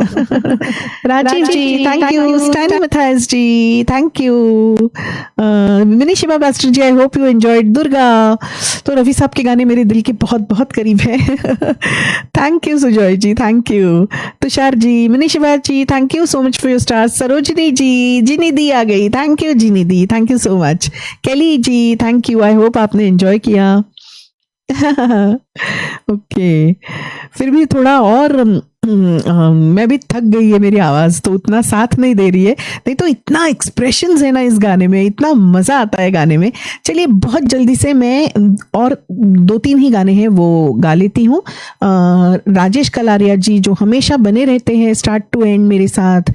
Rajiv ji thank you, Stanny Matthias ji thank you, Mini Shiva master ji I hope you enjoyed. Durga, तो रफी साहब के गाने मेरे दिल के बहुत बहुत करीब है। Thank you Sujoy ji, thank you. Tushar ji, Mini Shiva ji thank you so much for your stars. Sarojini ji, Ginni di आ गई, thank you Ginni di, thank you so much. Kelly ji thank you, I hope आपने एंजॉय किया। ओके फिर भी थोड़ा और मैं भी थक गई है, मेरी आवाज़ तो उतना साथ नहीं दे रही है, नहीं तो इतना एक्सप्रेशंस है ना इस गाने में, इतना मज़ा आता है गाने में। चलिए बहुत जल्दी से मैं और 2-3 ही गाने हैं वो गा लेती हूँ। राजेश कलारिया जी जो हमेशा बने रहते हैं स्टार्ट टू एंड मेरे साथ,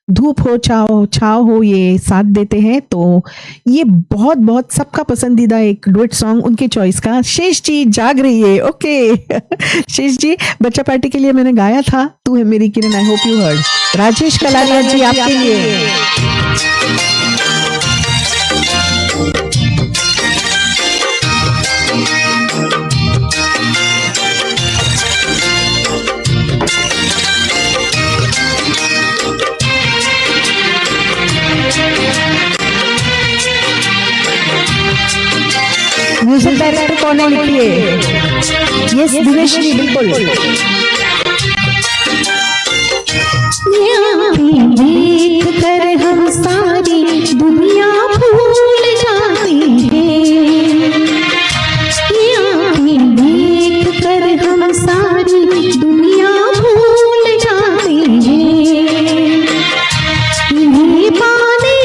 धूप हो छाव हो ये साथ देते हैं। तो ये बहुत बहुत सबका पसंदीदा एक डुएट सॉन्ग उनके चॉइस का। शेष जी जाग रही है, ओके। शेष जी, बच्चा पार्टी के लिए मैंने गाया था तू है मेरी Kiran, I hope you heard. Rajesh Kalaria ji आपके लिए। म्यूजिक डायरेक्टर कौन है लिखिए? यस दिनेश जी, बिल्कुल। देख कर हम सारी दुनिया भूल जाती है, देख कर हम सारी दुनिया भूल जाती है। इन्हें पाने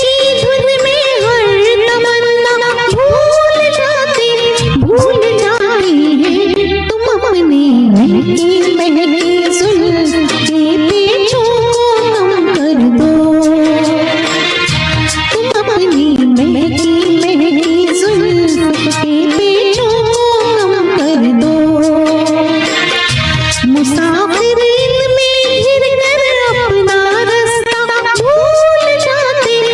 की धुन में हर तमन्ना भूल जाती है। तुम अपने महकी जुल्फ़ के पेचों कम कर दो, तुम अपनी महकी जुल्फ़ के पेचों कम कर दो। मुसाफिरीन में घिर कर अपना रास्ता भूल जाती है।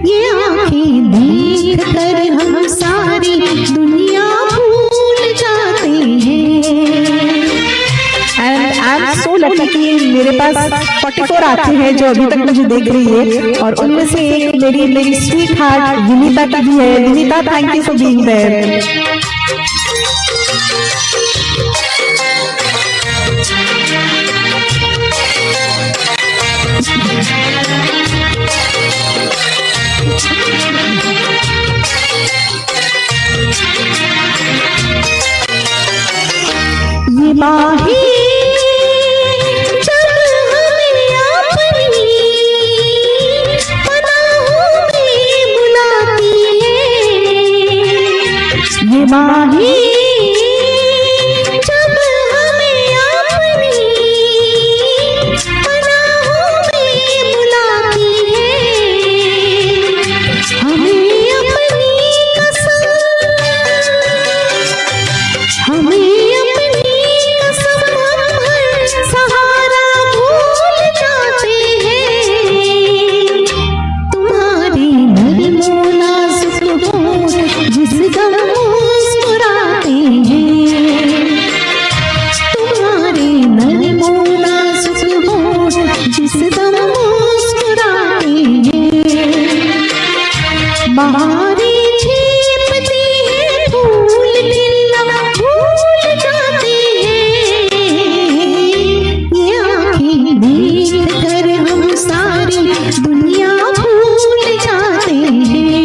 ये आँखें देख कर हम सारी दुनिया भूल जाते हैं। And I am so lucky कि मेरे पास 44 आते हैं जो अभी तक मुझे देख रही है, और उनमें से एक मेरी स्वीट हार्ट विनीता की भी है। Vinita, thank you for being there. ये बाहें जब हमें अपनी पनाहों में बुलाती है, ये बाहें जब हमें अपनी पनाहों में बुलाती है। हमें अपनी कसम सहारा भूल जाते हैं। तुम्हारी नरमो नाजुक होंठ जिस दम मुस्कुराते हैं, तुम्हारी नरमो नाजुक होंठ जिस दम मुस्कुराते हैं। बहारें छीपती है फूल खिलना भूल जाते हैं। ये आँखें देख कर हम सारी दुनिया भूल जाते हैं।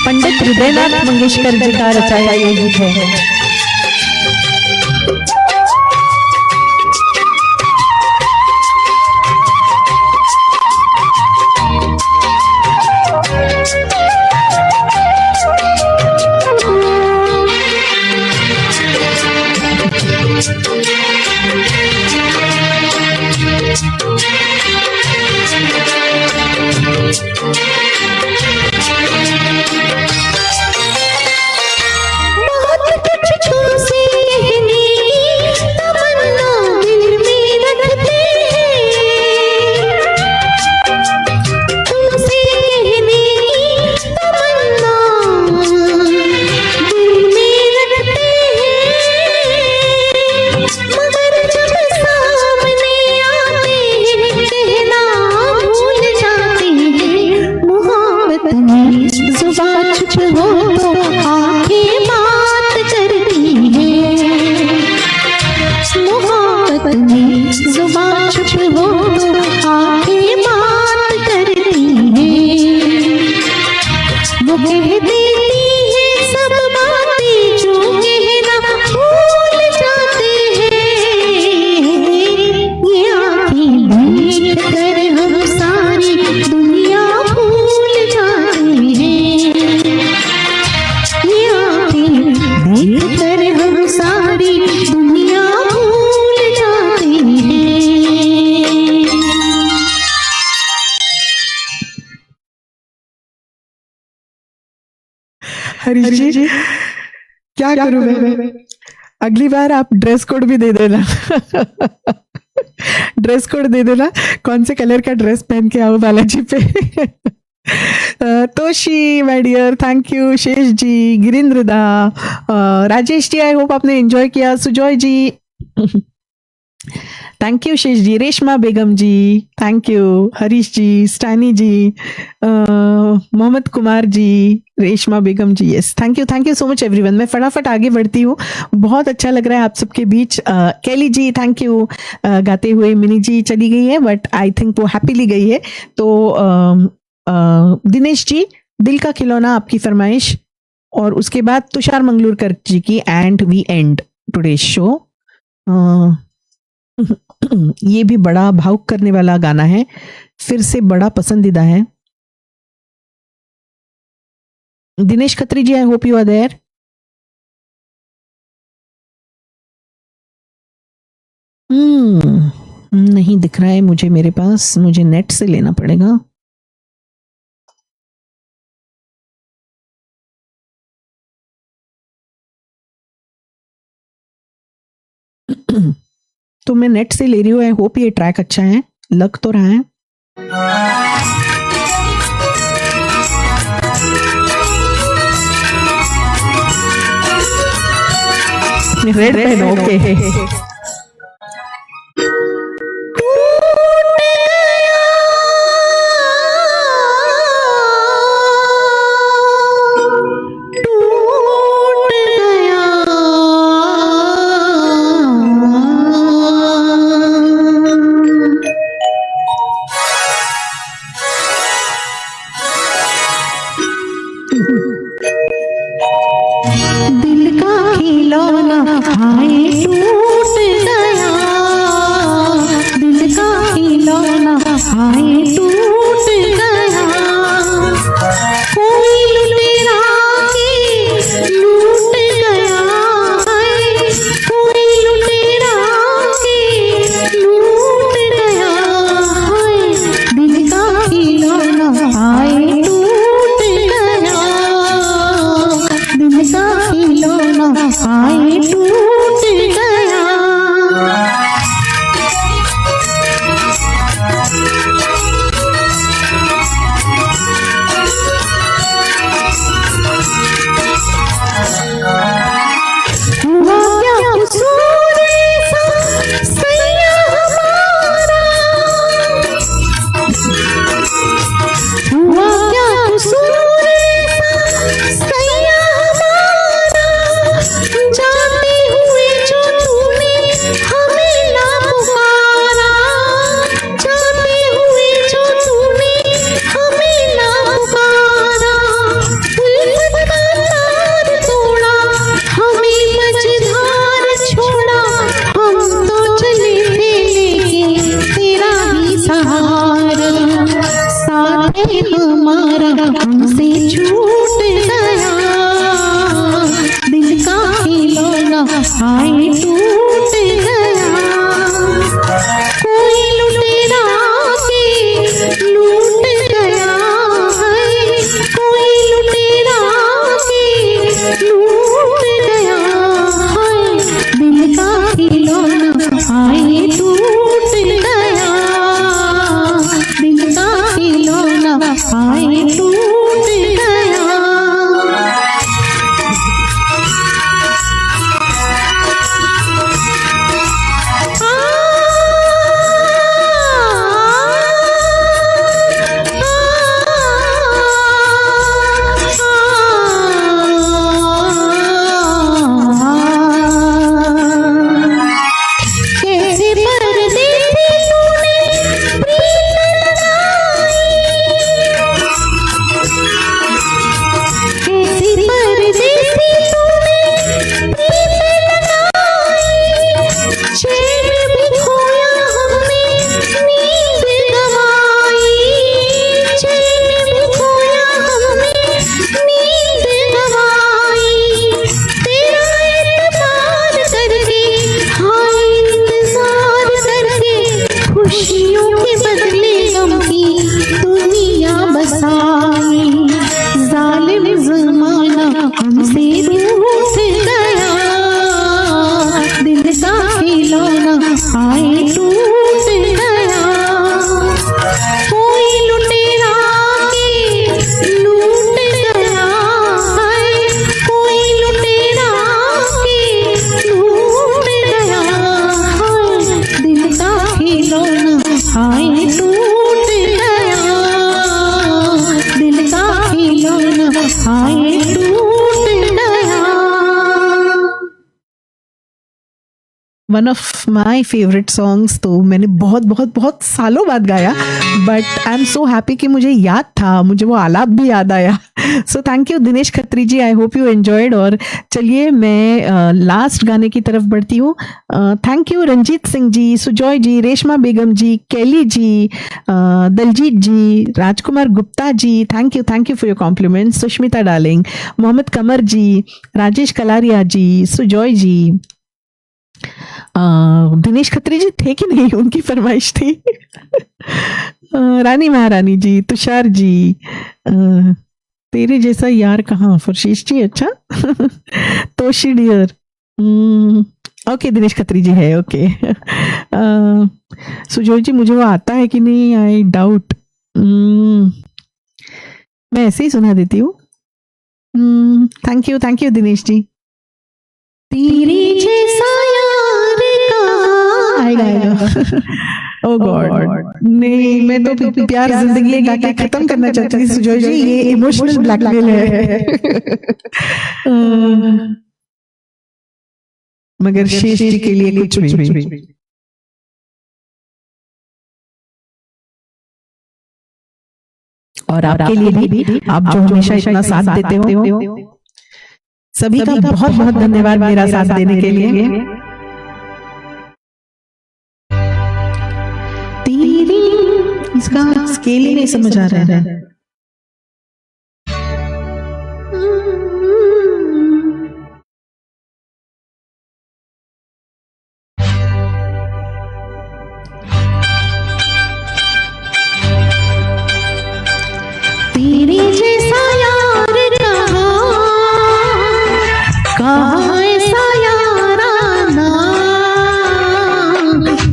पंडित हृदयनाथ मंगेशकर जी का रचाया ये गीत है। जुबान चुप हो आंखें बात करती हैं। वो कह देती है सब बातें जो कहना भूल जाते हैं। ये आंखें देख कर हम सारी दुनिया भूल जाते हैं। हरीश जी क्या करूं मैं? अगली बार आप ड्रेस कोड भी दे देना। ड्रेस कोड दे देना, कौन से कलर का ड्रेस पहन के आओ बालाजी पे। Toshi my dear, thank you. Shesh ji, Girindra da, Rajesh ji, I hope आपने एंजॉय किया। Sujoy ji, thank you. Shesh ji, Reshma Begum ji, thank you. Harish ji, Stanny ji, Mohammad Kumar ji, Reshma Begum ji, yes, thank you so much everyone. मैं फटाफट आगे बढ़ती हूँ, बहुत अच्छा लग रहा है आप सबके बीच। केली जी, थैंक यू गाते हुए। मिनी जी चली गई है बट आई थिंक वो हैप्पीली गई है। तो दिनेश जी, दिल का खिलौना आपकी फरमाइश, और उसके बाद तुषार मंगलूरकर जी की and we and today show. ये भी बड़ा भावुक करने वाला गाना है, फिर से बड़ा पसंदीदा है। Dinesh Khatri ji, I hope you are there. नहीं दिख रहा है मुझे, मेरे पास, मुझे नेट से लेना पड़ेगा। तो मैं नेट से ले रही हूँ, आई होप ये ट्रैक अच्छा है, लग तो रहा है। Red pen, okay. दिल का खिलौना हाय टूट गया, दिल का खिलौना हाय टूट गया। कोई लुटेरा के लूट गया है, कोई लुटेरा के लूट गया है। दिल का खिलौना हाय टूट गया, दिल का खिलौना हाय टूट गया। हुआ क्या कसूर ऐसा सैया हमारा, हुआ क्या कसूर ऐसा सैया हमारा। जाते हुए जो तूने हमें ना पुकारा, जाते हुए जो तूने हमें ना पुकारा। उल्फत का तार तोड़ा, हमें मझधार छोड़ा। हम तो चले थे लेके तेरा ही सहारा, साथ हमारा हमसे छूट गया। दिल का खिलौना हाय टूट गया। कोई लुटेरा के लूट गया है, कोई लुटेरा के लूट गया है। दिल का खिलौना हाय टूट गया, दिल का खिलौना हाय टूट गया। One of my favourite songs तो मैंने बहुत बहुत बहुत सालों बाद गाया, but I am so happy कि मुझे याद था, मुझे वो आलाप भी याद आया. So thank you Dinesh Khatri ji, I hope you enjoyed. और चलिए मैं लास्ट गाने की तरफ बढ़ती हूँ. Thank you Ranjit Singh ji, Sujoy ji, Reshma Begum ji, Kelly ji, Daljeet ji, Rajkumar Gupta ji, thank you for your compliments. Sushmita darling, Mohammad Qamar ji, Rajesh Kalaria ji, Sujoy ji, Dinesh Khatri ji थे कि नहीं, उनकी फरमाइश थी. रानी महारानी जी, तुषार जी, तेरे जैसा यार कहाँ, फरशीश जी, अच्छा. तोशी डियर, ओके दिनेश खत्री जी है, ओके. सुजोय जी मुझे वो आता है कि नहीं, आई डाउट. मैं ऐसे ही सुना देती हूँ. Thank you Dinesh ji. तेरे जैसा यार कहाँ आएगा. ओ गॉड, नहीं मैं तो प्यार जिंदगी गा के खत्म करना चाहती थी सुजॉय जी, ये इमोशनल ब्लैकमेल है. मगर शेष जी के लिए कुछ भी. और आपके लिए भी, आप जो हमेशा इतना साथ देते हो, सभी का बहुत बहुत धन्यवाद मेरा साथ देने के लिए. तेरी, इसका स्केल ही नहीं समझ आ रहा है. तेरे जैसा यार कहाँ ऐसा याराना,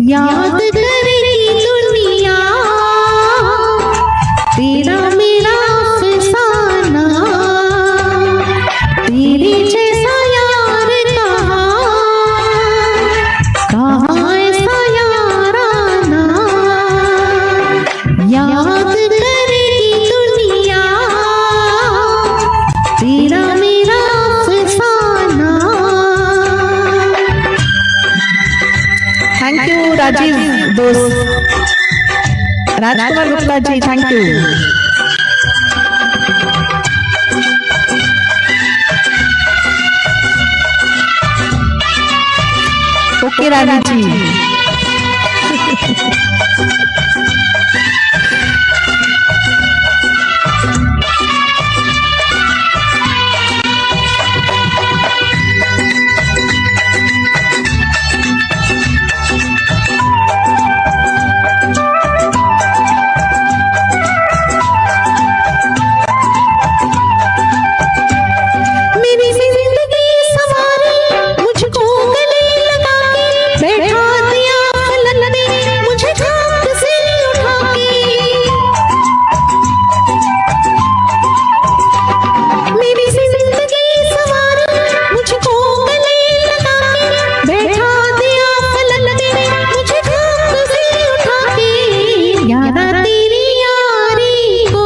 याद करेगी दुनिया तेरा मेरा अफसाना. तेरे जैसा यार कहाँ ऐसा याराना, याद करेगी दुनिया तेरा मेरा अफसाना. थैंक यू राजीव दोस्त, राजकुमार Gupta ji, thank you. Okay रानी जी. मेरी जिंदगी संवारी मुझको गले लगा के, बैठा दिया फलन ने मुझे खाक से उठा के. मेरी जिंदगी संवारी मुझको गले लगा के, बैठा दिया फलन ने मुझे खाक से उठा के. यारा तेरी यारी को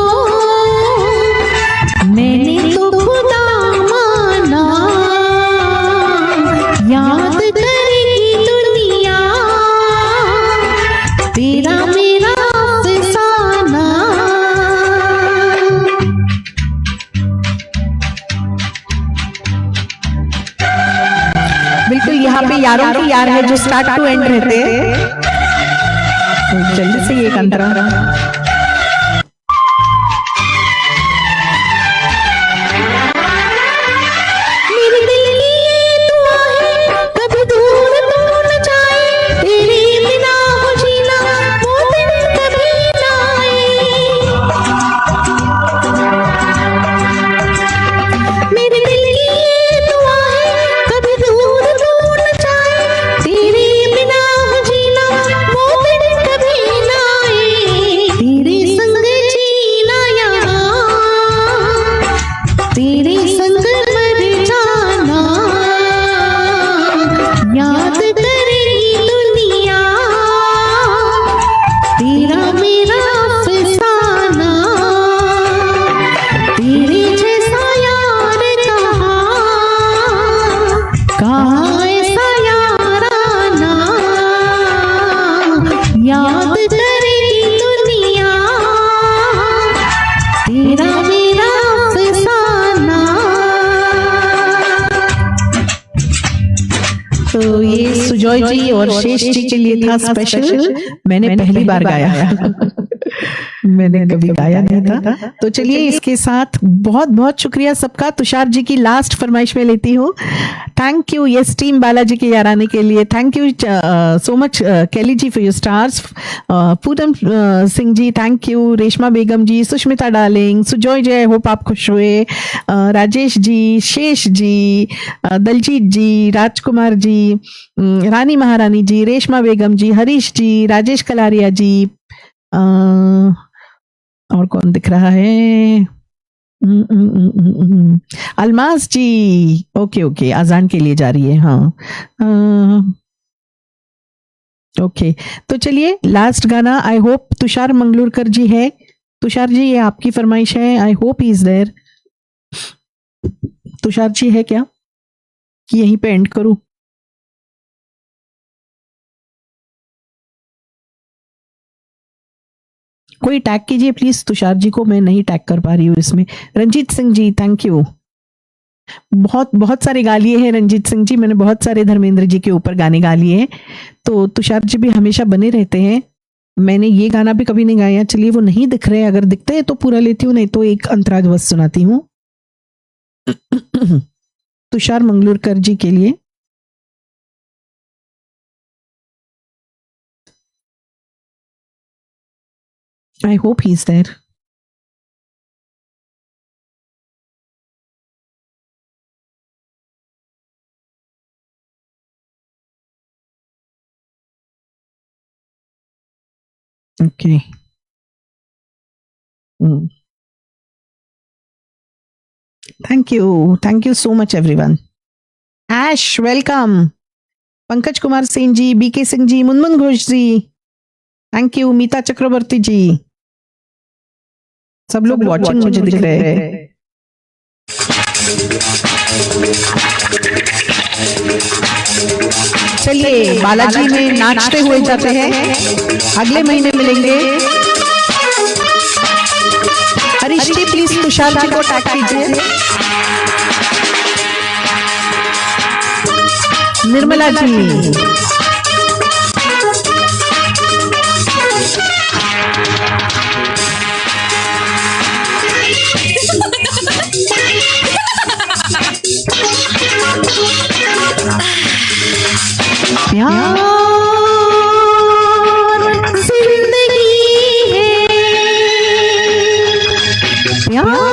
मैंने तो खुदा माना, याद करेगी दुनिया तेरा मेरा अफसाना. बिल्कुल, यहाँ पे यारों के यार है जो स्टार्ट टू एंड रहते हैं. तो जल्दी से ये अंतरा. मेरे दिल की ये दुआ है कभी दूर तू न जाए, तेरे बिना हो जीना वो दिन कभी ना आए. मेरे दिल की ये दुआ है कभी दूर तू न जाए, तेरे बिना हो जीना वो दिन कभी ना आए. सुजॉय जी और शेष जी के लिए था स्पेशल। मैंने पहली बार गाया मैंने कभी गाया नहीं था। तो चलिए इसके साथ बहुत बहुत शुक्रिया सबका। तुषार जी की लास्ट फरमाइश में लेती हूँ। Thank you yes team Balaji के यार आने के लिए। Thank you so much Kelly ji for your stars. Poonam Singh ji thank you. Reshma Begum ji, Sushmita darling, Sujoy ji, I hope आप खुश हुए। राजेश जी, शेष जी, दलजीत जी, राजकुमार जी, रानी महारानी जी, रेशमा बेगम जी, हरीश जी, राजेश कलारिया जी, और कौन दिख रहा है? अलमास जी, ओके ओके, अजान के लिए जा रही है। हाँ ओके, तो चलिए लास्ट गाना। आई होप तुषार मंगलूरकर जी है। तुषार जी ये आपकी फरमाइश है। I hope he is there. Tushar ji है क्या कि यहीं पे एंड करूं? कोई टैग कीजिए प्लीज तुषार जी को, मैं नहीं टैग कर पा रही हूँ इसमें। Ranjit Singh ji thank you. बहुत बहुत सारे गा लिए हैं रंजीत सिंह जी, मैंने बहुत सारे धर्मेंद्र जी के ऊपर गाने गा लिए हैं। तो तुषार जी भी हमेशा बने रहते हैं। मैंने ये गाना भी कभी नहीं गाया। चलिए वो नहीं दिख रहे, अगर दिखते हैं तो पूरा लेती हूँ, नहीं तो एक अंतराज बस सुनाती हूँ तुषार मंगलूरकर जी के लिए। I hope he's there. Okay. Thank you. Thank you so much, everyone. Ash, welcome. Pankaj Kumar Singh ji, B K Singh ji, Munmun Ghosh ji, thank you. Meeta Chakraborty ji, सब लोग वॉचिंग मुझे दिख रहे हैं। चलिए बालाजी में नाचते हुए जाते हैं। अगले महीने मिलेंगे। हरीश जी प्लीज तुषार जी को टैग कीजिए। निर्मला जी, प्यार जिंदगी है, प्यार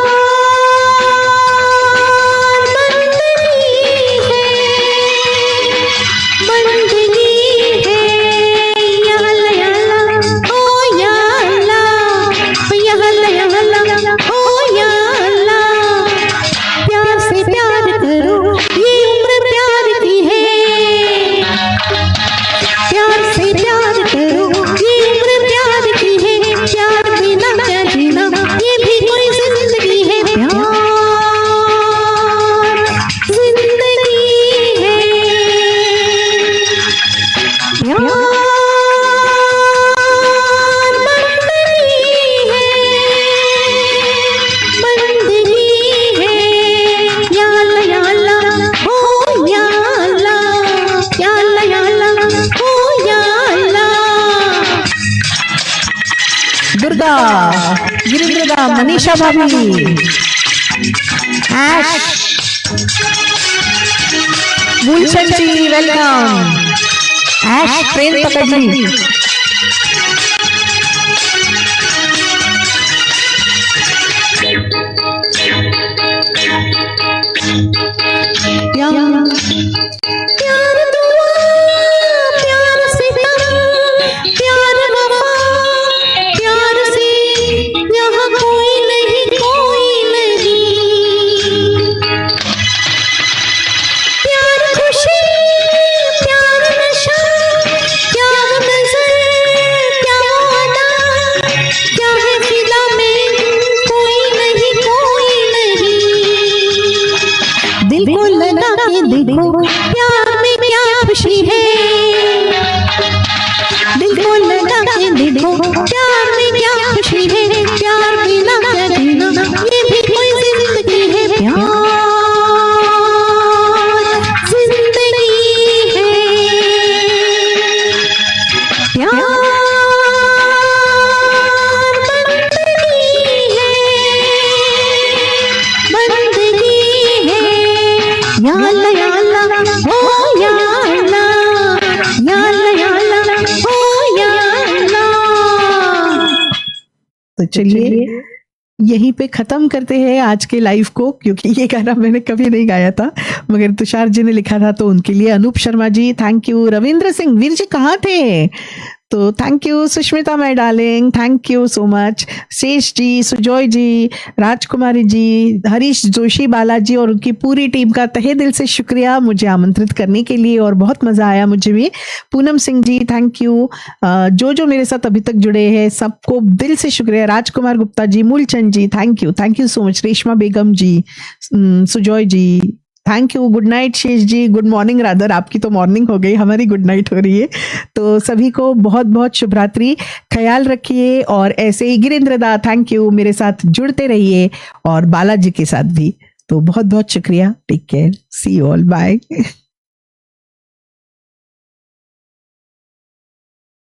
गिरिंद्र, मनीषा भाभी, ऐश, गुलशन जी वेलकम। ऐश ट्रेन पकड़ ली। देखो प्यार में क्या चलिए यहीं पे खत्म करते हैं आज के लाइव को, क्योंकि ये गाना मैंने कभी नहीं गाया था मगर तुषार जी ने लिखा था, तो उनके लिए अनूप शर्मा जी थैंक यू। रविंद्र सिंह वीर जी कहाँ थे? तो thank you. Sushmita my darling thank you so much. शेष जी, सुजॉय जी, राजकुमारी जी, हरीश जोशी, बालाजी और उनकी पूरी टीम का तहे दिल से शुक्रिया मुझे आमंत्रित करने के लिए, और बहुत मजा आया मुझे भी। Poonam Singh ji thank you. जो मेरे साथ अभी तक जुड़े हैं सबको दिल से शुक्रिया। Rajkumar Gupta ji, Moolchand ji thank you so much. Reshma Begum ji, Sujoy ji thank you. Good night Shesh ji, good morning rather, आपकी तो मॉर्निंग हो गई, हमारी गुड नाइट हो रही है। तो सभी को बहुत बहुत शुभ रात्रि, ख्याल रखिए। और ऐसे ही गिरीन्द्र दा थैंक यू, मेरे साथ जुड़ते रहिए और बालाजी के साथ भी। तो बहुत बहुत शुक्रिया, take care, see you all, bye.